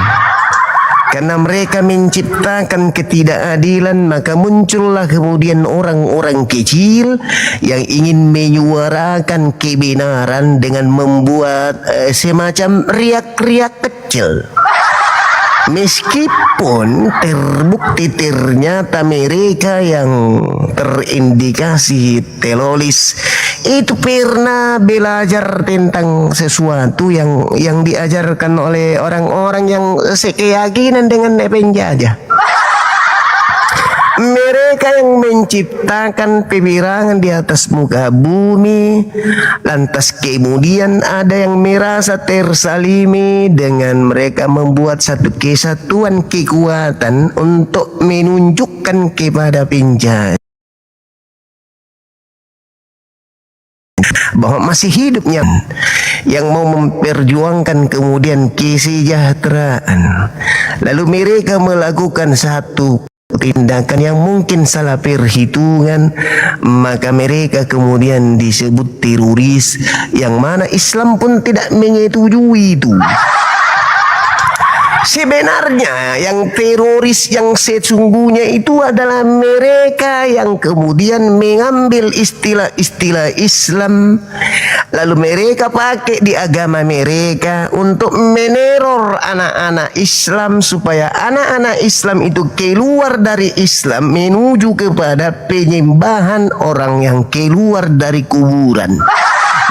Karena mereka menciptakan ketidakadilan, maka muncullah kemudian orang-orang kecil yang ingin menyuarakan kebenaran dengan membuat semacam riak-riak kecil. Meskipun terbukti ternyata mereka yang terindikasi teroris itu pernah belajar tentang sesuatu yang diajarkan oleh orang-orang yang sekeyakinan dengan penjajah. Mereka yang menciptakan peperangan di atas muka bumi, lantas kemudian ada yang merasa tersalimi dengan mereka membuat satu kesatuan kekuatan untuk menunjukkan kepada penjajah bahwa masih hidupnya yang mau memperjuangkan kemudian kesejahteraan. Lalu mereka melakukan satu tindakan yang mungkin salah perhitungan, maka mereka kemudian disebut teroris, yang mana Islam pun tidak menyetujui itu. Sebenarnya yang teroris yang sesungguhnya itu adalah mereka yang kemudian mengambil istilah-istilah Islam, lalu mereka pakai di agama mereka untuk meneror anak-anak Islam, supaya anak-anak Islam itu keluar dari Islam menuju kepada penyembahan orang yang keluar dari kuburan.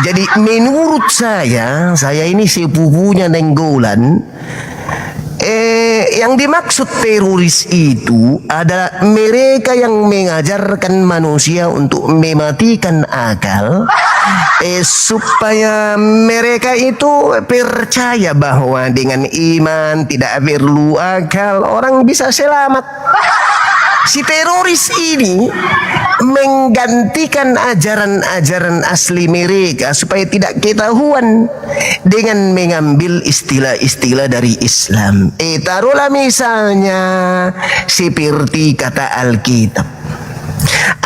Jadi menurut saya ini sepupunya Nenggolan. Yang dimaksud teroris itu adalah mereka yang mengajarkan manusia untuk mematikan akal, supaya mereka itu percaya bahwa dengan iman tidak perlu akal orang bisa selamat. Si teroris ini menggantikan ajaran-ajaran asli mereka supaya tidak ketahuan dengan mengambil istilah-istilah dari Islam. Taruhlah misalnya seperti kata Alkitab.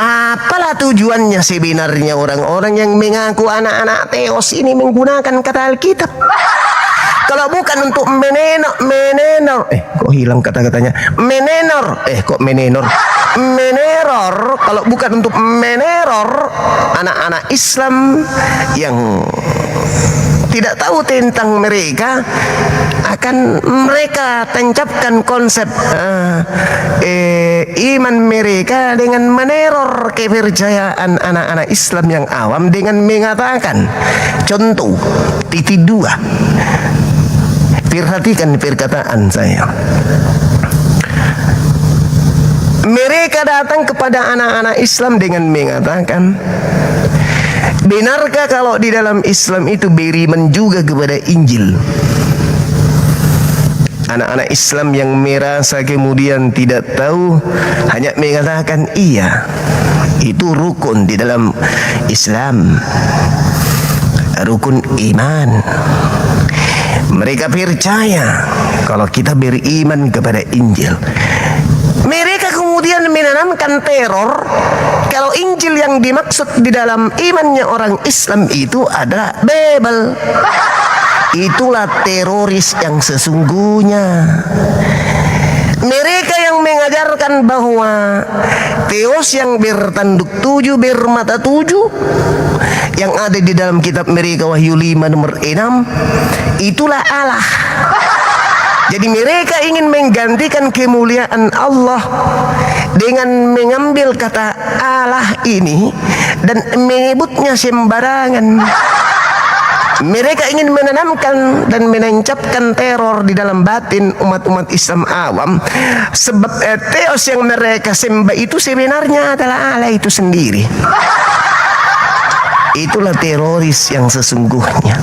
Apalah tujuannya sebenarnya orang-orang yang mengaku anak-anak teos ini menggunakan kata Alkitab? Kalau bukan untuk meneror, kok hilang kata-katanya? Meneror, kalau bukan untuk meneror anak-anak Islam yang tidak tahu tentang mereka, akan mereka tancapkan konsep iman mereka dengan meneror kepercayaan anak-anak Islam yang awam dengan mengatakan, contoh titik 2. Perhatikan perkataan saya. Mereka datang kepada anak-anak Islam dengan mengatakan, benarkah kalau di dalam Islam itu beriman juga kepada Injil? Anak-anak Islam yang merasa kemudian tidak tahu hanya mengatakan iya, itu rukun di dalam Islam, rukun iman. Mereka percaya kalau kita beriman kepada Injil. Mereka kemudian menanamkan teror kalau Injil yang dimaksud di dalam imannya orang Islam itu adalah Bible. Itulah teroris yang sesungguhnya. Mereka yang mengajarkan bahwa teos yang bertanduk 7 bermata 7 yang ada di dalam kitab mereka Wahyu 5 nomor 6 itulah Allah. Jadi mereka ingin menggantikan kemuliaan Allah dengan mengambil kata Allah ini dan menyebutnya sembarangan. Mereka ingin menanamkan dan menancapkan teror di dalam batin umat-umat Islam awam, sebab teos yang mereka sembah itu sebenarnya adalah Allah itu sendiri. Itulah teroris yang sesungguhnya,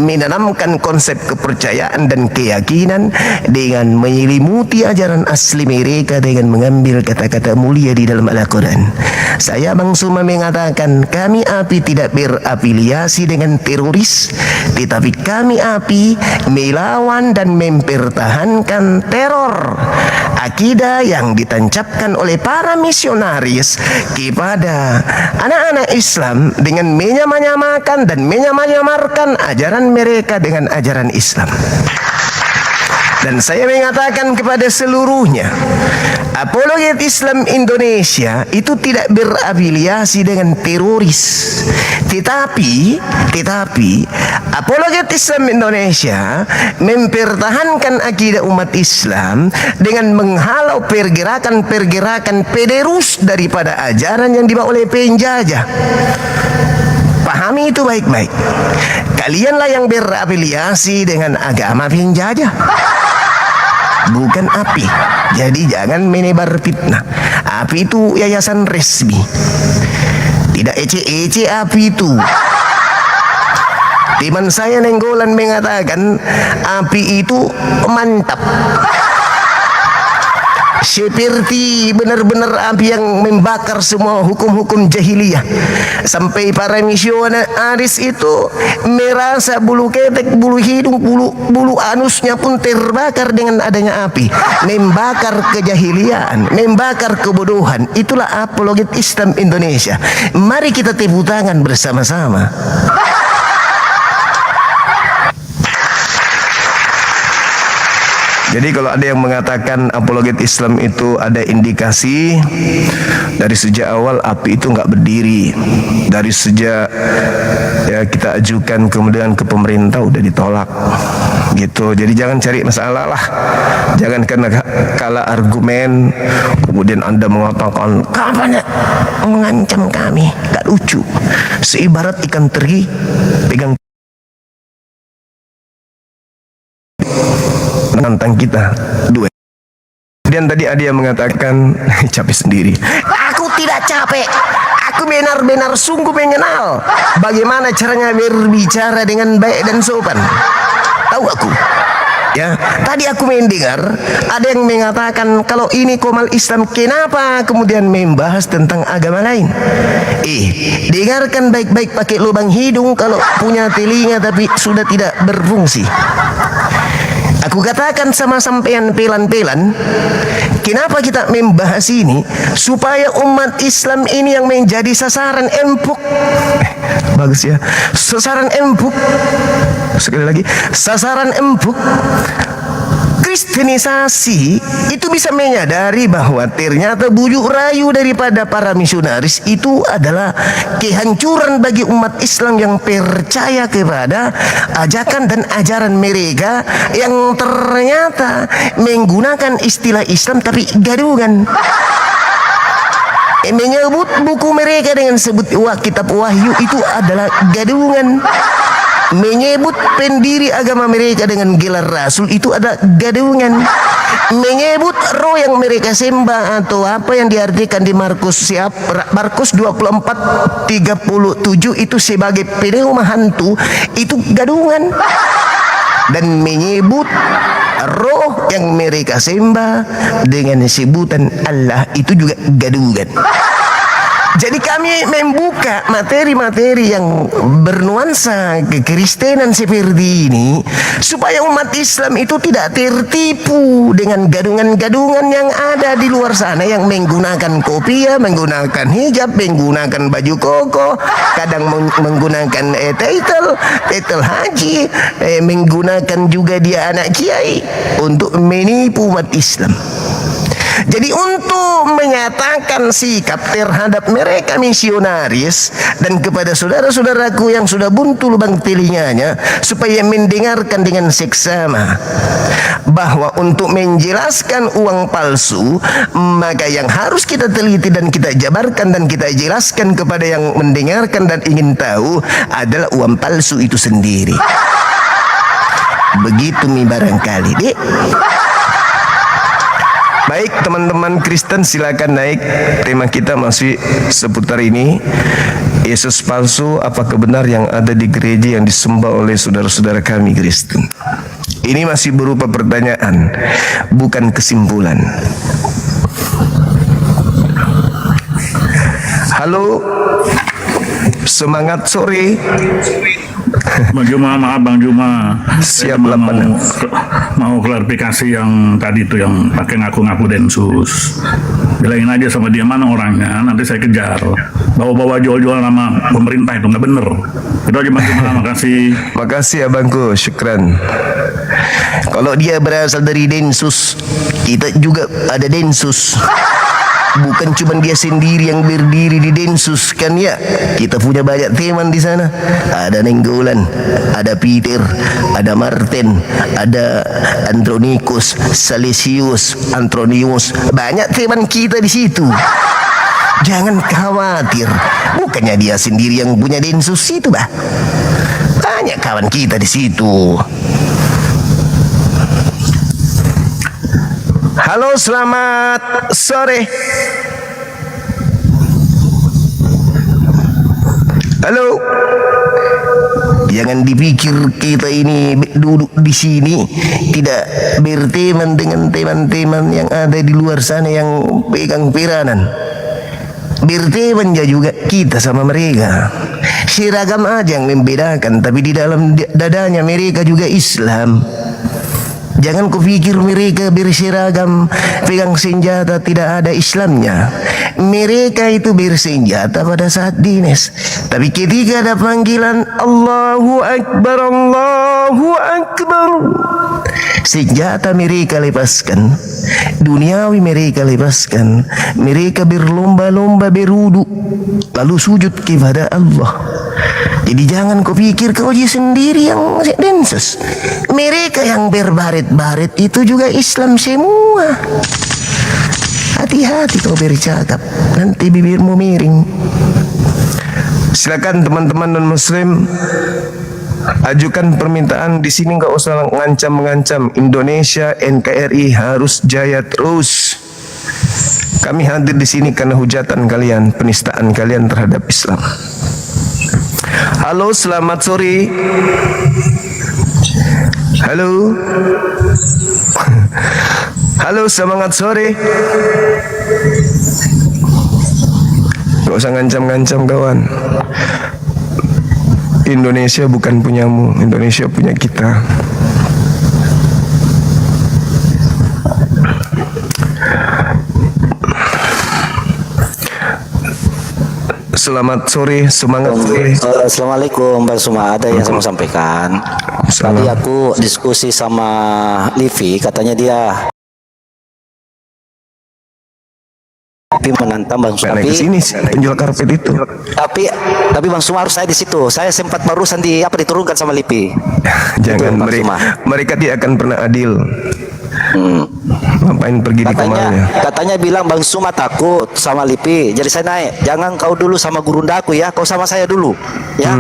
menanamkan konsep kepercayaan dan keyakinan dengan menyelimuti ajaran asli mereka dengan mengambil kata-kata mulia di dalam Al-Quran. Saya Bang Suma mengatakan, kami API tidak berafiliasi dengan teroris, tetapi kami API melawan dan mempertahankan teror akidah yang ditancapkan oleh para misionaris kepada anak-anak Islam dengan menyamanyamakan dan menyamarkan ajaran mereka dengan ajaran Islam. Dan saya mengatakan kepada seluruhnya, apologet Islam Indonesia itu tidak berafiliasi dengan teroris. Tetapi apologet Islam Indonesia mempertahankan akidah umat Islam dengan menghalau pergerakan-pergerakan penerus daripada ajaran yang dibawa oleh penjajah. Pahami itu baik-baik. Kalianlah yang berafiliasi dengan agama penjajah, bukan API. Jadi jangan menebar fitnah. API itu yayasan resmi. Tidak ece-ece API itu. Teman saya Nenggolan mengatakan API itu mantap. Seperti benar-benar api yang membakar semua hukum-hukum jahiliyah. Sampai para misionaris itu merasa bulu ketek, bulu hidung, bulu anusnya pun terbakar dengan adanya api. Membakar kejahiliaan, membakar kebodohan. Itulah apologet Islam Indonesia. Mari kita tepuk tangan bersama-sama. Jadi kalau ada yang mengatakan apologet Islam itu ada indikasi dari sejak awal API itu nggak berdiri, dari sejak ya kita ajukan kemudian ke pemerintah udah ditolak gitu. Jadi jangan cari masalah lah, jangan karena kalah argumen kemudian Anda mengatakan kapan mengancam kami, nggak lucu. Seibarat ikan teri pegang menantang kita dua. Kemudian tadi ada yang mengatakan capek sendiri. Aku tidak capek. Aku benar-benar sungguh mengenal bagaimana caranya berbicara dengan baik dan sopan. Tahu aku. Ya, tadi aku mendengar ada yang mengatakan kalau ini Komal Islam kenapa kemudian membahas tentang agama lain. Dengarkan baik-baik pakai lubang hidung kalau punya telinga tapi sudah tidak berfungsi. Aku katakan sama sampean pelan-pelan, kenapa kita membahas ini? Supaya umat Islam ini yang menjadi sasaran empuk. Bagus ya, sasaran empuk. Sekali lagi, sasaran empuk. Kristenisasi itu bisa menyadari bahwa ternyata bujuk rayu daripada para misionaris itu adalah kehancuran bagi umat Islam yang percaya kepada ajakan dan ajaran mereka yang ternyata menggunakan istilah Islam tapi gadungan. Menyebut buku mereka dengan sebut kitab Wahyu itu adalah gadungan. Menyebut pendiri agama mereka dengan gelar rasul itu ada gadungan. Menyebut roh yang mereka sembah atau apa yang diartikan di Markus 24:37 itu sebagai pneuma hantu itu gadungan. Dan menyebut roh yang mereka sembah dengan sebutan Allah itu juga gadungan. Jadi kami membuka materi-materi yang bernuansa kekristenan seperti ini supaya umat Islam itu tidak tertipu dengan gadungan-gadungan yang ada di luar sana yang menggunakan kopiah, menggunakan hijab, menggunakan baju koko, kadang menggunakan titel haji, menggunakan juga dia anak kiai untuk menipu umat Islam. Jadi untuk menyatakan sikap terhadap mereka misionaris dan kepada saudara-saudaraku yang sudah buntu lubang telinganya supaya mendengarkan dengan seksama bahwa untuk menjelaskan uang palsu maka yang harus kita teliti dan kita jabarkan dan kita jelaskan kepada yang mendengarkan dan ingin tahu adalah uang palsu itu sendiri. Begitu mi barangkali, Dek. Baik teman-teman Kristen, silakan naik. Tema kita masih seputar ini. Yesus palsu, apakah benar yang ada di gereja yang disembah oleh saudara-saudara kami Kristen? Ini masih berupa pertanyaan, bukan kesimpulan. Halo, semangat sore. Bang Juma, maaf Bang Juma. Siap mau klarifikasi yang tadi itu yang pakai ngaku-ngaku Densus. bilangin aja sama dia mana orangnya, nanti saya kejar. Bawa-bawa jual-jual nama pemerintah itu nggak bener. Itu aja Bang Juma, makasih. Makasih abangku, syukran. Kalau dia berasal dari Densus, kita juga ada Densus. Bukan cuma dia sendiri yang berdiri di Densus kan ya. Kita punya banyak teman di sana. Ada Nenggolan, ada Peter, ada Martin, ada Andronikus, Salesius, Antronius. Banyak teman kita di situ. Jangan khawatir. Bukannya dia sendiri yang punya Densus itu, bah. Banyak kawan kita di situ. Halo, selamat sore. Halo. Jangan dipikir kita ini duduk di sini tidak berteman dengan teman-teman yang ada di luar sana yang pegang peranan. Berteman juga kita sama mereka. Seragam aja yang membedakan, tapi di dalam dadanya mereka juga Islam. Jangan kupikir mereka berseragam pegang senjata tidak ada Islamnya. Mereka itu bersenjata pada saat dinas. Tapi ketika ada panggilan Allahu Akbar, Allahu Akbar, senjata mereka lepaskan, duniawi mereka lepaskan. Mereka berlomba-lomba berudu lalu sujud kepada Allah. Jadi jangan kau pikir kau sendiri yang Densus. Mereka yang berbaret-baret itu juga Islam semua. Hati-hati kau bercakap, nanti bibirmu miring. Silakan teman-teman non-muslim, ajukan permintaan di sini, nggak usah ngancam-ngancam. Indonesia NKRI harus jaya terus. Kami hadir di sini karena hujatan kalian, penistaan kalian terhadap Islam. Halo, selamat sore. Halo. Halo, semangat sore. Gak usah ngancam-ngancam kawan. Indonesia bukan punyamu, Indonesia punya kita. Selamat sore, semangat sore. Assalamualaikum Bang Suma, ada yang saya mau sampaikan. Tadi aku diskusi sama Livi, katanya dia menantang Bang Suma. Tapi sini penjual karpet itu. Tapi Bang Suma harus saya di situ. Saya sempat barusan diturunkan sama Livi. Jangan, mereka tidak akan pernah adil. Ngapain pergi di kamarnya? Katanya bilang Bang Suma takut sama Lipi, jadi saya naik. Jangan kau dulu sama gurundaku ya, kau sama saya dulu ya.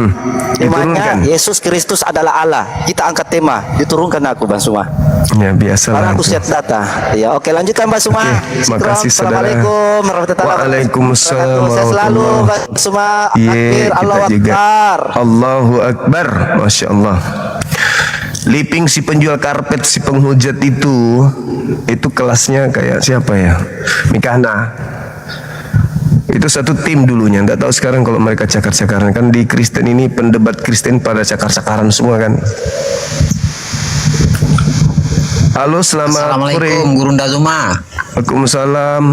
Temanya Yesus Kristus adalah Allah. Kita angkat tema, diturunkan aku Bang Suma. Ya biasa lah. Karena aku set data. Ya oke, lanjutkan Bang Suma. Makasih saudara. Assalamualaikum warahmatullahi wabarakatuh. Waalaikumsalam Saya selalu Bang Suma. Iya, Allahu Akbar. Allahu Akbar. Masya Allah. Liping si penjual karpet, si penghujat itu kelasnya kayak siapa ya? Mikana. Itu satu tim dulunya. Nggak tahu sekarang kalau mereka cakar-cakaran. Kan di Kristen ini pendebat Kristen pada cakar-cakaran semua kan. Halo, selamat sore. Assalamualaikum Gurunda Zuma. Waalaikumsalam.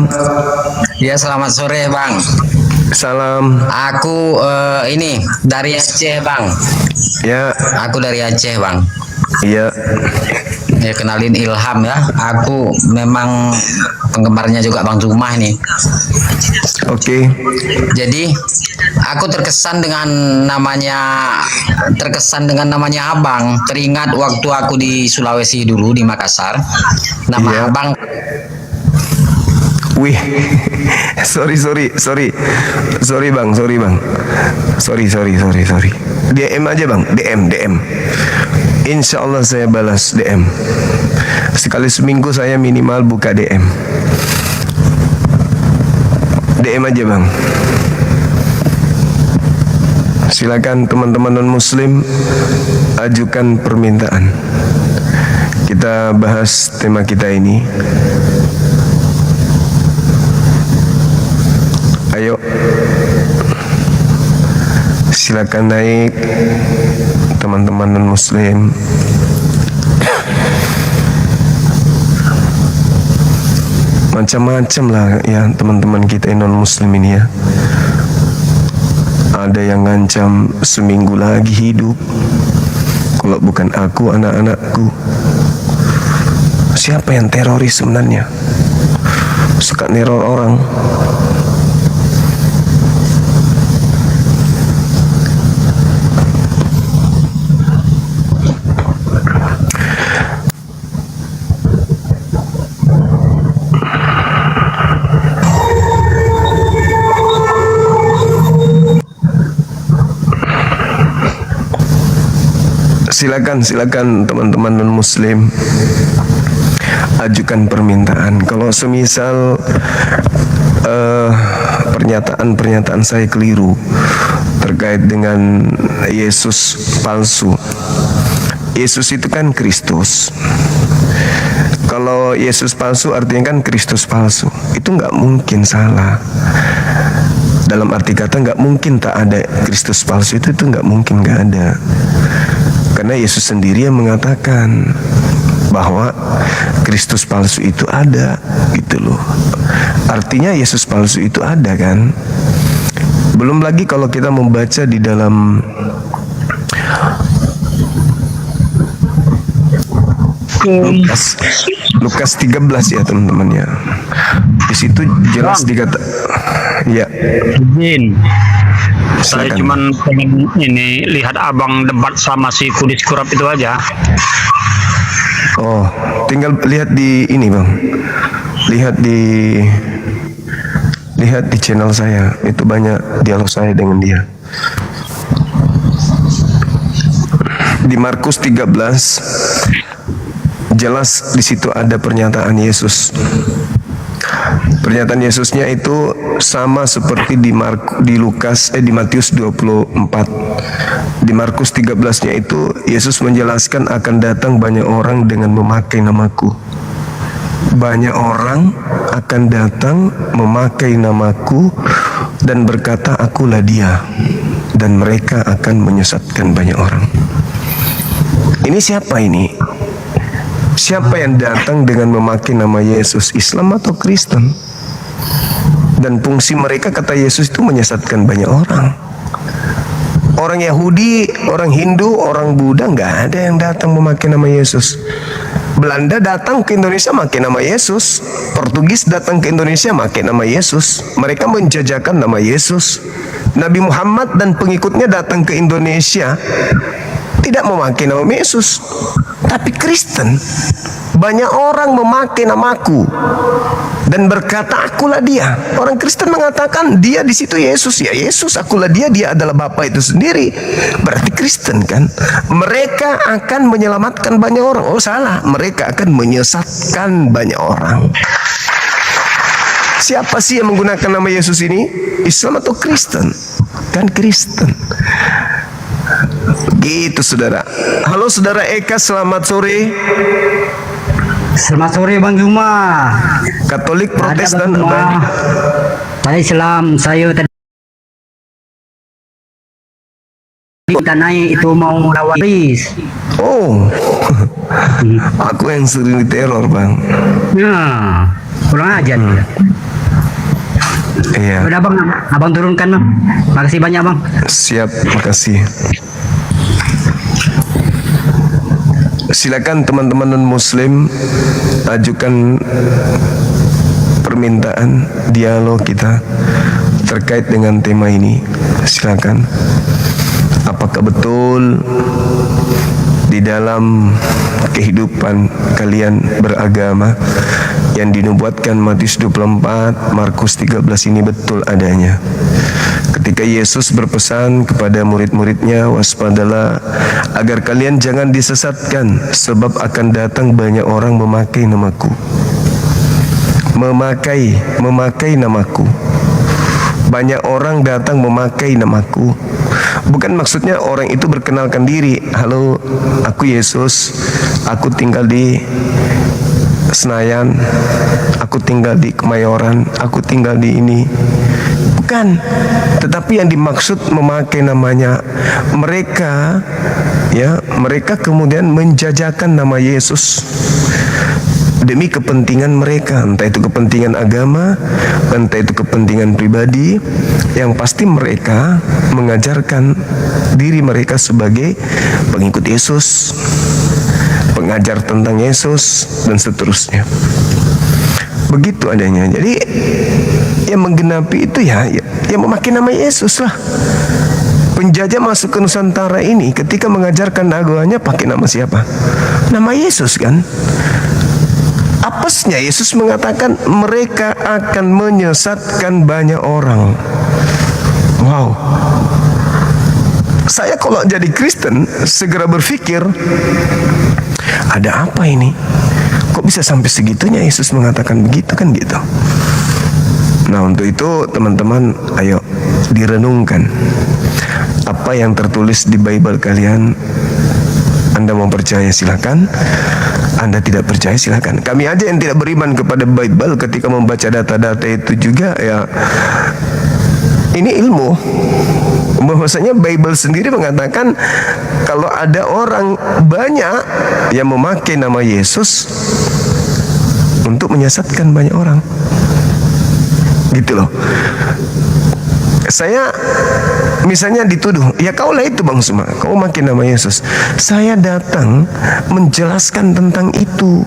Ya, selamat sore Bang. Salam. Aku ini dari Aceh Bang. Ya. Aku dari Aceh Bang. Iya. Ya, kenalin Ilham ya. Aku memang penggemarnya juga Bang Zuma ini. Oke. Jadi aku terkesan dengan namanya Abang. Teringat waktu aku di Sulawesi dulu di Makassar. Nama Abang. Wih, sorry bang. DM aja bang, DM. Insya Allah saya balas DM. Sekali seminggu saya minimal buka DM. DM aja bang. Silakan teman-teman non Muslim ajukan permintaan. Kita bahas tema kita ini. Ayo, silakan naik teman-teman non Muslim. macam-macam lah ya teman-teman kita yang non muslim ini ya. Ada yang ngancam seminggu lagi hidup kalau bukan aku, anak-anakku. Siapa yang teroris sebenarnya? Suka neror orang. Silakan teman-teman non muslim ajukan permintaan. Kalau semisal pernyataan saya keliru terkait dengan Yesus palsu. Yesus itu kan Kristus. Kalau Yesus palsu artinya kan Kristus palsu. Itu nggak mungkin salah. Dalam arti kata nggak mungkin tak ada Kristus palsu, itu nggak mungkin, nggak ada. Karena Yesus sendiri yang mengatakan bahwa Kristus palsu itu ada, gitu loh. Artinya Yesus palsu itu ada kan. Belum lagi kalau kita membaca di dalam Lukas 13 ya teman-teman ya. Di situ jelas dikata ya. Izin. Saya cuman pengen ini lihat abang debat sama si Kudis Kurap itu aja. Oh, tinggal lihat di ini bang. Lihat di channel saya. Itu banyak dialog saya dengan dia. Di Markus 13 jelas di situ ada pernyataan Yesus. Pernyataan Yesusnya itu sama seperti di Matius 24. Di Markus 13-nya itu Yesus menjelaskan akan datang banyak orang dengan memakai namaku. Banyak orang akan datang memakai namaku dan berkata akulah dia, dan mereka akan menyesatkan banyak orang. Ini siapa ini? Siapa yang datang dengan memakai nama Yesus? Islam atau Kristen? Dan fungsi mereka kata Yesus itu menyesatkan banyak orang. Orang Yahudi, orang Hindu, orang Buddha nggak ada yang datang memakai nama Yesus. Belanda datang ke Indonesia memakai nama Yesus. Portugis datang ke Indonesia memakai nama Yesus. Mereka menjajakan nama Yesus. Nabi Muhammad dan pengikutnya datang ke Indonesia tidak memakai nama Yesus, tapi Kristen. Banyak orang memakai namaku dan berkata akulah dia. Orang Kristen mengatakan dia di situ Yesus, ya Yesus, akulah dia, dia adalah Bapa itu sendiri. Berarti Kristen kan? Mereka akan menyelamatkan banyak orang. Oh salah, mereka akan menyesatkan banyak orang. Siapa sih yang menggunakan nama Yesus ini? Islam atau Kristen? Kan Kristen. Gitu saudara. Halo saudara Eka, selamat sore. Selamat sore Bang Juma. Katolik, Protestan, Saya Islam. Saya tadi kita naik itu mau lawan bis. Oh, aku yang sering diteror bang. Ya, kurang ajar dia. Iya. Udah bang, abang turunkan bang. Makasih banyak bang. Siap, makasih. Silakan teman-teman non muslim ajukan permintaan dialog kita terkait dengan tema ini. Silakan. Apakah betul di dalam kehidupan kalian beragama yang dinubuatkan Matius 24, Markus 13 ini betul adanya? Ketika Yesus berpesan kepada murid-muridnya, waspadalah agar kalian jangan disesatkan, sebab akan datang banyak orang memakai namaku. Memakai namaku. Banyak orang datang memakai namaku. Bukan maksudnya orang itu berkenalkan diri. Halo, aku Yesus. Aku tinggal di Senayan. Aku tinggal di Kemayoran. Aku tinggal di ini. Bukan. Tetapi yang dimaksud memakai namanya mereka, ya, mereka kemudian menjajakan nama Yesus. demi kepentingan mereka, entah itu kepentingan agama, entah itu kepentingan pribadi. Yang pasti mereka mengajarkan diri mereka sebagai pengikut Yesus, pengajar tentang Yesus, dan seterusnya. Begitu adanya. Jadi yang menggenapi itu ya memakai nama Yesus lah. Penjajah masuk ke Nusantara ini ketika mengajarkan agamanya pakai nama siapa? Nama Yesus kan? Apesnya Yesus mengatakan mereka akan menyesatkan banyak orang. Wow. Saya kalau jadi Kristen segera berpikir, ada apa ini? Kok bisa sampai segitunya Yesus mengatakan begitu kan gitu? Nah, untuk itu teman-teman ayo direnungkan. Apa yang tertulis di Bible kalian, Anda mau percaya silakan, Anda tidak percaya silakan. Kami aja yang tidak beriman kepada Bible ketika membaca data-data itu juga ya, ini ilmu. Bahwasanya Bible sendiri mengatakan kalau ada orang banyak yang memakai nama Yesus untuk menyesatkan banyak orang, gitu loh. Saya misalnya dituduh, ya kaulah itu Bang Suma, kau makin nama Yesus. Saya datang menjelaskan tentang itu.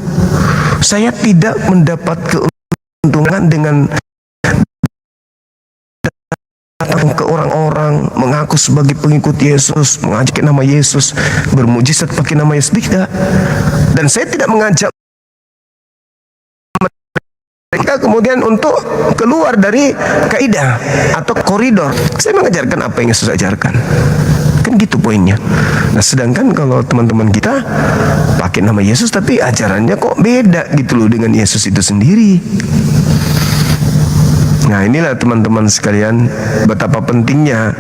Saya tidak mendapat keuntungan dengan datang ke orang-orang mengaku sebagai pengikut Yesus, mengajak nama Yesus, bermujizat pakai nama Yesus, tidak. Dan saya tidak mengajak mereka kemudian untuk keluar dari kaidah atau koridor. Saya mengajarkan apa yang Yesus ajarkan. Kan gitu poinnya. Nah, sedangkan kalau teman-teman kita pakai nama Yesus tapi ajarannya kok beda gitu loh dengan Yesus itu sendiri. Nah, inilah teman-teman sekalian betapa pentingnya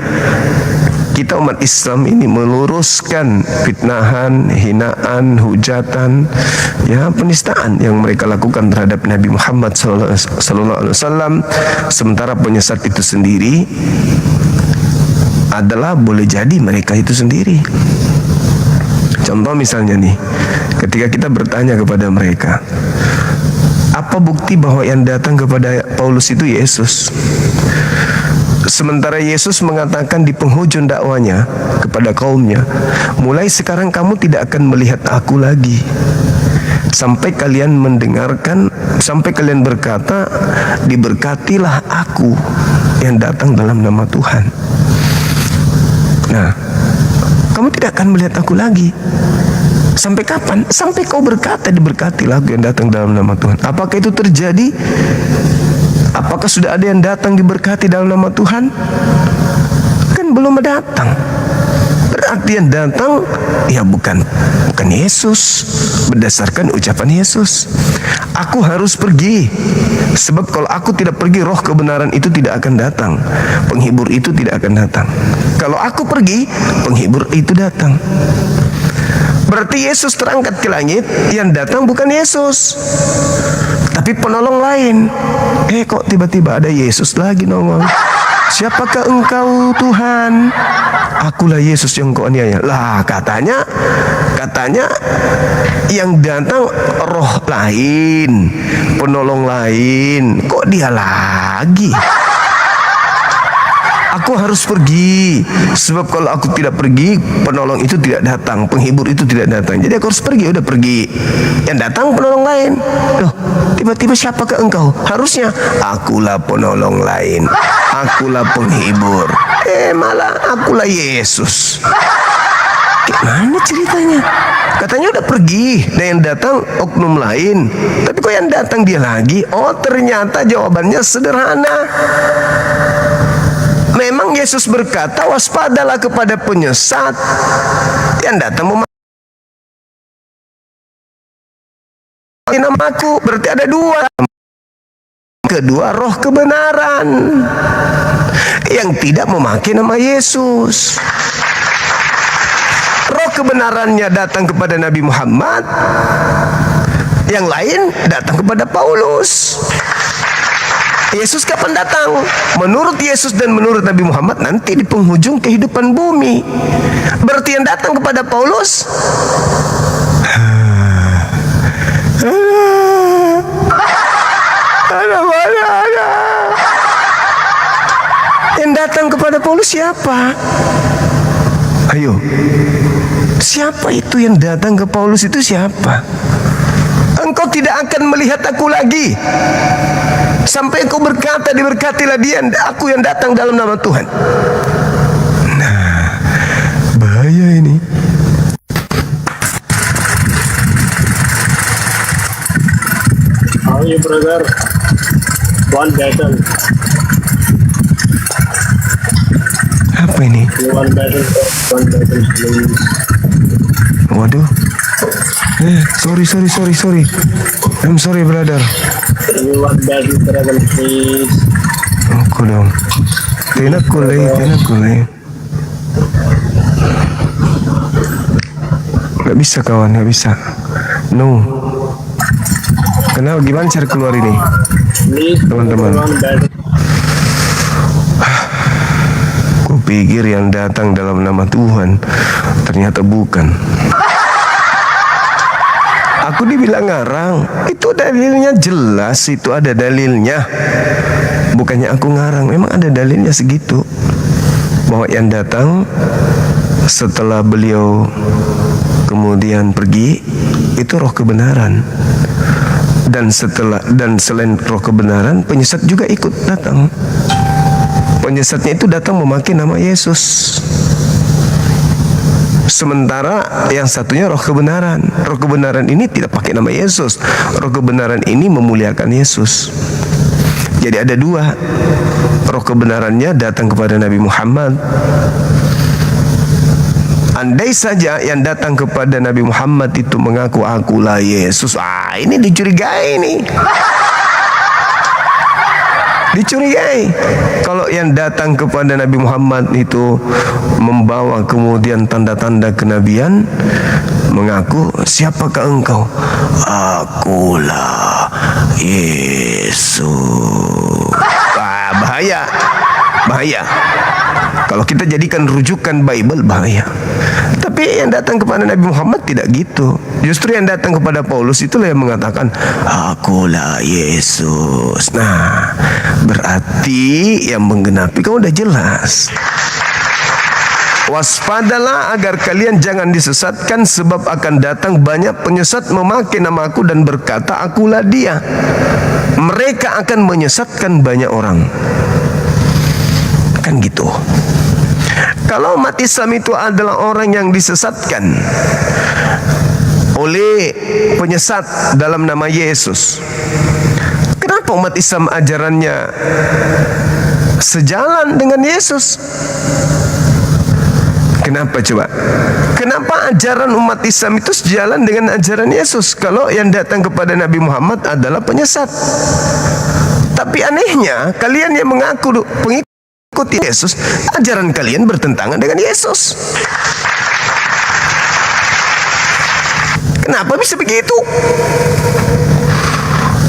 kita umat Islam ini meluruskan fitnahan, hinaan, hujatan, ya penistaan yang mereka lakukan terhadap Nabi Muhammad SAW. Sementara penyesat itu sendiri adalah boleh jadi mereka itu sendiri. Contoh misalnya nih, ketika kita bertanya kepada mereka, apa bukti bahwa yang datang kepada Paulus itu Yesus? Sementara Yesus mengatakan di penghujung dakwanya kepada kaumnya, mulai sekarang kamu tidak akan melihat aku lagi sampai kalian mendengarkan, sampai kalian berkata, diberkatilah aku yang datang dalam nama Tuhan. Nah, kamu tidak akan melihat aku lagi. Sampai kapan? Sampai kau berkata, diberkatilah aku yang datang dalam nama Tuhan. Apakah itu terjadi? Apakah sudah ada yang datang diberkati dalam nama Tuhan? Kan belum datang. Berarti yang datang ya bukan Yesus, berdasarkan ucapan Yesus. Aku harus pergi, sebab kalau aku tidak pergi, roh kebenaran itu tidak akan datang, penghibur itu tidak akan datang. Kalau aku pergi, penghibur itu datang. Berarti Yesus terangkat ke langit, yang datang bukan Yesus, tapi penolong lain. Kok tiba-tiba ada Yesus lagi nongol? Siapakah engkau Tuhan? Akulah Yesus yang kau aniaya. Lah katanya yang datang roh lain, penolong lain. Kok dia lagi? Aku harus pergi, sebab kalau aku tidak pergi, penolong itu tidak datang, penghibur itu tidak datang. Jadi aku harus pergi, udah pergi. Yang datang penolong lain. Loh, tiba-tiba siapakah engkau? Harusnya akulah penolong lain, akulah penghibur. Malah akulah Yesus. Gimana ceritanya? Katanya udah pergi, dan yang datang oknum lain. Tapi kok yang datang dia lagi? Oh, ternyata jawabannya sederhana. Memang Yesus berkata, waspadalah kepada penyesat yang datang memakai namaku. Berarti ada dua. Kedua, roh kebenaran yang tidak memakai nama Yesus. Roh kebenarannya datang kepada Nabi Muhammad, yang lain datang kepada Paulus. Yesus kapan datang? Menurut Yesus dan menurut Nabi Muhammad nanti di penghujung kehidupan bumi. Berarti yang datang kepada Paulus Yang datang kepada Paulus siapa? Ayo, siapa itu yang datang ke Paulus itu siapa? Engkau tidak akan melihat aku lagi sampai engkau berkata, diberkatilah dia, aku yang datang dalam nama Tuhan. Nah, bahaya ini. How are you, brother? One battle. Apa ini? One battle, please. Waduh. Sorry. I'm sorry, brother. One battle, brother, please. Aku dong. Tenak kulay. Gak bisa kawan, gak bisa. No. Kenapa? Gimana cara keluar ini? Teman-teman. Kupikir yang datang dalam nama Tuhan, ternyata bukan. Aku dibilang ngarang, itu dalilnya jelas, itu ada dalilnya. Bukannya aku ngarang, memang ada dalilnya segitu. Bahwa yang datang setelah beliau kemudian pergi, itu roh kebenaran. Dan selain roh kebenaran, penyesat juga ikut datang. Penyesatnya itu datang memakai nama Yesus. Sementara yang satunya roh kebenaran. Roh kebenaran ini tidak pakai nama Yesus. Roh kebenaran ini memuliakan Yesus. Jadi ada dua. Roh kebenarannya datang kepada Nabi Muhammad. Andai saja yang datang kepada Nabi Muhammad itu mengaku akulah Yesus, ini dicurigai nih. Dicurigai. Kalau yang datang kepada Nabi Muhammad itu membawa kemudian tanda-tanda kenabian, mengaku, siapakah engkau? Akulah Yesus. Bahaya. Kalau kita jadikan rujukan Bible, bahaya. Tapi yang datang kepada Nabi Muhammad tidak gitu. Justru yang datang kepada Paulus itulah yang mengatakan, akulah Yesus. Nah, berarti yang menggenapi kan udah jelas. Waspadalah agar kalian jangan disesatkan, sebab akan datang banyak penyesat memakai nama aku dan berkata, akulah dia. Mereka akan menyesatkan banyak orang. Kan gitu. Kalau umat Islam itu adalah orang yang disesatkan oleh penyesat dalam nama Yesus, kenapa umat Islam ajarannya sejalan dengan Yesus? Kenapa coba? Kenapa ajaran umat Islam itu sejalan dengan ajaran Yesus kalau yang datang kepada Nabi Muhammad adalah penyesat? Tapi anehnya, kalian yang mengaku pengikut Yesus, ajaran kalian bertentangan dengan Yesus. Kenapa bisa begitu?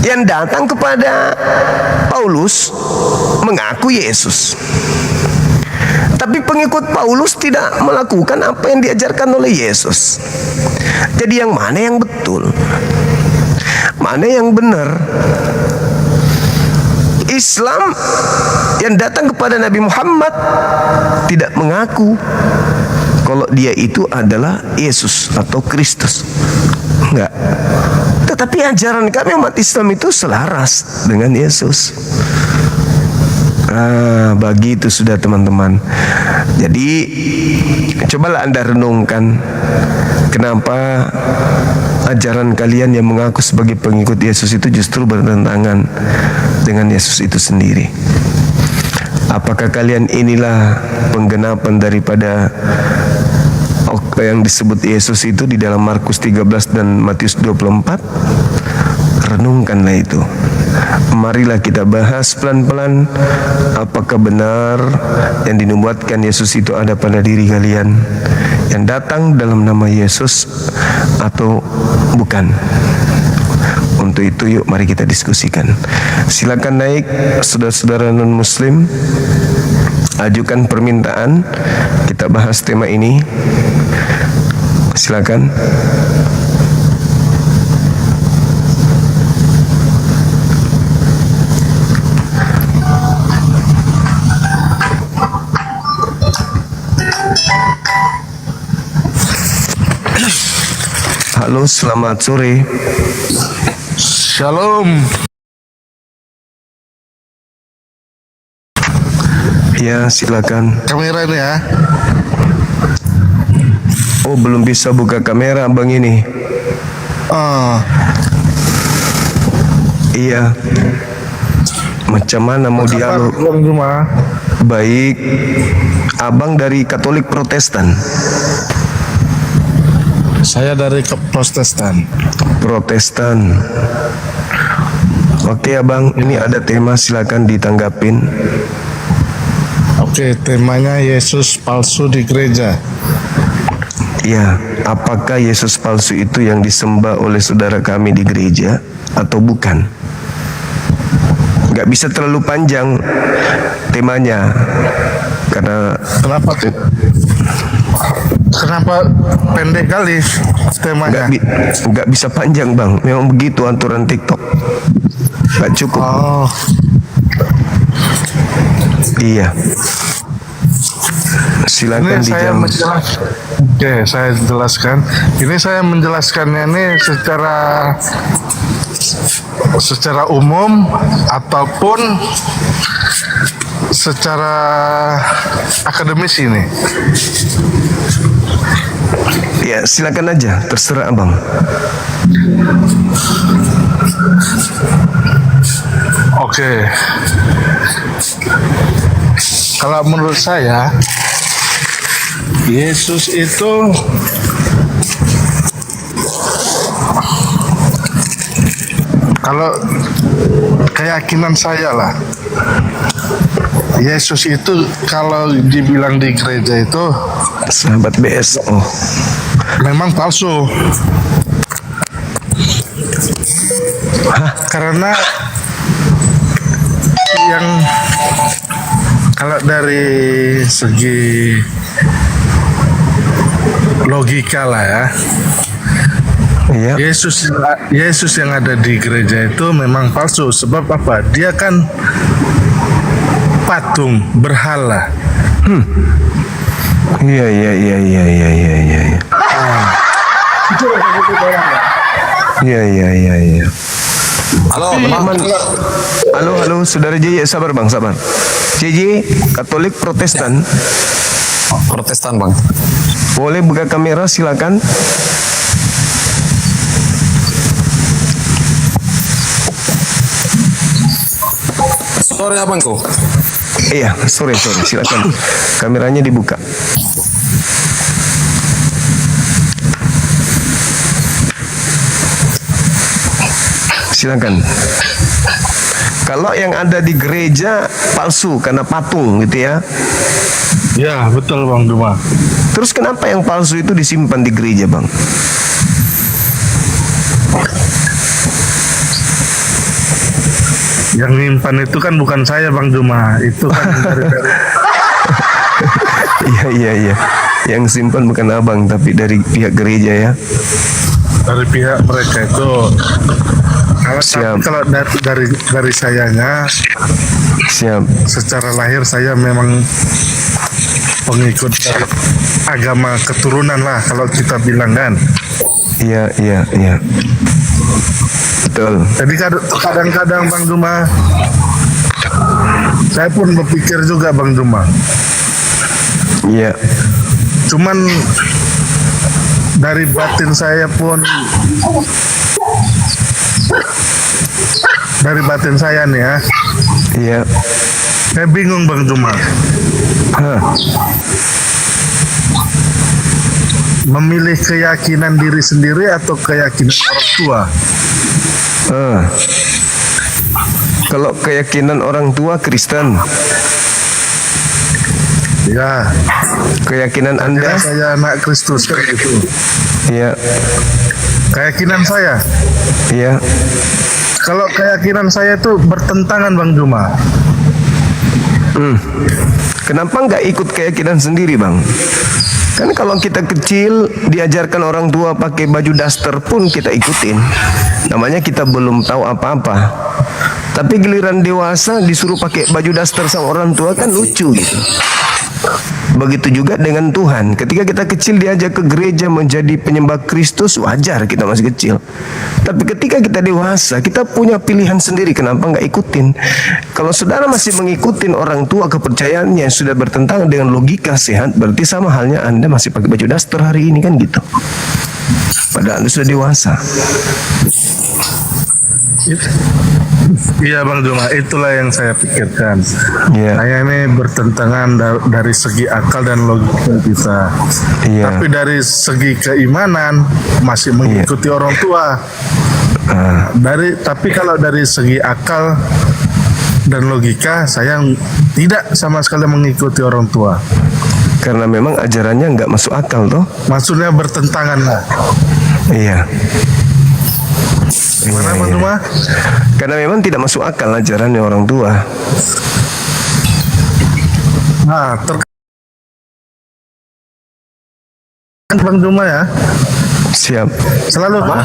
Yang datang kepada Paulus mengaku Yesus, tapi pengikut Paulus tidak melakukan apa yang diajarkan oleh Yesus. Jadi yang mana yang betul? Mana yang benar? Islam yang datang kepada Nabi Muhammad tidak mengaku kalau dia itu adalah Yesus atau Kristus. Enggak. Tetapi ajaran kami umat Islam itu selaras dengan Yesus. Begitu sudah teman-teman. Jadi cobalah Anda renungkan, kenapa ajaran kalian yang mengaku sebagai pengikut Yesus itu justru bertentangan dengan Yesus itu sendiri. Apakah kalian inilah penggenapan daripada yang disebut Yesus itu di dalam Markus 13 dan Matius 24? Renungkanlah itu. Marilah kita bahas pelan-pelan, apakah benar yang dinubuatkan Yesus itu ada pada diri kalian, yang datang dalam nama Yesus atau bukan. Untuk itu yuk mari kita diskusikan. Silakan naik saudara-saudara non-muslim, ajukan permintaan, kita bahas tema ini. Silakan. Halo, selamat sore. Shalom. Ya, silakan. Kamera ini ya. Oh, belum bisa buka kamera abang ini. Iya. Macam mana mau dialog? Baik. Abang dari Katolik Protestan. Saya dari Protestan. Protestan. Oke abang, ini ada tema, silakan ditanggapin. Oke, temanya Yesus palsu di gereja. Ya, apakah Yesus palsu itu yang disembah oleh saudara kami di gereja atau bukan? Gak bisa terlalu panjang temanya, karena kenapa tuh? Kenapa pendek kali temanya? Gak bisa panjang bang, memang begitu aturan TikTok. Gak cukup. Iya. Silakan dijawab. Oke, saya jelaskan. Ini saya menjelaskannya ini secara umum ataupun secara akademis ini. Ya, silakan aja, terserah abang. Oke. Kalau menurut saya, Yesus itu kalau keyakinan saya lah, Yesus itu kalau dibilang di gereja itu sahabat BSO memang palsu. Karena yang kalau dari segi logika lah ya, Yesus yang ada di gereja itu memang palsu. Sebab apa? Dia kan patung berhala. Iya. Iya. Halo, saudara JJ, sabar bang, sabar. JJ, Katolik Protestan. Protestan bang. Boleh buka kamera, silakan. Sore abangku. Iya, sore, silakan. Kameranya dibuka. Silakan. Kalau yang ada di gereja palsu karena patung gitu ya. Ya, betul Bang Duma. Terus kenapa yang palsu itu disimpan di gereja, Bang? Yang nyimpan itu kan bukan saya Bang Duma, itu kan dari Iya. Yang simpan bukan abang, tapi dari pihak gereja ya. Dari pihak mereka itu. Kalau dari sayanya, secara lahir saya memang pengikut dari agama keturunan lah, kalau kita bilang kan. Iya. Betul. Jadi kadang-kadang Bang Duma, saya pun berpikir juga Bang Duma. Iya. Cuman dari batin saya pun, dari batin saya nih ya. Iya. Saya bingung Bang Duma. Memilih keyakinan diri sendiri atau keyakinan orang tua? Kalau keyakinan orang tua Kristen. Ya. Keyakinan Anda? Saya anak Kristus kayak gitu. Iya. Keyakinan saya? Iya. Kalau keyakinan saya itu bertentangan Bang Duma. Kenapa nggak ikut keyakinan sendiri Bang? Kan kalau kita kecil diajarkan orang tua pakai baju daster pun kita ikutin. Namanya kita belum tahu apa-apa. Tapi giliran dewasa disuruh pakai baju daster sama orang tua kan lucu gitu. Begitu juga dengan Tuhan. Ketika kita kecil diajak ke gereja menjadi penyembah Kristus, wajar kita masih kecil. Tapi ketika kita dewasa, kita punya pilihan sendiri. Kenapa nggak ikutin? Kalau saudara masih mengikutin orang tua kepercayaannya yang sudah bertentangan dengan logika sehat, berarti sama halnya Anda masih pakai baju daster hari ini kan gitu. Padahal Anda sudah dewasa. Iya Bang Juma, itulah yang saya pikirkan. Saya ini bertentangan dari segi akal dan logika kita. Tapi dari segi keimanan masih mengikuti orang tua. Tapi kalau dari segi akal dan logika saya tidak sama sekali mengikuti orang tua. Karena memang ajarannya nggak masuk akal toh. Maksudnya bertentangan lah. Iya. Gimana Bang Juma? Karena memang tidak masuk akal ajarannya orang tua. Nah, Bang Juma ya. Siap. Selalu Pak.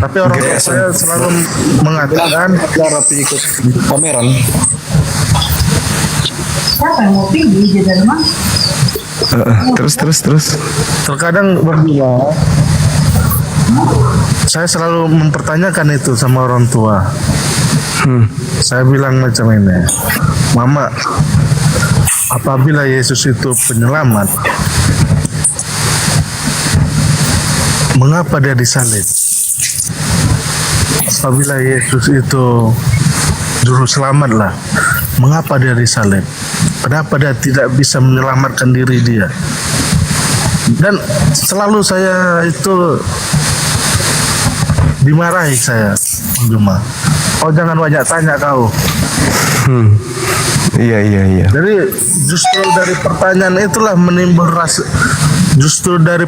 Tapi orang tua saya selalu mengatakan cara ikut pameran. Siapa yang mau pergi di rumah? Terus. Terkadang Bang Juma, saya selalu mempertanyakan itu sama orang tua. Saya bilang macam ini, Mama, apabila Yesus itu penyelamat, mengapa dia disalib? Apabila Yesus itu juru selamat lah, mengapa dia disalib? Kenapa dia tidak bisa menyelamatkan diri dia? Dan selalu saya itu dimarahi saya, Juma. Oh jangan banyak tanya kau. Iya. Jadi justru dari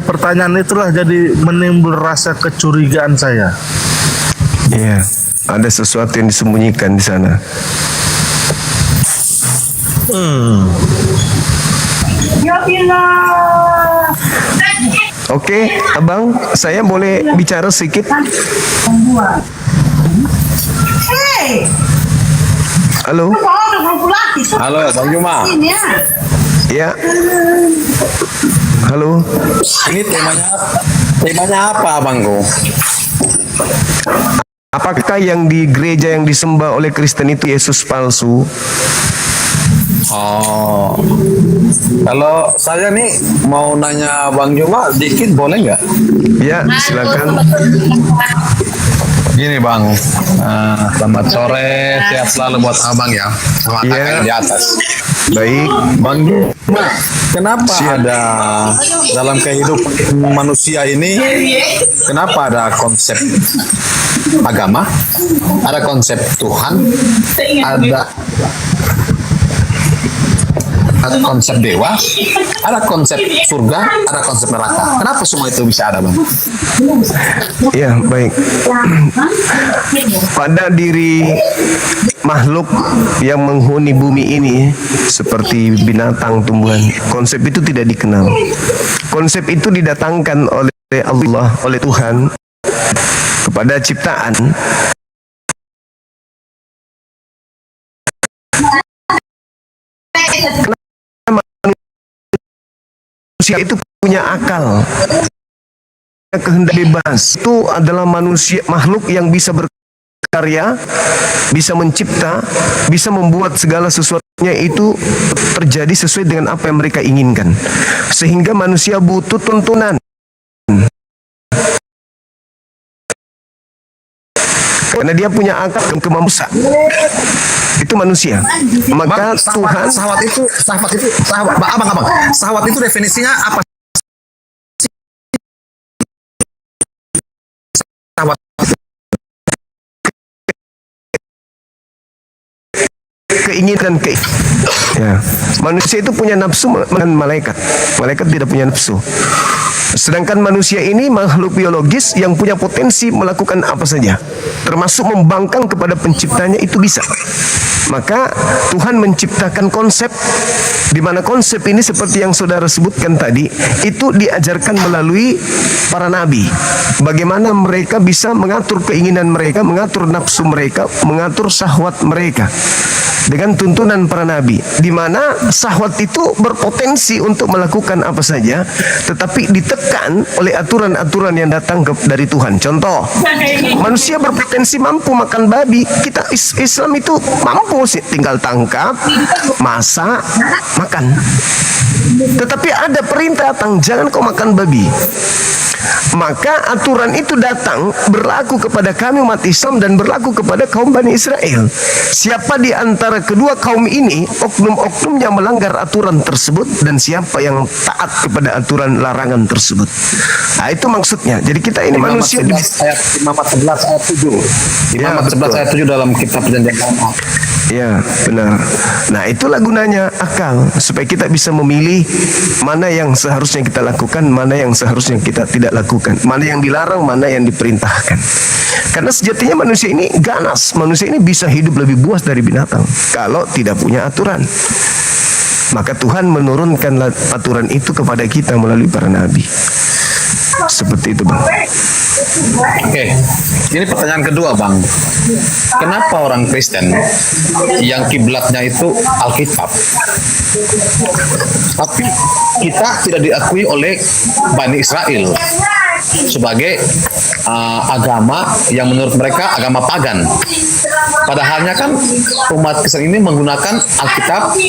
pertanyaan itulah jadi menimbul rasa kecurigaan saya. Iya, ada sesuatu yang disembunyikan di sana. Ya Allah. Oke, Abang, saya boleh bicara sedikit? Hei. Halo. Halo, Bang Juma. Ya. Halo. Ini temanya apa, Bangku? Apakah yang di gereja yang disembah oleh Kristen itu Yesus palsu? Oh, kalau saya nih mau nanya Bang Juma dikit boleh nggak? Ya, silakan. Gini Bang, selamat sore, sehat selalu buat abang ya, sama kakak yang di atas. Baik, Bang Juma, kenapa ada dalam kehidupan manusia ini, kenapa ada konsep agama, ada konsep Tuhan, ada konsep dewa, ada konsep surga, ada konsep neraka. Kenapa semua itu bisa ada, Bang? Ya, baik. Pada diri makhluk yang menghuni bumi ini seperti binatang, tumbuhan, konsep itu tidak dikenal. Konsep itu didatangkan oleh Allah, oleh Tuhan kepada ciptaan. Manusia itu punya akal, kehendak bebas. Itu adalah manusia, makhluk yang bisa berkarya, bisa mencipta, bisa membuat segala sesuatunya itu terjadi sesuai dengan apa yang mereka inginkan. Sehingga manusia butuh tuntunan. Karena dia punya akal dan kemampuan. Itu manusia. Maka Bang, Tuhan sahwat itu definisinya apa? Sahwat. Keinginan ya. Manusia itu punya nafsu dengan malaikat. Malaikat tidak punya nafsu. Sedangkan manusia ini makhluk biologis yang punya potensi melakukan apa saja, termasuk membangkang kepada penciptanya, itu bisa. Maka Tuhan menciptakan konsep, di mana konsep ini seperti yang saudara sebutkan tadi, itu diajarkan melalui para nabi. Bagaimana mereka bisa mengatur keinginan mereka, mengatur nafsu mereka, mengatur syahwat mereka. dengan tuntunan para nabi, di mana syahwat itu berpotensi untuk melakukan apa saja, tetapi ditekan oleh aturan-aturan yang datang dari Tuhan. Contoh, manusia berpotensi mampu makan babi. Kita Islam itu mampu sih, tinggal tangkap, masak, makan. Tetapi ada perintah datang, jangan kau makan babi. Maka aturan itu datang berlaku kepada kami umat Islam dan berlaku kepada kaum Bani Israel. Siapa di antara kedua kaum ini oknum-oknum yang melanggar aturan tersebut dan siapa yang taat kepada aturan larangan tersebut. Nah, itu maksudnya. Jadi kita ini manusia Imamat 11 ayat 7. Imamat 11 ayat 7 dalam kitab Perjanjian Lama. Ya, benar. Nah, itulah gunanya akal, supaya kita bisa memilih mana yang seharusnya kita lakukan, mana yang seharusnya kita tidak lakukan, mana yang dilarang, mana yang diperintahkan. Karena sejatinya manusia ini ganas, manusia ini bisa hidup lebih buas dari binatang kalau tidak punya aturan. Maka Tuhan menurunkan aturan itu kepada kita melalui para nabi. Seperti itu, Bang. Oke, ini pertanyaan kedua, Bang. Kenapa orang Kristen yang kiblatnya itu Alkitab, tapi kita tidak diakui oleh Bani Israel sebagai agama yang menurut mereka agama pagan? Padahalnya kan umat Kristen ini menggunakan Alkitab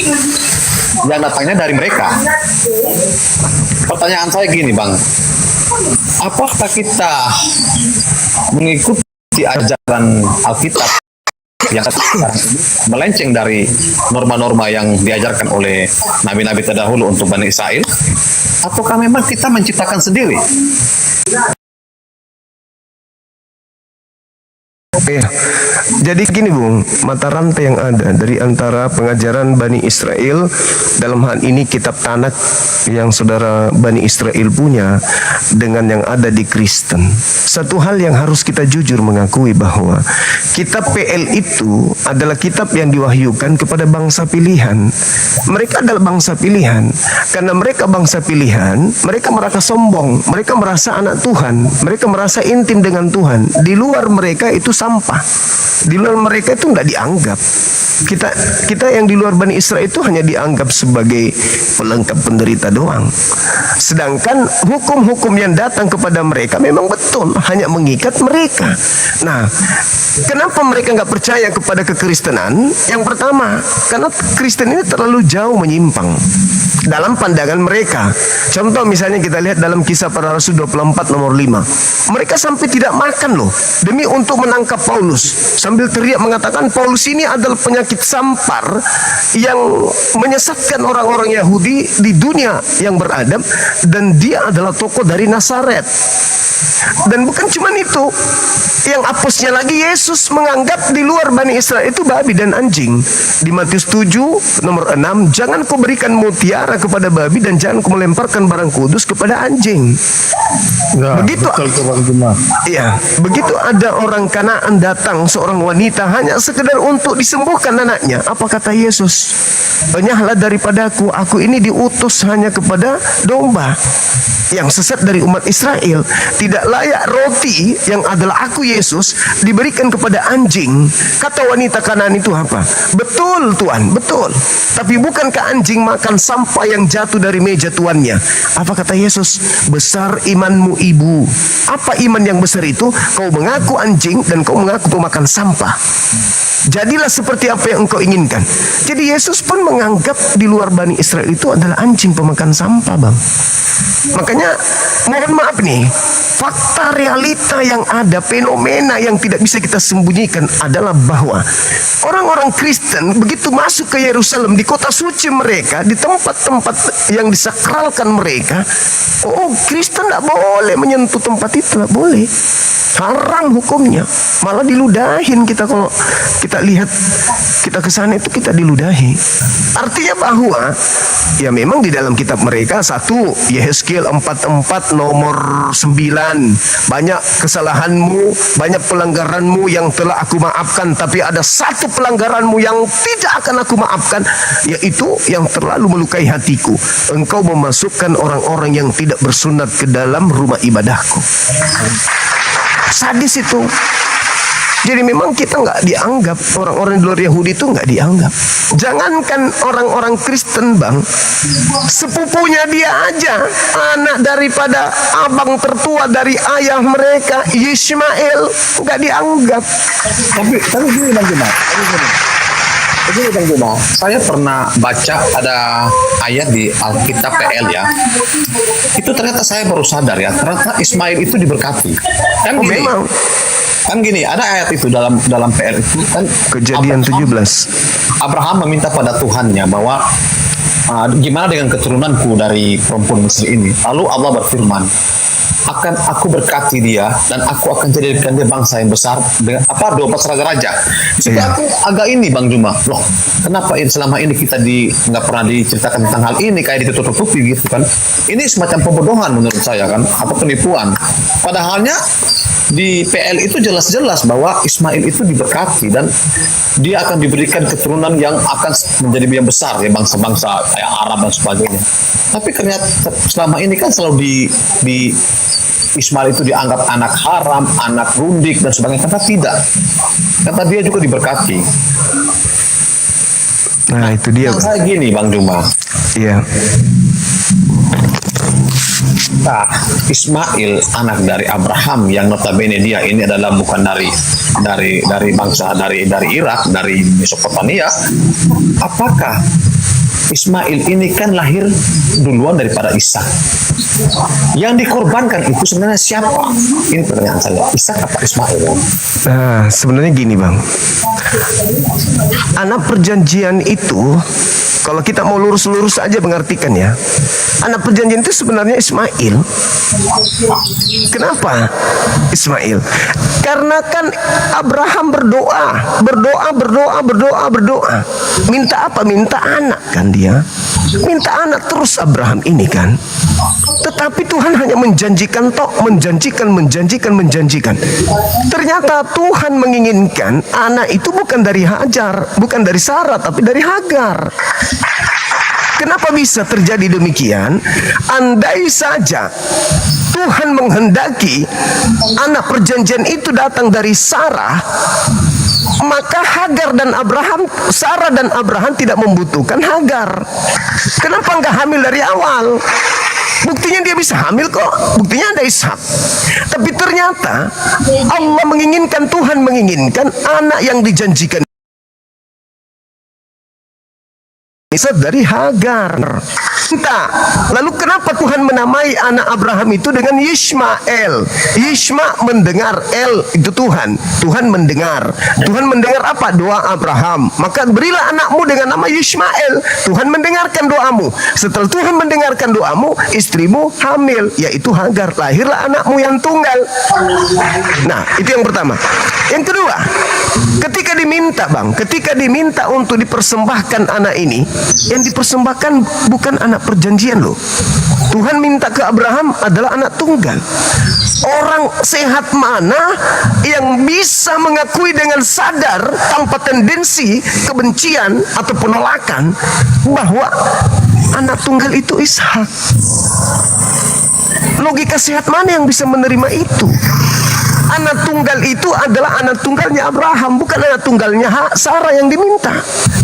yang datangnya dari mereka. Pertanyaan saya gini, Bang. Apakah kita mengikuti ajaran Alkitab yang sekarang ini melenceng dari norma-norma yang diajarkan oleh nabi-nabi terdahulu untuk Bani Israel? Ataukah memang kita menciptakan sendiri? Ya. Jadi gini, Bung, mata rantai yang ada dari antara pengajaran Bani Israel, dalam hal ini kitab Tanakh yang saudara Bani Israel punya, dengan yang ada di Kristen. Satu hal yang harus kita jujur mengakui bahwa kitab PL itu adalah kitab yang diwahyukan kepada bangsa pilihan. Mereka adalah bangsa pilihan. Karena mereka bangsa pilihan, mereka merasa sombong, mereka merasa anak Tuhan, mereka merasa intim dengan Tuhan. Di luar mereka itu sampah. Di luar mereka itu nggak dianggap. Kita yang di luar Bani Israel itu hanya dianggap sebagai pelengkap penderita doang. Sedangkan hukum-hukum yang datang kepada mereka memang betul hanya mengikat mereka. Nah, kenapa mereka nggak percaya kepada kekristenan? Yang pertama, karena Kristen ini terlalu jauh menyimpang dalam pandangan mereka. Contoh misalnya kita lihat dalam Kisah Para Rasul 24 nomor 5. Mereka sampai tidak makan loh demi untuk menangkap Paulus, sambil teriak mengatakan Paulus ini adalah penyakit sampar yang menyesatkan orang-orang Yahudi di dunia yang beradab, dan dia adalah tokoh dari Nazaret. Dan bukan cuma itu, yang apesnya lagi, Yesus menganggap di luar Bani Israel itu babi dan anjing. Di Matius 7 nomor 6, jangan kau berikan mutiara kepada babi dan jangan kau melemparkan barang kudus kepada anjing. Ya, begitu, iya, begitu ada orang Kanaan datang, seorang wanita hanya sekedar untuk disembuhkan anaknya, apa kata Yesus? Enyahlah daripadaku, aku ini diutus hanya kepada domba yang sesat dari umat Israel. Tidak layak roti yang adalah aku Yesus diberikan kepada anjing. Kata wanita Kanaan itu apa? Betul Tuhan, betul. Tapi bukankah anjing makan sampah yang jatuh dari meja tuannya? Apa kata Yesus? Besar imanmu ibu. Apa iman yang besar itu? Kau mengaku anjing dan kau mengaku pemakan sampah. Jadilah seperti apa yang engkau inginkan. Jadi Yesus pun menganggap di luar Bani Israel itu adalah anjing pemakan sampah, Bang. Makanya mohon maaf nih, fakta realita yang ada, fenomena yang tidak bisa kita sembunyikan adalah bahwa orang-orang Kristen begitu masuk ke Yerusalem, di kota suci mereka, di tempat-tempat yang disakralkan mereka, oh Kristen tidak boleh menyentuh tempat itu, tidak boleh, haram hukumnya. Malah diludahin kita, kalau kita lihat kita ke sana itu kita diludahi. Artinya bahwa ya memang di dalam kitab mereka, satu Yehezkiel 44 nomor 9, banyak kesalahanmu, banyak pelanggaranmu yang telah aku maafkan, tapi ada satu pelanggaranmu yang tidak akan aku maafkan, yaitu yang terlalu melukai hatiku. Engkau memasukkan orang-orang yang tidak bersunat ke dalam rumah ibadahku. Sadis itu. Jadi memang kita nggak dianggap, orang-orang di luar Yahudi itu nggak dianggap. Jangankan orang-orang Kristen bang, sepupunya dia aja, anak daripada abang tertua dari ayah mereka, Yishmael, nggak dianggap. Tapi gini Bang Juma, begini Bang Juma, saya pernah baca ada ayat di Alkitab PL ya. Itu ternyata saya baru sadar ya, ternyata Ismail itu diberkati. Kan gini, kan gini, ada ayat itu dalam PL itu kan, Kejadian 17. Abraham meminta pada Tuhannya bahwa gimana dengan keturunanku dari perempuan Mesir ini. Lalu Allah berfirman, akan aku berkati dia dan aku akan jadikan dia bangsa yang besar dengan 12 raja-raja. Jadi aku agak ini Bang Juma, loh kenapa selama ini kita nggak pernah diceritakan tentang hal ini, kayak ditutup-tutupi gitu kan. Ini semacam pembodohan menurut saya kan, atau penipuan. Padahalnya di PL itu jelas-jelas bahwa Ismail itu diberkati dan dia akan diberikan keturunan yang akan menjadi yang besar ya, bangsa-bangsa kayak Arab dan sebagainya. Tapi ternyata selama ini kan selalu di Ismail itu dianggap anak haram, anak rundik dan sebagainya. Kata tidak, kata dia juga diberkati. Nah itu dia. Saya gini Bang Juma. Iya. Nah, Ismail anak dari Abraham yang notabene dia ini adalah bukan dari bangsa dari Irak, dari Mesopotamia. Apakah Ismail ini kan lahir duluan daripada Ishak? Yang dikorbankan itu sebenarnya siapa? Ini pertanyaan saya. Ishak apa Ismail? Nah, sebenarnya gini bang, anak perjanjian itu, kalau kita mau lurus-lurus aja mengartikan ya, anak perjanjian itu sebenarnya Ismail. Kenapa Ismail? Karena kan Abraham berdoa. Minta apa? Minta anak kan dia. Minta anak terus Abraham ini kan. Tetapi Tuhan hanya menjanjikan menjanjikan. Ternyata Tuhan menginginkan anak itu bukan dari Hajar, bukan dari Sarah, tapi dari Hagar. Kenapa bisa terjadi demikian? Andai saja Tuhan menghendaki anak perjanjian itu datang dari Sarah, maka Hagar dan Abraham, Sarah dan Abraham tidak membutuhkan Hagar. Kenapa enggak hamil dari awal? Buktinya dia bisa hamil kok. Buktinya ada Ishak. Tapi ternyata Allah menginginkan, Tuhan menginginkan anak yang dijanjikan dari Hagar. Lalu kenapa Tuhan menamai anak Abraham itu dengan Yishmael? Yishma mendengar, El itu Tuhan. Tuhan mendengar. Tuhan mendengar apa? Doa Abraham. Maka berilah anakmu dengan nama Yishmael. Tuhan mendengarkan doamu. Setelah Tuhan mendengarkan doamu, istrimu hamil, yaitu Hagar. Lahirlah anakmu yang tunggal. Nah, itu yang pertama. Yang kedua, ketika diminta untuk dipersembahkan anak ini, yang dipersembahkan bukan anak perjanjian loh. Tuhan minta ke Abraham adalah anak tunggal. Orang sehat mana yang bisa mengakui dengan sadar tanpa tendensi kebencian atau penolakan bahwa anak tunggal itu Ishak? Logika sehat mana yang bisa menerima itu? Anak tunggal itu adalah anak tunggalnya Abraham, bukan anak tunggalnya Sarah yang diminta,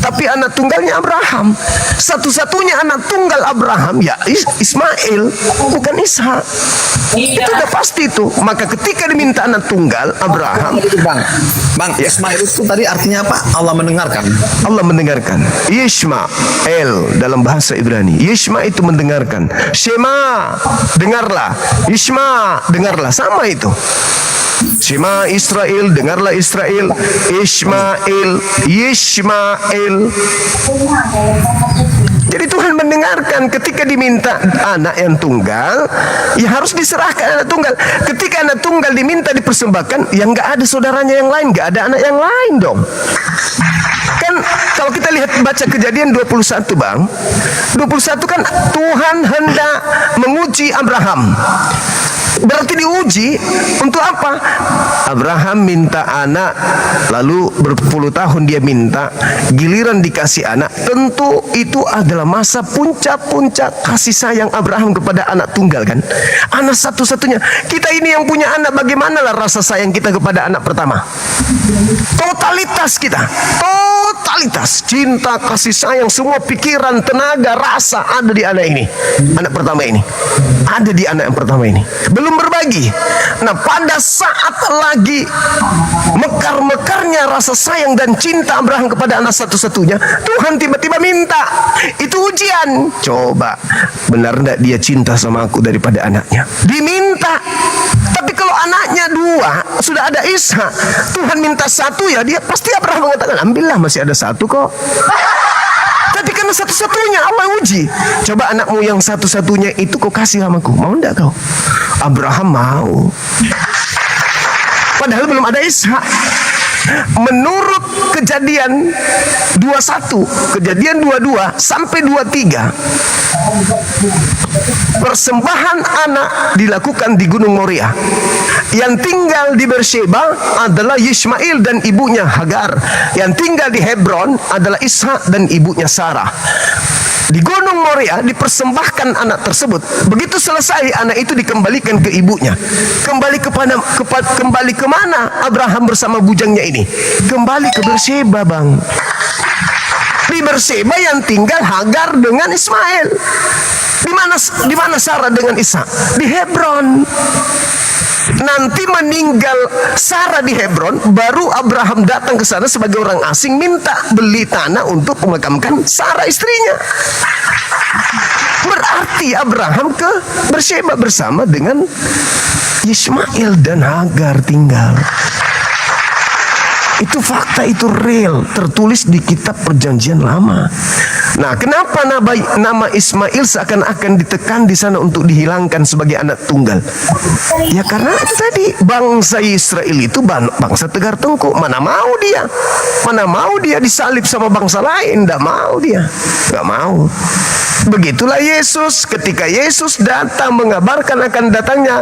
tapi anak tunggalnya Abraham. Satu-satunya anak tunggal Abraham ya Ismail, bukan Ishak. Itu udah pasti itu. Maka ketika diminta anak tunggal Abraham, Bang, Ismail itu tadi artinya apa? Allah mendengarkan. Allah mendengarkan. Yishmael dalam bahasa Ibrani. Yishma itu mendengarkan. Shema, dengarlah. Yishma, dengarlah. Sama itu. Shema Israel, dengarlah Israel. Ishmael, Yishmael. Jadi Tuhan mendengarkan ketika diminta anak yang tunggal, ya harus diserahkan anak tunggal. Ketika anak tunggal diminta dipersembahkan, ya nggak ada saudaranya yang lain, nggak ada anak yang lain dong. Kan kalau kita lihat baca Kejadian 21 bang, 21 kan Tuhan hendak menguji Abraham. Berarti diuji untuk apa? Abraham minta anak, lalu berpuluh tahun dia minta, giliran dikasih anak. Tentu itu adalah masa puncak-puncak kasih sayang Abraham kepada anak tunggal kan. Anak satu-satunya. Kita ini yang punya anak, bagaimanalah rasa sayang kita kepada anak pertama? Totalitas kita, totalitas cinta, kasih sayang, semua pikiran, tenaga, rasa ada di anak ini, anak pertama ini, ada di anak yang pertama ini. Belum berbagi. Nah, pada saat lagi mekar-mekarnya rasa sayang dan cinta Abraham kepada anak satu-satunya, Tuhan tiba-tiba minta. Itu ujian. Coba, benar enggak dia cinta sama aku daripada anaknya? Diminta. Tapi kalau anaknya dua, sudah ada Ishak, Tuhan minta satu, ya dia pasti Abraham mengatakan, ambillah, masih ada satu kok. Tapi karena satu-satunya Allah uji. Coba anakmu yang satu-satunya itu kau kasih samaku, mau enggak kau? Abraham mau. Padahal belum ada Ishak. Menurut Kejadian 21, Kejadian 22 sampai 23, persembahan anak dilakukan di Gunung Moria. Yang tinggal di Beersheba adalah Yismail dan ibunya Hagar. Yang tinggal di Hebron adalah Ishak dan ibunya Sarah. Di Gunung Moria dipersembahkan anak tersebut. Begitu selesai, anak itu dikembalikan ke ibunya. Kembali ke mana Abraham bersama bujangnya ini? Kembali ke Beersheba, Bang. Di Beersheba yang tinggal Hagar dengan Ismail. Di mana Sarah dengan Ishak? Di Hebron. Nanti meninggal Sarah di Hebron, baru Abraham datang ke sana sebagai orang asing, minta beli tanah untuk memakamkan Sarah istrinya. Berarti Abraham ke Beersheba bersama dengan Ismail dan Hagar tinggal. Itu fakta, itu real, tertulis di kitab Perjanjian Lama. Nah, kenapa nama Ismail seakan-akan ditekan di sana untuk dihilangkan sebagai anak tunggal? Ya karena itu tadi, bangsa Israel itu bangsa tegar tengkuk. Mana mau dia disalib sama bangsa lain? Tidak mau dia, nggak mau. Begitulah Yesus. Ketika Yesus datang mengabarkan akan datangnya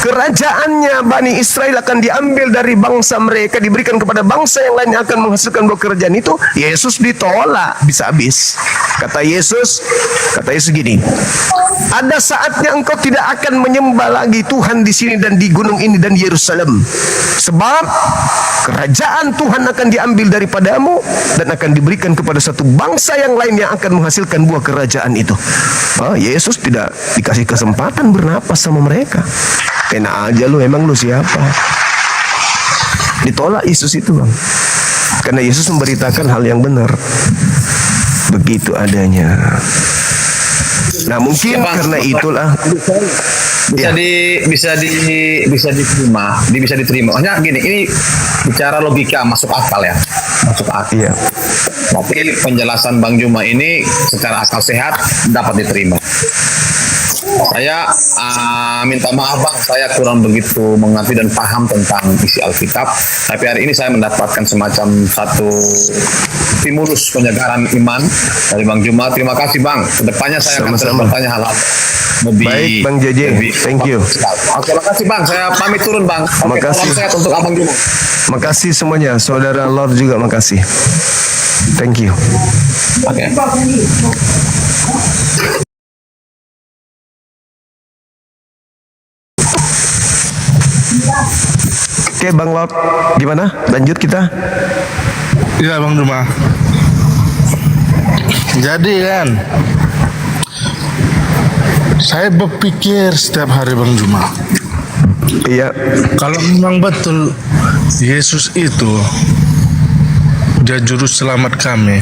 kerajaannya, Bani Israel akan diambil dari bangsa mereka, diberikan kepada bangsa yang lain yang akan menghasilkan buah kerajaan itu. Yesus ditolak bisa habis. Kata Yesus gini, ada saatnya engkau tidak akan menyembah lagi Tuhan di sini dan di gunung ini dan Yerusalem, sebab kerajaan Tuhan akan diambil daripadamu dan akan diberikan kepada satu bangsa yang lain yang akan menghasilkan buah kerajaan itu. Yesus tidak dikasih kesempatan bernapas sama mereka. Enak aja lu, emang lu siapa? Ditolak Yesus itu, Bang. Karena Yesus memberitakan hal yang benar. Begitu adanya. Nah, mungkin karena itulah bisa diterima. Hanya gini, ini bicara logika, masuk akal ya. Masuk akal. Iya. Tapi penjelasan Bang Juma ini secara akal sehat dapat diterima. Saya minta maaf Bang, saya kurang begitu mengerti dan paham tentang isi Alkitab. Tapi hari ini saya mendapatkan semacam satu stimulus penyegaran iman dari Bang Juma. Terima kasih Bang. Kedepannya saya akan terus bertanya hal-hal lebih. Baik Bang JJ, thank you. Oke, makasih Bang. Saya pamit turun Bang. Makasih. Salam sehat untuk Abang Juma. Makasih semuanya, saudara Lord juga makasih. Thank you. Oke. Oke Bang Lord, gimana? Lanjut kita. Iya Bang Juma. Jadi kan, saya berpikir setiap hari Bang Juma. Iya. Kalau memang betul Yesus itu dia juru selamat kami,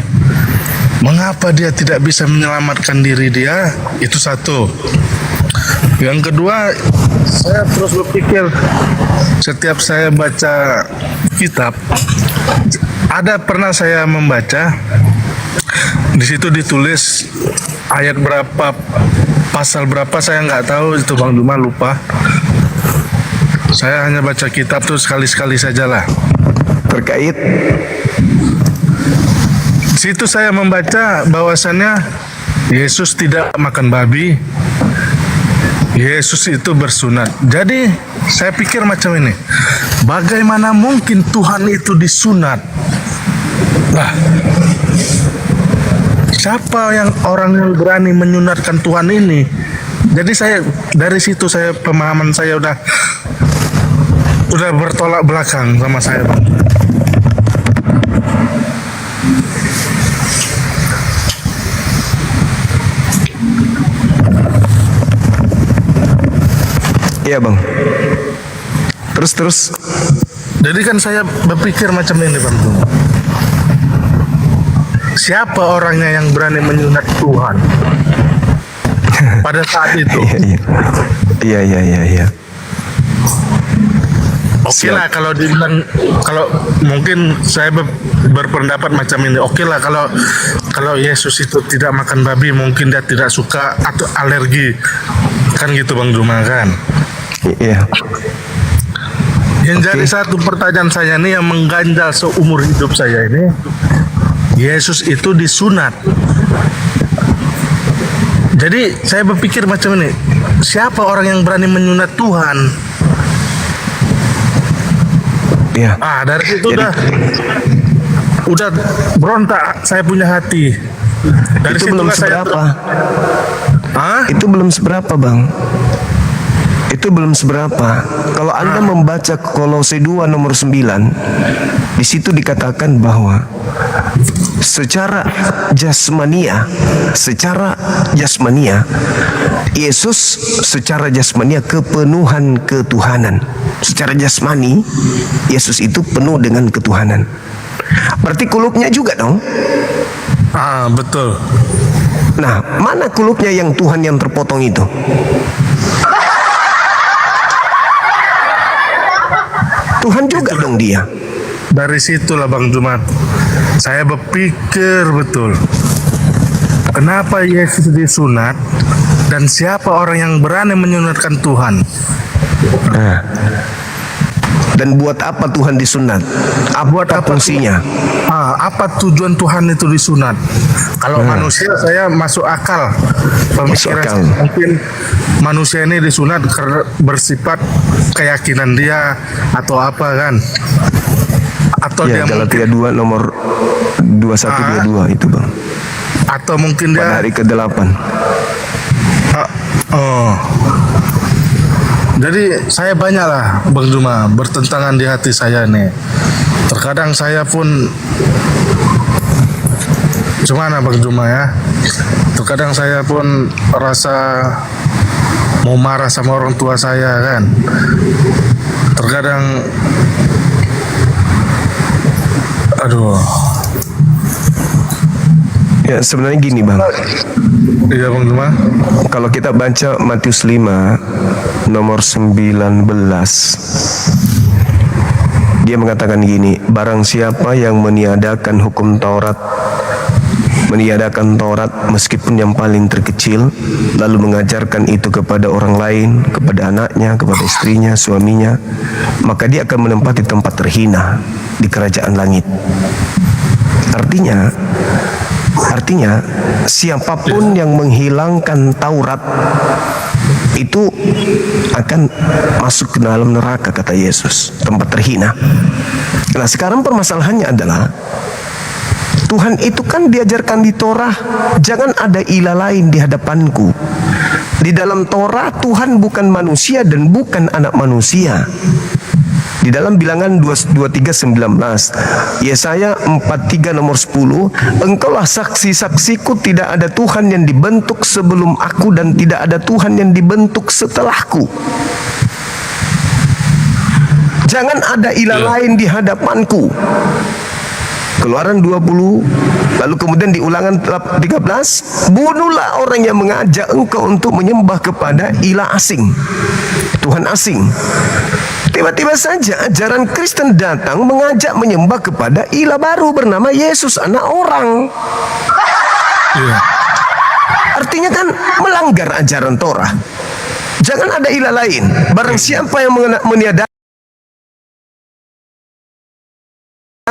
mengapa dia tidak bisa menyelamatkan diri dia? Itu satu. Yang kedua, saya terus berpikir setiap saya baca kitab, ada pernah saya membaca di situ ditulis ayat berapa, pasal berapa saya nggak tahu itu Bang Juma, lupa. Saya hanya baca kitab tuh sekali-sekali sajalah. Terkait di situ saya membaca bahwasannya Yesus tidak makan babi. Yesus itu bersunat. Jadi saya pikir macam ini, bagaimana mungkin Tuhan itu disunat? Nah, siapa orang yang berani menyunatkan Tuhan ini? Jadi dari situ pemahaman saya udah bertolak belakang sama saya, Bang. Iya, Bang. Terus. Jadi kan saya berpikir macam ini, Bang. Siapa orangnya yang berani menyunat Tuhan pada saat itu? Iya. Oke lah kalau mungkin saya berpendapat macam ini. Oke lah kalau Yesus itu tidak makan babi, mungkin dia tidak suka atau alergi, kan gitu, Bang Juma, kan? Iya. Yang jadi satu pertanyaan saya nih yang mengganjal seumur hidup saya ini, Yesus itu disunat. Jadi saya berpikir macam ini, siapa orang yang berani menyunat Tuhan? Iya. Dari situ udah berontak saya punya hati. Dari itu situ belum seberapa. Itu belum seberapa, Bang. Itu belum seberapa. Kalau Anda membaca Kolose 2 nomor 9, di situ dikatakan bahwa secara jasmania, Yesus secara jasmania kepenuhan ketuhanan. Secara jasmani, Yesus itu penuh dengan ketuhanan. Berarti kulupnya juga dong? Betul. Nah, mana kulupnya yang Tuhan yang terpotong itu? Tuhan juga dong dia. Dari situlah Bang Jumat, saya berpikir betul, kenapa Yesus disunat dan siapa orang yang berani menyunatkan Tuhan? Dan buat apa Tuhan disunat? Apa fungsinya? Apa tujuan Tuhan itu disunat? Kalau manusia saya masuk akal pemikiran. Mungkin manusia ini disunat karena bersifat keyakinan dia atau apa kan? Atau ya, dia Galatia 2 nomor 2122 itu, Bang. Atau mungkin dia pada hari ke-8. Jadi saya banyaklah Bang Juma bertentangan di hati saya nih. Terkadang saya pun gimana Bang Juma ya? Terkadang saya pun rasa mau marah sama orang tua saya kan. Terkadang ya sebenarnya gini, Bang. Iya, Bang Juma. Kalau kita baca Matius 5 nomor 19, dia mengatakan gini, barang siapa yang meniadakan hukum Taurat, meniadakan Taurat meskipun yang paling terkecil, lalu mengajarkan itu kepada orang lain, kepada anaknya, kepada istrinya, suaminya, maka dia akan menempati tempat terhina di kerajaan langit. Artinya siapapun yang menghilangkan Taurat itu akan masuk ke dalam neraka, kata Yesus, tempat terhina. Nah, sekarang permasalahannya adalah Tuhan itu kan diajarkan di Torah, jangan ada ilah lain di hadapanku. Di dalam Torah Tuhan bukan manusia dan bukan anak manusia. Di dalam Bilangan 23:19, Yesaya 43 nomor 10, engkaulah saksi-saksiku, tidak ada Tuhan yang dibentuk sebelum aku dan tidak ada Tuhan yang dibentuk setelahku. Jangan ada ilah lain di hadapanku. Keluaran 20, lalu kemudian di Ulangan 13, bunuhlah orang yang mengajak engkau untuk menyembah kepada ilah asing, Tuhan asing. Tiba-tiba saja ajaran Kristen datang mengajak menyembah kepada ilah baru bernama Yesus, anak orang. Artinya kan melanggar ajaran Torah. Jangan ada ilah lain. Barang siapa yang meniadakan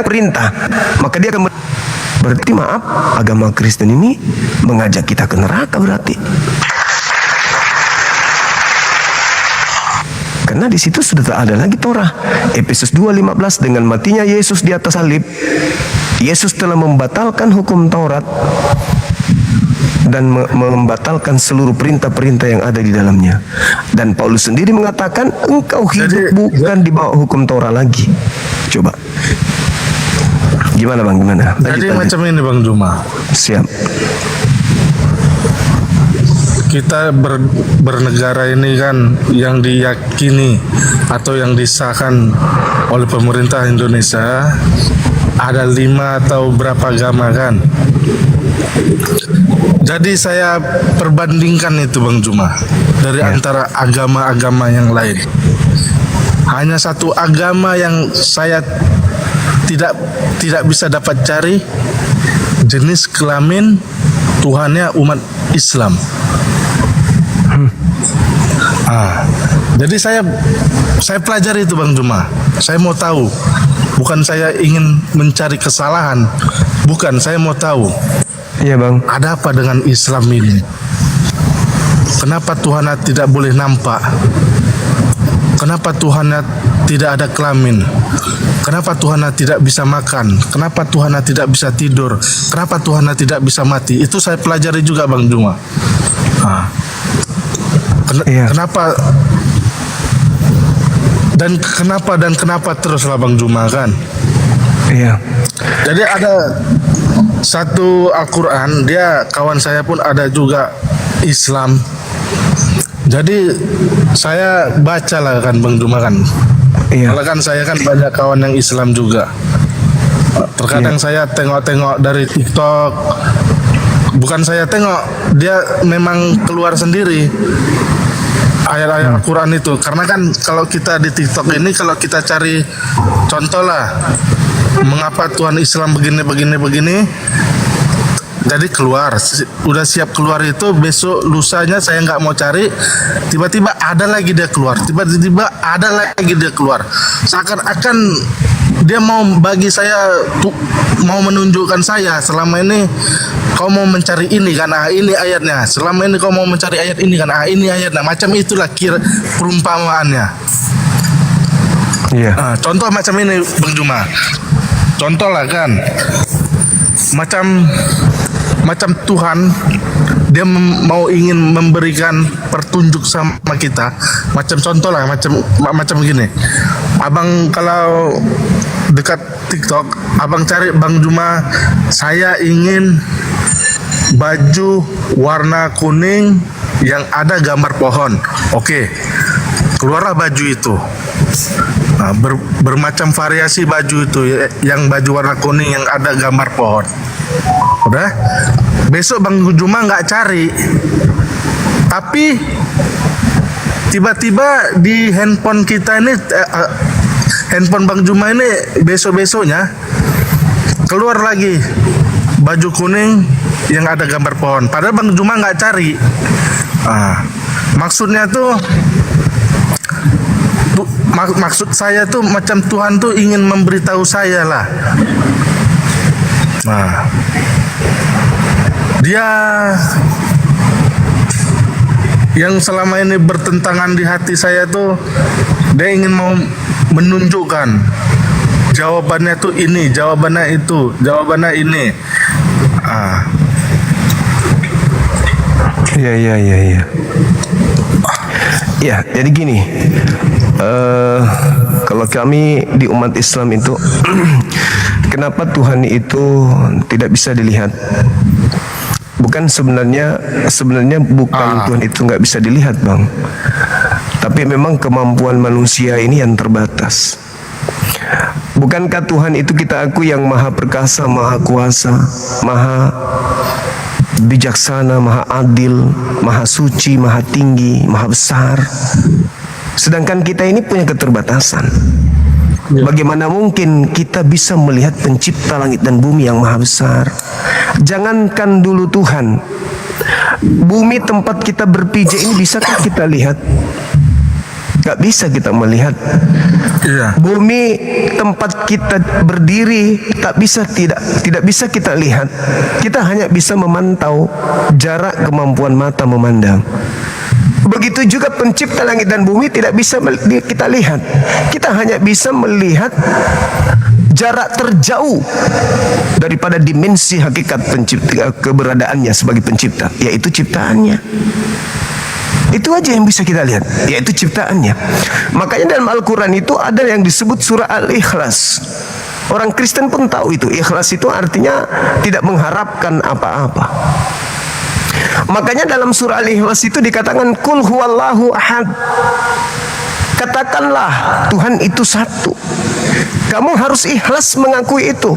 perintah, maka dia akan berarti maaf, agama Kristen ini mengajak kita ke neraka berarti. Karena di situ sudah tak ada lagi Torah. Efesus 2:15, dengan matinya Yesus di atas salib, Yesus telah membatalkan hukum Taurat dan membatalkan seluruh perintah-perintah yang ada di dalamnya. Dan Paulus sendiri mengatakan engkau hidup bukan di bawah hukum Taurat lagi. Coba. Gimana Bang? Gimana? Jadi macam ini Bang Juma. Siap. Kita bernegara ini kan yang diyakini atau yang disahkan oleh pemerintah Indonesia ada 5 atau berapa agama kan. Jadi saya perbandingkan itu Bang Juma dari antara agama-agama yang lain. Hanya satu agama yang saya tidak bisa dapat cari, jenis kelamin Tuhannya umat Islam. Jadi saya pelajari itu Bang Juma. Saya mau tahu. Bukan saya ingin mencari kesalahan. Bukan, saya mau tahu. Iya Bang. Ada apa dengan Islam ini? Kenapa Tuhan tidak boleh nampak? Kenapa Tuhan tidak ada kelamin? Kenapa Tuhan tidak bisa makan? Kenapa Tuhan tidak bisa tidur? Kenapa Tuhan tidak bisa mati? Itu saya pelajari juga Bang Juma. Kenapa dan kenapa teruslah Bang Juma kan? Iya. Jadi ada satu Al-Quran, dia kawan saya pun ada juga Islam. Jadi saya baca lah kan Bang Juma kan. Iya. Kalau kan saya kan banyak kawan yang Islam juga. Terkadang saya tengok-tengok dari TikTok. Bukan saya tengok, dia memang keluar sendiri ayat-ayat Al-Quran itu. Karena kan kalau kita di TikTok ini, kalau kita cari contoh lah, mengapa Tuhan Islam begini, jadi keluar, udah siap keluar itu, besok lusanya saya nggak mau cari, tiba-tiba ada lagi dia keluar, tiba-tiba ada lagi dia keluar, seakan-akan dia mau bagi saya, mau menunjukkan saya selama ini kau mau mencari ini kan, ini ayatnya, selama ini kau mau mencari ayat ini kan, ini ayatnya, macam itulah perumpamaannya. Iya. Contoh macam ini Bang Juma, contoh lah kan, macam Tuhan dia mau ingin memberikan petunjuk sama kita, macam contoh lah, macam gini, abang kalau dekat TikTok, abang cari Bang Juma, saya ingin baju warna kuning yang ada gambar pohon. Oke, keluarlah baju itu. Nah, bermacam variasi baju itu, yang baju warna kuning yang ada gambar pohon. Udah, besok Bang Juma nggak cari, tapi tiba-tiba di handphone kita ini, handphone Bang Juma ini besok-besoknya keluar lagi baju kuning yang ada gambar pohon. Padahal Bang Juma nggak cari. Maksudnya tuh, maksud saya tuh macam Tuhan tuh ingin memberitahu saya lah. Dia yang selama ini bertentangan di hati saya tuh, dia ingin mau menunjukkan jawabannya tuh ini, jawabannya itu, jawabannya ini. Iya. Ya, jadi gini, kalau kami di umat Islam itu, kenapa Tuhan itu tidak bisa dilihat? Bukan sebenarnya bukan Tuhan itu nggak bisa dilihat Bang, tapi memang kemampuan manusia ini yang terbatas. Bukankah Tuhan itu kita akui yang maha perkasa, maha kuasa, maha bijaksana, maha adil, maha suci, maha tinggi, maha besar. Sedangkan kita ini punya keterbatasan. Bagaimana mungkin kita bisa melihat pencipta langit dan bumi yang maha besar? Jangankan dulu Tuhan, bumi tempat kita berpijak ini bisakah kita lihat? Gak bisa kita melihat. Bumi tempat kita berdiri tidak bisa kita lihat. Kita hanya bisa memantau jarak kemampuan mata memandang. Begitu juga pencipta langit dan bumi tidak bisa kita lihat. Kita hanya bisa melihat jarak terjauh daripada dimensi hakikat pencipta, keberadaannya sebagai pencipta, yaitu ciptaannya. Itu aja yang bisa kita lihat, yaitu ciptaannya. Makanya dalam Al-Quran itu ada yang disebut surah Al-Ikhlas. Orang Kristen pun tahu itu. Ikhlas itu artinya tidak mengharapkan apa-apa. Makanya dalam surah Al-Ikhlas itu dikatakan Qul huwallahu ahad. Katakanlah Tuhan itu satu. Kamu harus ikhlas mengakui itu.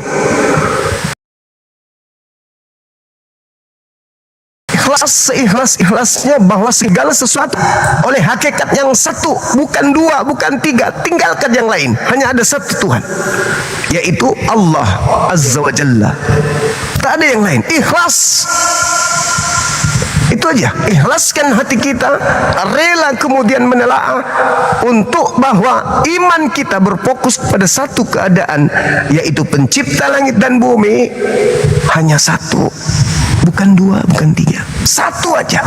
Ikhlas seikhlas-ikhlasnya bahwa segala sesuatu oleh hakikat yang satu, bukan dua, bukan tiga. Tinggalkan yang lain. Hanya ada satu Tuhan, yaitu Allah Azza wa Jalla. Tak ada yang lain. Ikhlas. Itu aja. Ikhlaskan hati kita, rela kemudian menelaah untuk bahwa iman kita berfokus pada satu keadaan, yaitu pencipta langit dan bumi. Hanya satu, bukan dua, bukan tiga. Satu aja.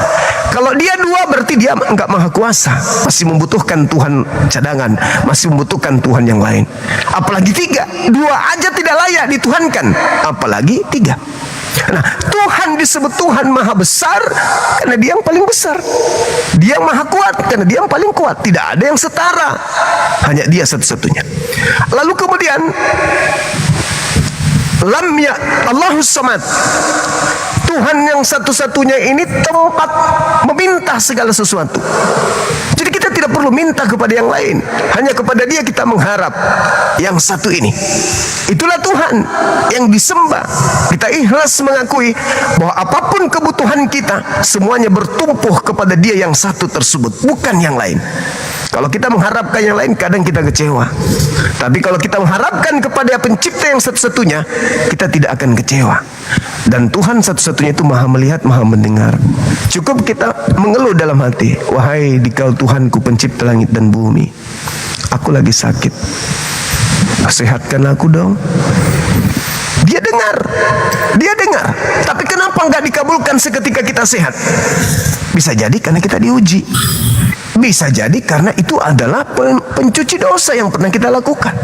Kalau dia dua berarti dia enggak maha kuasa, masih membutuhkan Tuhan cadangan, masih membutuhkan Tuhan yang lain. Apalagi tiga. Dua aja tidak layak dituhankan, apalagi tiga. Nah, Tuhan disebut Tuhan maha besar karena dia yang paling besar. Dia maha kuat karena dia yang paling kuat. Tidak ada yang setara, hanya dia satu-satunya. Lalu kemudian Allahus Samad, Tuhan yang satu-satunya ini tempat meminta segala sesuatu. Jadi kita tidak perlu minta kepada yang lain, hanya kepada dia kita mengharap. Yang satu ini, itulah Tuhan yang disembah. Kita ikhlas mengakui bahwa apapun kebutuhan kita, semuanya bertumpuh kepada dia yang satu tersebut, bukan yang lain. Kalau kita mengharapkan yang lain, kadang kita kecewa. Tapi kalau kita mengharapkan kepada pencipta yang satu-satunya, kita tidak akan kecewa. Dan Tuhan satu-satunya itu maha melihat, maha mendengar. Cukup kita mengeluh dalam hati, wahai dikau Tuhanku pencipta langit dan bumi, aku lagi sakit, sehatkan aku dong. Dia dengar. Tapi kenapa enggak dikabulkan seketika kita sehat? Bisa jadi karena kita diuji. Bisa jadi karena itu adalah pencuci dosa yang pernah kita lakukan.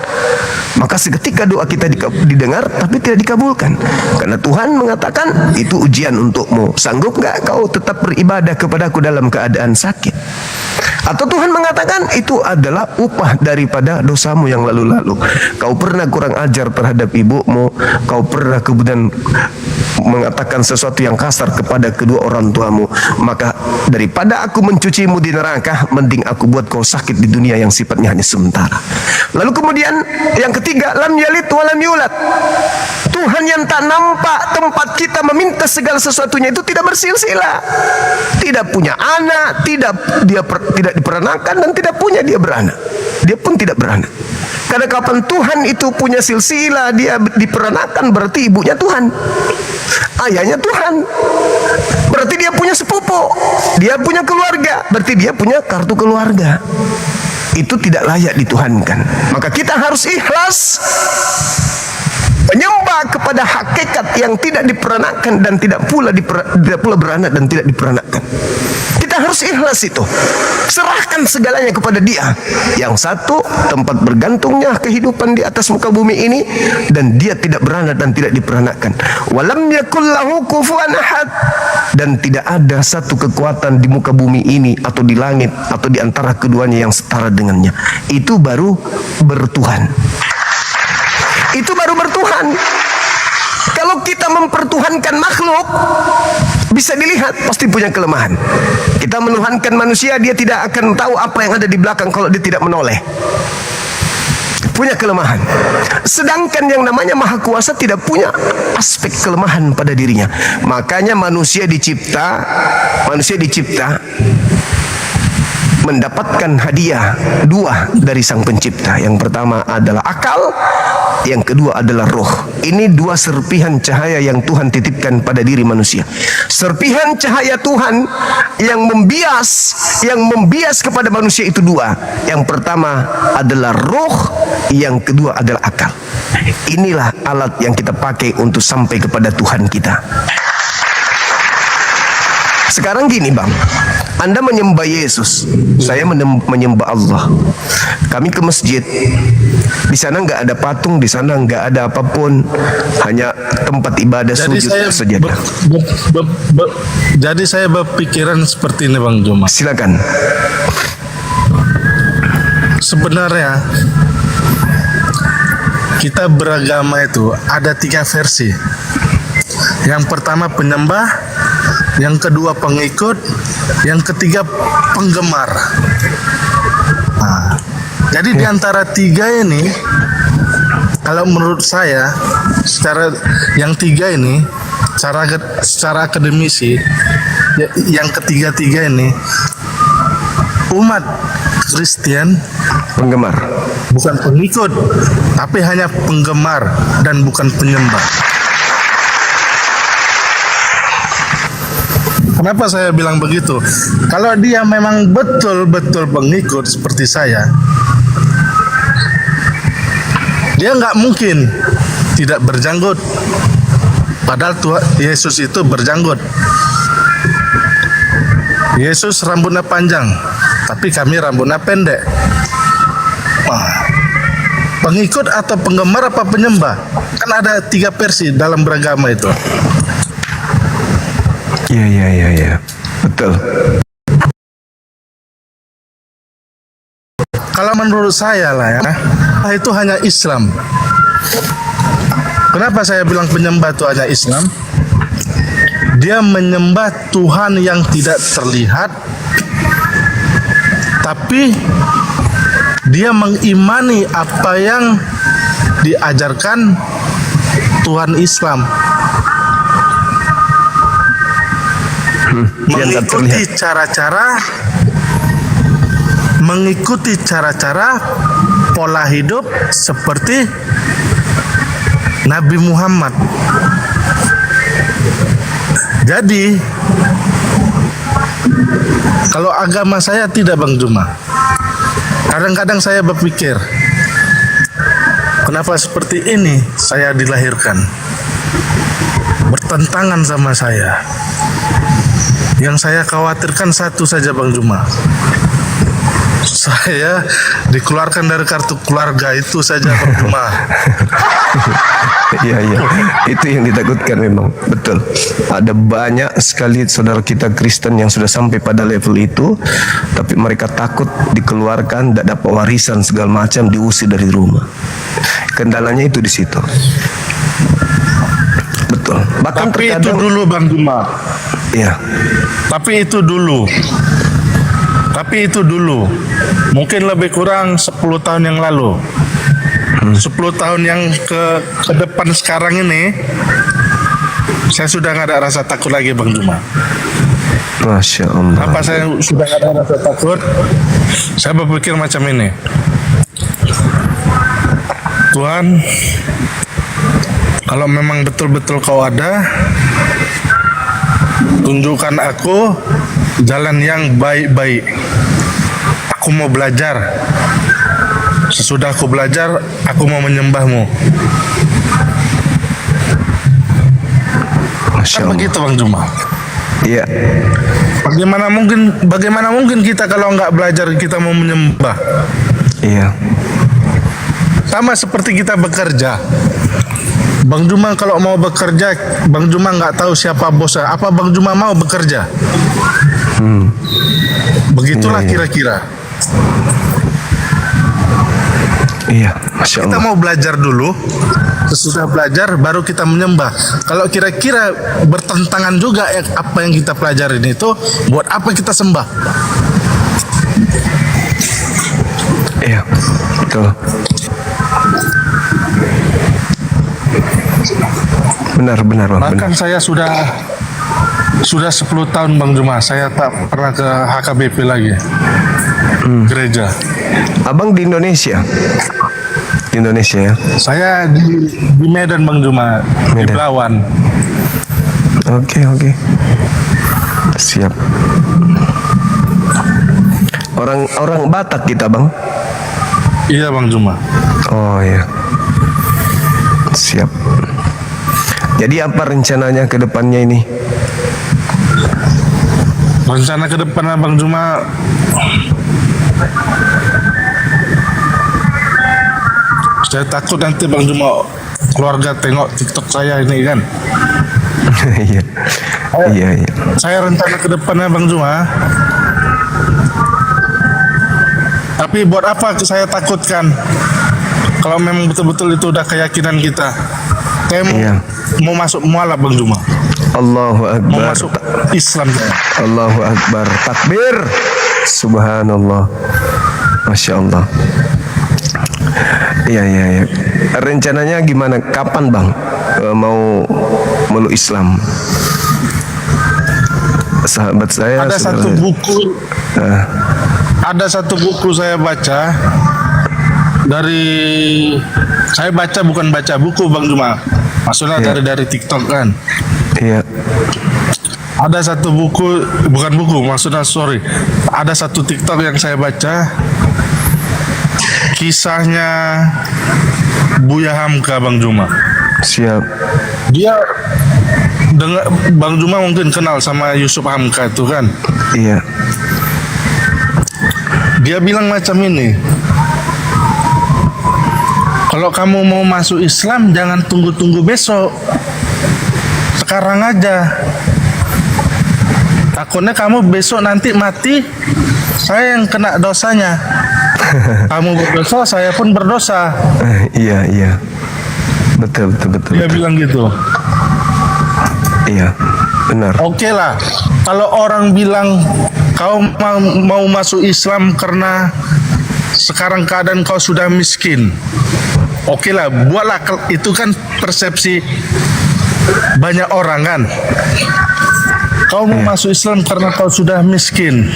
Maka seketika doa kita didengar tapi tidak dikabulkan. Karena Tuhan mengatakan itu ujian untukmu. Sanggup enggak kau tetap beribadah kepadaku dalam keadaan sakit? Atau Tuhan mengatakan itu adalah upah daripada dosamu yang lalu-lalu. Kau pernah kurang ajar terhadap ibumu, kau pernah kemudian mengatakan sesuatu yang kasar kepada kedua orang tuamu, maka daripada aku mencucimu di neraka, mending aku buat kau sakit di dunia yang sifatnya hanya sementara. Lalu kemudian yang ketiga, lam yalid wa lam yulad. Tuhan yang tak nampak tempat kita meminta segala sesuatunya itu tidak bersilsilah, tidak punya anak, tidak diperanakan, dan tidak punya dia beranak. Dia pun tidak beranak. Karena kapan Tuhan itu punya silsilah, dia diperanakan, berarti ibunya Tuhan, ayahnya Tuhan, berarti dia punya sepupu, dia punya keluarga, berarti dia punya kartu keluarga. Itu tidak layak dituhankan. Maka kita harus ikhlas menyembah kepada hakikat yang tidak diperanakan dan tidak pula beranak dan tidak diperanakan. Kita harus ikhlas itu. Serahkan segalanya kepada dia. Yang satu, tempat bergantungnya kehidupan di atas muka bumi ini, dan dia tidak beranak dan tidak diperanakan. Walam yakul lahu kufuwan ahad. Dan tidak ada satu kekuatan di muka bumi ini atau di langit atau di antara keduanya yang setara dengannya. Itu baru bertuhan. Itu baru bertuhan. Kalau kita mempertuhankan makhluk, bisa dilihat pasti punya kelemahan. Kita menuhankan manusia, dia tidak akan tahu apa yang ada di belakang kalau dia tidak menoleh. Punya kelemahan. Sedangkan yang namanya maha kuasa tidak punya aspek kelemahan pada dirinya. Makanya manusia dicipta mendapatkan hadiah dua dari sang pencipta. Yang pertama adalah akal, yang kedua adalah roh. Ini dua serpihan cahaya yang Tuhan titipkan pada diri manusia. Serpihan cahaya Tuhan yang membias kepada manusia itu dua. Yang pertama adalah roh, yang kedua adalah akal. Inilah alat yang kita pakai untuk sampai kepada Tuhan kita. Sekarang gini bang, Anda menyembah Yesus, saya menyembah Allah. Kami ke masjid, di sana nggak ada patung, di sana nggak ada apapun, hanya tempat ibadah sujud sajadah. Jadi saya berpikiran seperti ini Bang Juma. Silakan. Sebenarnya kita beragama itu ada 3 versi. Yang pertama penyembah, yang kedua pengikut, yang ketiga penggemar. Nah, jadi di antara 3 ini, kalau menurut saya, secara yang 3 ini, secara akademisi, yang ketiga-tiga ini, umat Kristen penggemar, bukan pengikut, tapi hanya penggemar dan bukan penyembah. Kenapa saya bilang begitu? Kalau dia memang betul-betul pengikut seperti saya, dia nggak mungkin tidak berjanggut. Padahal Tuhan Yesus itu berjanggut. Yesus rambutnya panjang, tapi kami rambutnya pendek. Wah, pengikut atau penggemar apa penyembah? Kan ada 3 versi dalam beragama itu. Iya, betul. Kalau menurut saya lah ya, itu hanya Islam. Kenapa saya bilang penyembah itu hanya Islam? Dia menyembah Tuhan yang tidak terlihat, tapi dia mengimani apa yang diajarkan Tuhan Islam. Mengikuti cara-cara pola hidup seperti Nabi Muhammad. Jadi kalau agama saya tidak Bang Juma, kadang-kadang saya berpikir, kenapa seperti ini saya dilahirkan, bertentangan sama saya. Yang saya khawatirkan satu saja Bang Juma, saya dikeluarkan dari kartu keluarga, itu saja Bang Juma. Iya, itu yang ditakutkan memang, betul. Ada banyak sekali saudara kita Kristen yang sudah sampai pada level itu, tapi mereka takut dikeluarkan, tidak dapat warisan segala macam, diusir dari rumah. Kendalanya itu di situ. Betul. Bahkan tapi itu dulu Bang Juma. Iya. Tapi itu dulu. Mungkin lebih kurang 10 tahun yang lalu. 10 tahun yang ke depan sekarang ini, saya sudah nggak ada rasa takut lagi Bang Juma. Masya Allah. Apa saya sudah nggak ada rasa takut? Saya berpikir macam ini. Tuhan, kalau memang betul-betul kau ada, tunjukkan aku jalan yang baik-baik. Aku mau belajar. Sesudah aku belajar, aku mau menyembahmu. Kan begitu Bang Juma. Iya. Bagaimana mungkin kita kalau nggak belajar kita mau menyembah? Iya. Sama seperti kita bekerja. Bang Juma kalau mau bekerja, Bang Juma nggak tahu siapa bosnya. Apa Bang Juma mau bekerja? Begitulah kira-kira. Iya, Masya Allah. Kita mau belajar dulu, sesudah belajar baru kita menyembah. Kalau kira-kira bertentangan juga apa yang kita pelajarin itu, buat apa kita sembah? Iya, betul. Benar. Bahkan saya sudah 10 tahun Bang Juma, saya tak pernah ke HKBP lagi. Gereja. Abang di Indonesia? Di Indonesia ya? Saya di Medan Bang Juma, di Belawan. Oke. Siap. Orang Batak kita Bang? Iya Bang Juma. Oh ya. Siap. Jadi apa rencananya ke depannya ini? Rencana ke depan Abang Juma, saya takut nanti Bang Juma keluarga tengok TikTok saya ini kan. Iya. Iya, iya. Saya rencana ke depannya Bang Juma. Tapi buat apa saya takutkan? Kalau memang betul-betul itu udah keyakinan kita. Saya mau masuk mualaf Bang Juma. Allahu Mau Akbar. masuk Islam saya. Allahu Akbar. Takbir. Subhanallah. Masya Allah. Iya, iya, iya. Rencananya gimana? Kapan Bang mau meluk Islam? Sahabat saya Ada satu sebenarnya- buku. Ada satu buku saya baca dari, saya baca bukan baca buku Bang Juma, maksudnya dari TikTok kan. Iya. Ada satu buku, bukan buku, maksudnya sorry, ada satu TikTok yang saya baca, kisahnya Buya Hamka Bang Juma. Siap. Dia dengan Bang Juma mungkin kenal sama Yusuf Hamka itu kan. Iya. Dia bilang macam ini, kalau kamu mau masuk Islam jangan tunggu-tunggu besok, sekarang aja. Takutnya kamu besok nanti mati, saya yang kena dosanya. Kamu berdosa, saya pun berdosa. Iya, iya. Betul, betul, betul. Dia bilang gitu. Iya, benar. Oke lah, kalau orang bilang kau mau masuk Islam karena sekarang keadaan kau sudah miskin, oke lah, buatlah, itu kan persepsi banyak orang kan. Kau mau masuk Islam karena kau sudah miskin.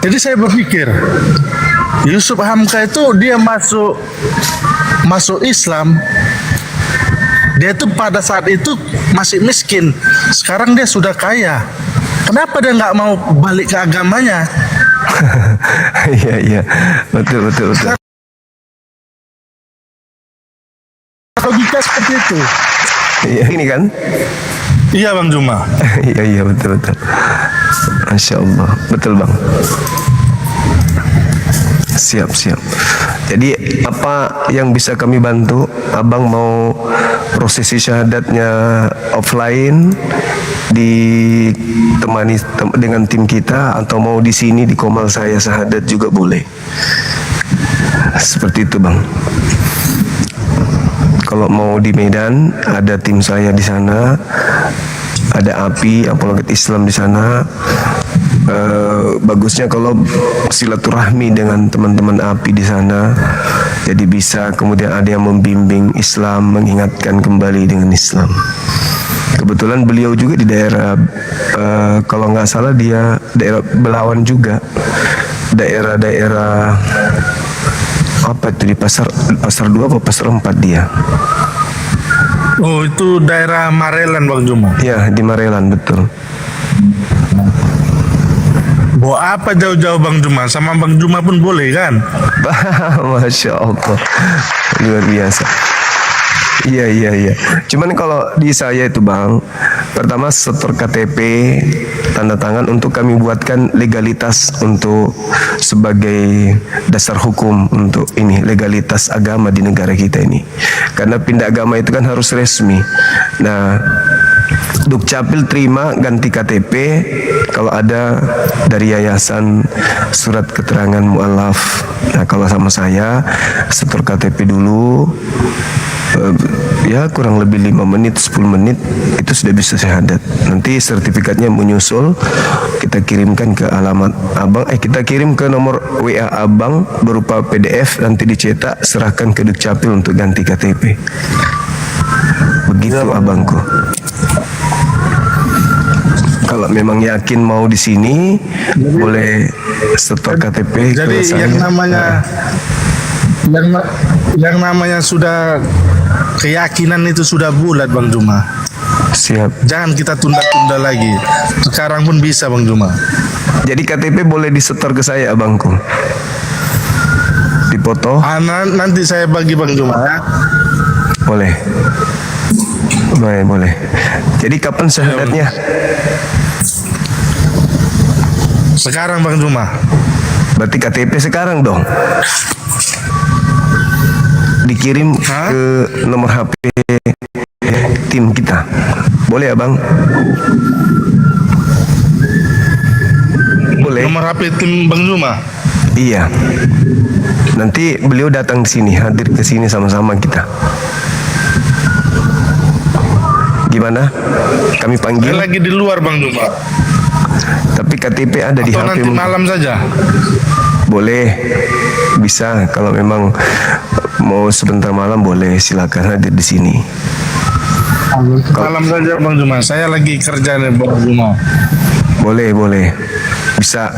Jadi saya berpikir, Yusuf Hamka itu dia masuk Islam, dia itu pada saat itu masih miskin. Sekarang dia sudah kaya. Kenapa dia nggak mau balik ke agamanya? Iya, iya. Betul, betul, betul. Logika seperti itu. Iya, ini kan? Iya Bang Juma. Iya, iya, betul, betul. Masya Allah. Betul Bang. Siap, siap. Jadi apa yang bisa kami bantu? Abang mau prosesi syahadatnya offline, ditemani dengan tim kita, atau mau di sini di Komal saya syahadat juga boleh. Seperti itu Bang. Kalau mau di Medan ada tim saya di sana, ada API Apologet Islam di sana. Bagusnya kalau silaturahmi dengan teman-teman API di sana, jadi bisa kemudian ada yang membimbing Islam, mengingatkan kembali dengan Islam. Kebetulan beliau juga di daerah, kalau nggak salah dia daerah Belawan juga, daerah-daerah apa itu, di pasar 2 atau pasar 4 dia. Oh, itu daerah Marelan Bang Juma. Ya, di Marelan, betul. Bawa apa jauh-jauh Bang Juma? Sama Bang Juma pun boleh kan? Masya Allah, luar biasa. Iya, iya, iya. Cuman kalau di saya itu Bang, pertama setor KTP, tanda tangan untuk kami buatkan legalitas untuk sebagai dasar hukum untuk ini, legalitas agama di negara kita ini. Karena pindah agama itu kan harus resmi. Nah, Dukcapil terima ganti KTP kalau ada dari yayasan surat keterangan mualaf. Nah, kalau sama saya setor KTP dulu, ya kurang lebih 5 menit 10 menit itu sudah bisa syahadat. Nanti sertifikatnya menyusul, kita kirimkan ke alamat abang, kita kirim ke nomor WA abang berupa PDF, nanti dicetak serahkan ke Dukcapil untuk ganti KTP. Begitu abangku. Kalau memang yakin mau di sini, boleh setor KTP. Jadi yang namanya yang namanya sudah keyakinan itu sudah bulat Bang Juma. Siap. Jangan kita tunda-tunda lagi. Sekarang pun bisa Bang Juma. Jadi KTP boleh disetor ke saya abangku. Dipoto. Nanti saya bagi Bang Juma ya. Boleh. Boleh, boleh. Jadi kapan syahadatnya? Sekarang Bang Juma. Berarti KTP sekarang dong. Dikirim ke nomor HP tim kita. Boleh ya Bang? Boleh. Nomor HP tim Bang Juma. Iya. Nanti beliau datang di sini, hadir ke sini sama-sama kita. Gimana? Kami panggil. Saya lagi di luar Bang Juma. Tapi KTP ada di Atau HP. nanti malam saja. Boleh, bisa. Kalau memang mau sebentar malam boleh, silakan hadir di sini. Malam saja Bang Juma. Saya lagi kerja nih Bang Juma. Boleh, bisa.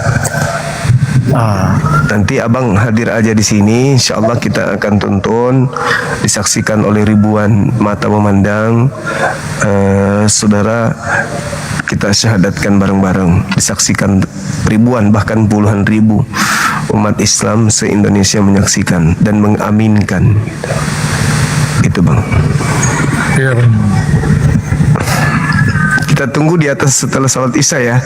Nanti abang hadir aja di sini, insya Allah kita akan tonton, disaksikan oleh ribuan mata memandang. Saudara, kita syahadatkan bareng-bareng, disaksikan ribuan bahkan puluhan ribu umat Islam se-Indonesia menyaksikan dan mengaminkan. Itu Bang. Iya Bang. Kita tunggu di atas setelah salat Isya ya.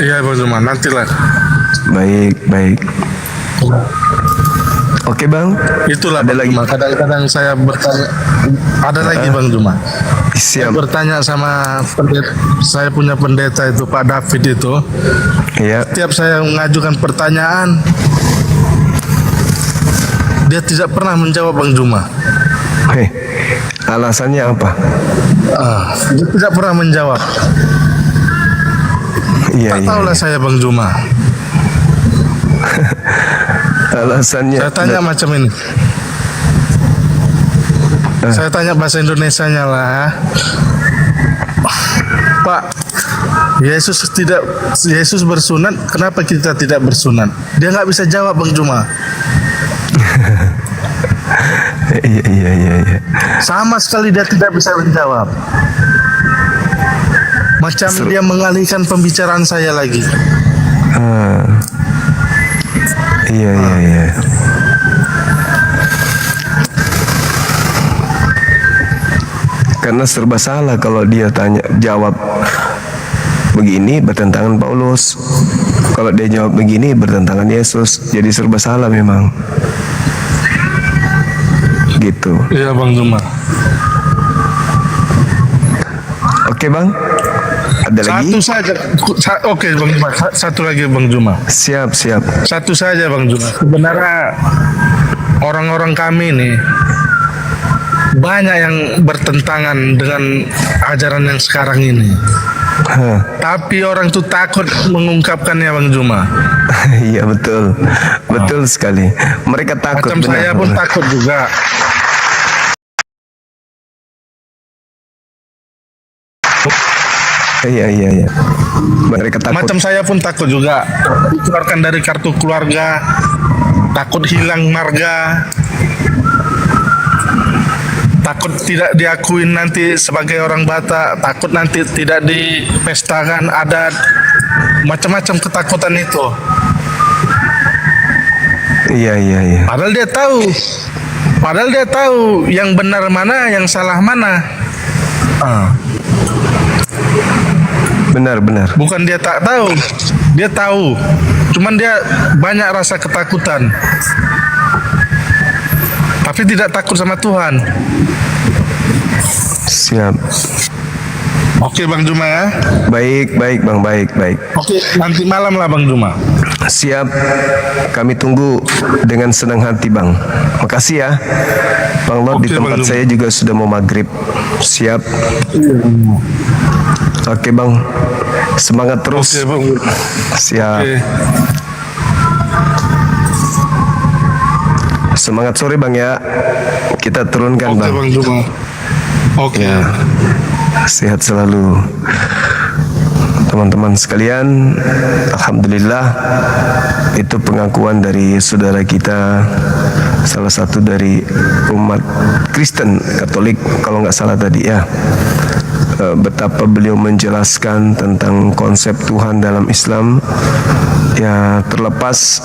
Iya Bang Juma, nantilah. Baik. Oke Bang. Itulah ada Bang lagi. Juma. Kadang-kadang saya bertanya. Ada lagi Bang Juma. Siap. Saya bertanya sama saya punya pendeta itu Pak David itu. Iya. Setiap saya mengajukan pertanyaan, dia tidak pernah menjawab Bang Juma. Alasannya apa? Dia tidak pernah menjawab. Iya. Tahulah saya Bang Juma. Alasannya. Saya tanya macam ini. Saya tanya bahasa Indonesianya lah. Pak, Yesus bersunat, kenapa kita tidak bersunat? Dia nggak bisa jawab Bang Juma. Iya. Sama sekali dia tidak bisa menjawab. Macam dia mengalihkan pembicaraan saya lagi. Iya. Karena serba salah kalau dia jawab begini bertentangan Paulus. Kalau dia jawab begini bertentangan Yesus. Jadi serba salah memang. Gitu. Iya Bang Juma. Oke Bang. Ada lagi? Satu saja. Oke Bang Juma. Satu lagi Bang Juma. Siap. Satu saja Bang Juma. Sebenarnya orang-orang kami ini banyak yang bertentangan dengan ajaran yang sekarang ini. Tapi orang itu takut mengungkapkannya Bang Juma. Iya betul sekali. Mereka takut. Macam saya pun takut juga. Iya. Mereka takut. Macam saya pun takut juga. Dikeluarkan dari kartu keluarga, takut hilang marga, takut tidak diakuin nanti sebagai orang Batak, takut nanti tidak dipestakan adat, macam-macam ketakutan itu. Iya. Padahal dia tahu yang benar mana, yang salah mana. Benar. Bukan dia tak tahu, dia tahu. Cuman dia banyak rasa ketakutan. Tapi tidak takut sama Tuhan. Siap. Oke Bang Juma ya. Baik Bang, baik. Oke, nanti malam lah Bang Juma. Siap. Kami tunggu dengan senang hati Bang. Makasih ya Bang Lord. Di tempat saya juga sudah mau maghrib. Siap. Oke Bang. Semangat terus. Oke Bang. Siap. Semangat sore Bang ya. Kita turunkan Bang. Oke Bang Juma. Oke. Ya. Sehat selalu teman-teman sekalian. Alhamdulillah, itu pengakuan dari saudara kita, salah satu dari umat Kristen Katolik kalau nggak salah tadi ya. Betapa beliau menjelaskan tentang konsep Tuhan dalam Islam. Ya, terlepas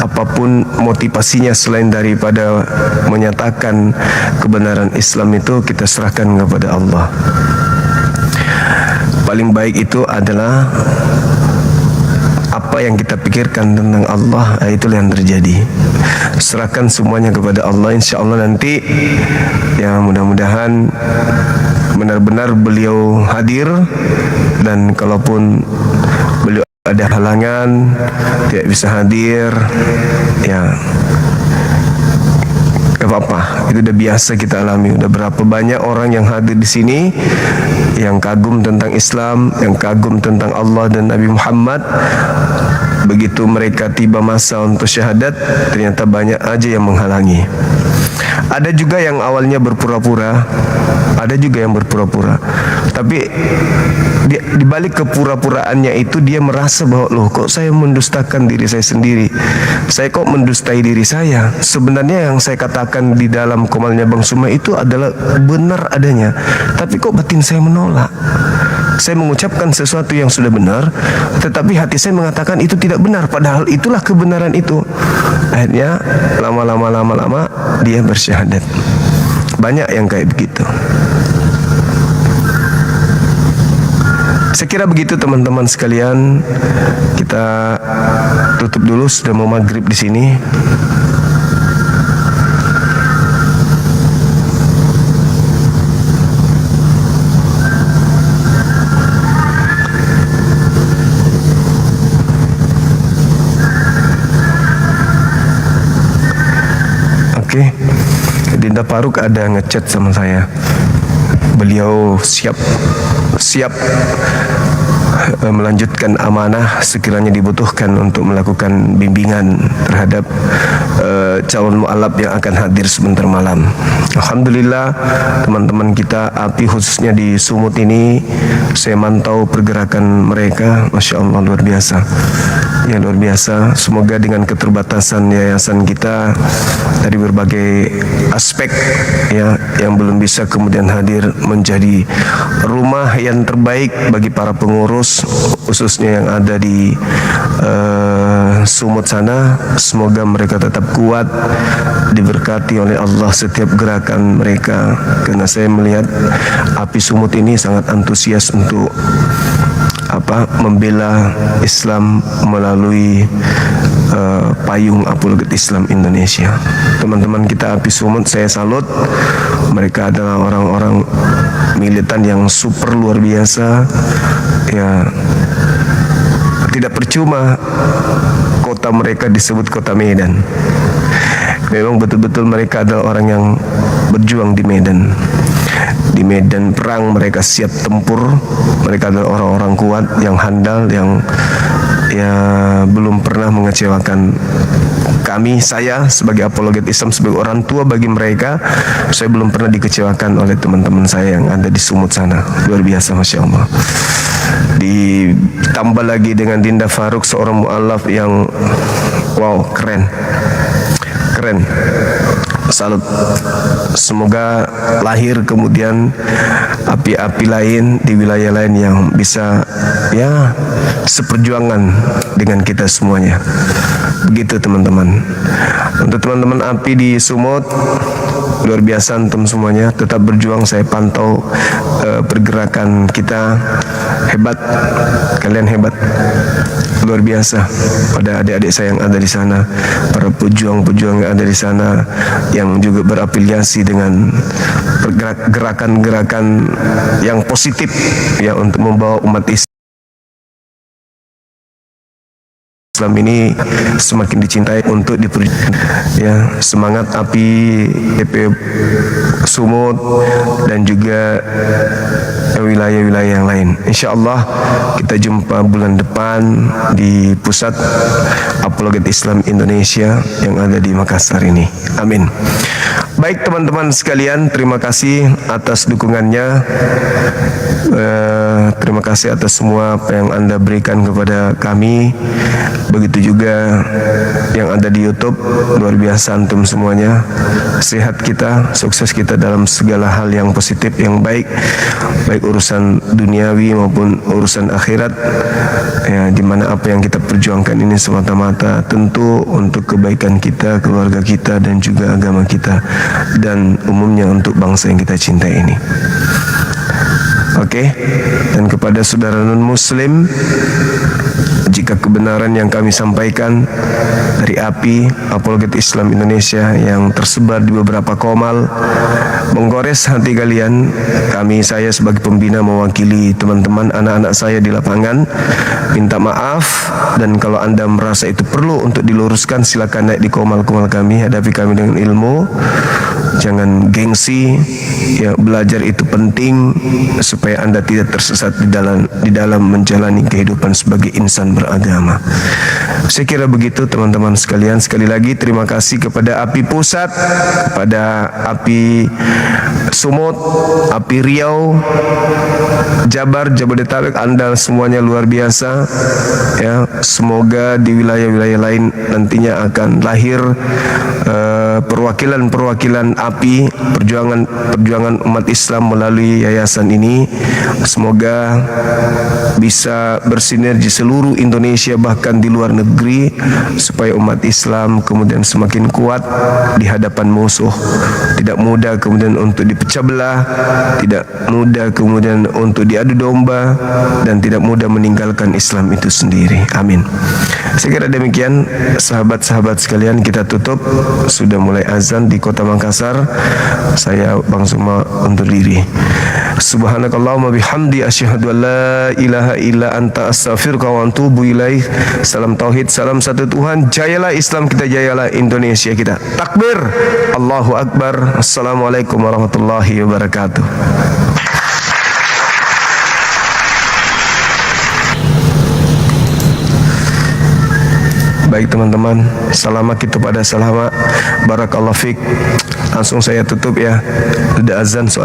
apapun motivasinya selain daripada menyatakan kebenaran Islam itu, kita serahkan kepada Allah. paling baik itu adalah apa yang kita pikirkan tentang Allah, itulah yang terjadi. Serahkan semuanya kepada Allah, insya Allah nanti ya mudah-mudahan benar-benar beliau hadir, dan kalaupun beliau ada halangan tidak bisa hadir, ya gak apa-apa, itu udah biasa kita alami. Udah berapa banyak orang yang hadir di sini yang kagum tentang Islam, yang kagum tentang Allah dan Nabi Muhammad. Begitu mereka tiba masa untuk syahadat, ternyata banyak aja yang menghalangi. Ada juga yang awalnya berpura-pura, ada juga yang berpura-pura, tapi di balik kepura-puraannya itu dia merasa bahwa loh, kok saya mendustakan diri saya sendiri, saya kok mendustai diri saya. Sebenarnya yang saya katakan di dalam komalnya Bang Suma itu adalah benar adanya, tapi kok batin saya menolak. Saya mengucapkan sesuatu yang sudah benar, tetapi hati saya mengatakan itu tidak benar, padahal itulah kebenaran itu. Akhirnya lama-lama dia bersyahadat. Banyak yang kayak begitu. Saya kira begitu teman-teman sekalian. Kita tutup dulu, sudah mau maghrib di sini. Oke, Dinda Faruk ada ngechat sama saya. Beliau siap melanjutkan amanah sekiranya dibutuhkan untuk melakukan bimbingan terhadap calon mu'alaf yang akan hadir sebentar malam. Alhamdulillah teman-teman kita API khususnya di Sumut ini, saya mantau pergerakan mereka, Masya Allah luar biasa. Ya luar biasa. Semoga dengan keterbatasan yayasan kita dari berbagai aspek ya yang belum bisa kemudian hadir, menjadi rumah yang terbaik bagi para pengurus khususnya yang ada di Sumut sana. Semoga mereka tetap kuat, diberkati oleh Allah setiap gerakan mereka, karena saya melihat API Sumut ini sangat antusias untuk membela Islam melalui payung Apologet Islam Indonesia. Teman-teman kita API Sumut, saya salut. Mereka adalah orang-orang militan yang super luar biasa. Ya, tidak percuma kota mereka disebut kota Medan. Memang betul-betul mereka adalah orang yang berjuang di Medan. Di medan perang mereka siap tempur. Mereka adalah orang-orang kuat, yang handal, yang belum pernah mengecewakan kami. Saya sebagai apologet Islam, sebagai orang tua bagi mereka, saya belum pernah dikecewakan oleh teman-teman saya yang ada di Sumut sana. Luar biasa, Masya Allah. Ditambah lagi dengan Dinda Faruk, seorang mu'alaf yang wow, keren. Salut. Semoga lahir kemudian api-api lain di wilayah lain yang bisa ya seperjuangan dengan kita semuanya. Begitu teman-teman. Untuk teman-teman API di Sumut, luar biasa antum semuanya, tetap berjuang. Saya pantau pergerakan kita, hebat, kalian hebat, luar biasa. Pada adik-adik saya yang ada di sana, para pejuang-pejuang yang ada di sana, yang juga berafiliasi dengan gerakan-gerakan yang positif ya untuk membawa umat Islam ini semakin dicintai untuk diperjuangkan. Ya, semangat API EP Sumut dan juga wilayah-wilayah yang lain. Insya Allah kita jumpa bulan depan di pusat Apologet Islam Indonesia yang ada di Makassar ini. Amin. Baik teman-teman sekalian, terima kasih atas dukungannya. Terima kasih atas semua apa yang Anda berikan kepada kami. Begitu juga yang ada di YouTube, luar biasa antum semuanya. Sehat kita, sukses kita dalam segala hal yang positif, yang baik, baik urusan duniawi maupun urusan akhirat. Ya, di mana apa yang kita perjuangkan ini semata-mata tentu untuk kebaikan kita, keluarga kita, dan juga agama kita, dan umumnya untuk bangsa yang kita cintai ini. Oke. Dan kepada saudara non muslim, jika kebenaran yang kami sampaikan dari API Apologet Islam Indonesia yang tersebar di beberapa komal menggores hati kalian, saya sebagai pembina mewakili teman-teman anak-anak saya di lapangan minta maaf, dan kalau Anda merasa itu perlu untuk diluruskan, silakan naik di komal-komal kami, hadapi kami dengan ilmu, jangan gengsi. Ya, belajar itu penting supaya Anda tidak tersesat di dalam menjalani kehidupan sebagai insan beragama. Saya kira begitu teman-teman sekalian. Sekali lagi terima kasih kepada API Pusat, kepada API Sumut, API Riau, Jabar, Jabodetabek, Anda semuanya luar biasa. Ya, semoga di wilayah-wilayah lain nantinya akan lahir perwakilan-perwakilan API, perjuangan umat Islam melalui yayasan ini. Semoga bisa bersinergi seluruh Indonesia bahkan di luar negeri, supaya umat Islam kemudian semakin kuat di hadapan musuh. Tidak mudah kemudian untuk dipecah belah, tidak mudah kemudian untuk diadu domba, dan tidak mudah meninggalkan Islam itu sendiri. Amin. Saya kira demikian sahabat-sahabat sekalian, kita tutup. Sudah mulai azan di Kota Makassar. Saya Bang Suma undur diri. Subhanakallahumma bihamdi asyhadu an la ilaha illa anta astaghfiruka wa atubu ilaik. Salam tauhid, salam satu Tuhan. Jayalah Islam kita, jayalah Indonesia kita. Takbir, Allahu Akbar. Assalamualaikum warahmatullahi wabarakatuh. Baik teman-teman, salamat kita pada salamat. Barakallahu fik. Langsung saya tutup ya. Sudah azan soal